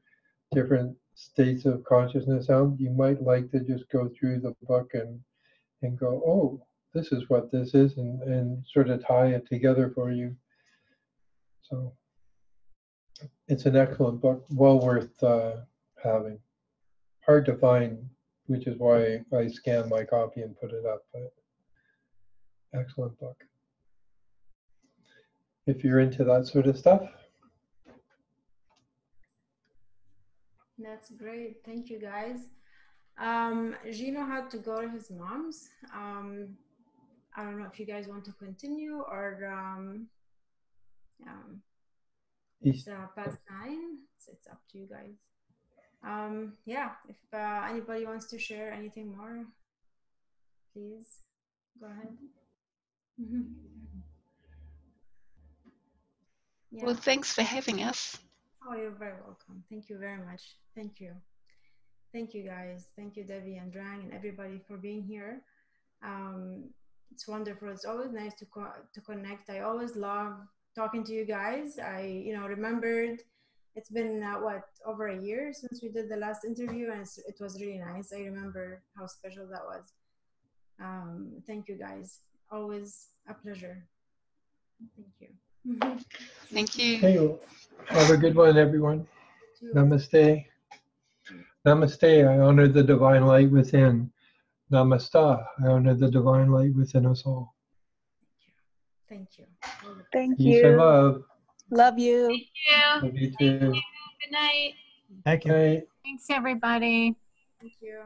Speaker 4: different states of consciousness sound, you might like to just go through the book and go, oh, this is what this is, and sort of tie it together for you. So it's an excellent book, well worth having. Hard to find, which is why I scanned my copy and put it up, but excellent book. If you're into that sort of stuff.
Speaker 2: That's great. Thank you, guys. Gino had to go to his mom's. I don't know if you guys want to continue or it's past 9. So it's up to you guys. Yeah, if anybody wants to share anything more, please go ahead. Yeah.
Speaker 3: Well, thanks for having us.
Speaker 2: Oh, you're very welcome. Thank you very much. Thank you. Thank you, guys. Thank you, Devi and Drang and everybody for being here. It's wonderful. It's always nice to connect. I always love talking to you guys. I remembered it's been over a year since we did the last interview, and it was really nice. I remember how special that was. Thank you, guys. Always a pleasure. Thank you.
Speaker 3: Thank you.
Speaker 4: Hey, have a good one, everyone. Namaste. Namaste. I honor the divine light within. Namaste. I honor the divine light within us all.
Speaker 2: Thank you.
Speaker 9: Thank
Speaker 4: Peace and
Speaker 9: you.
Speaker 4: love.
Speaker 9: Love you.
Speaker 5: Thank you.
Speaker 4: Love you too.
Speaker 5: Good night.
Speaker 7: Thank you.
Speaker 4: Bye.
Speaker 5: Thanks, everybody.
Speaker 2: Thank you.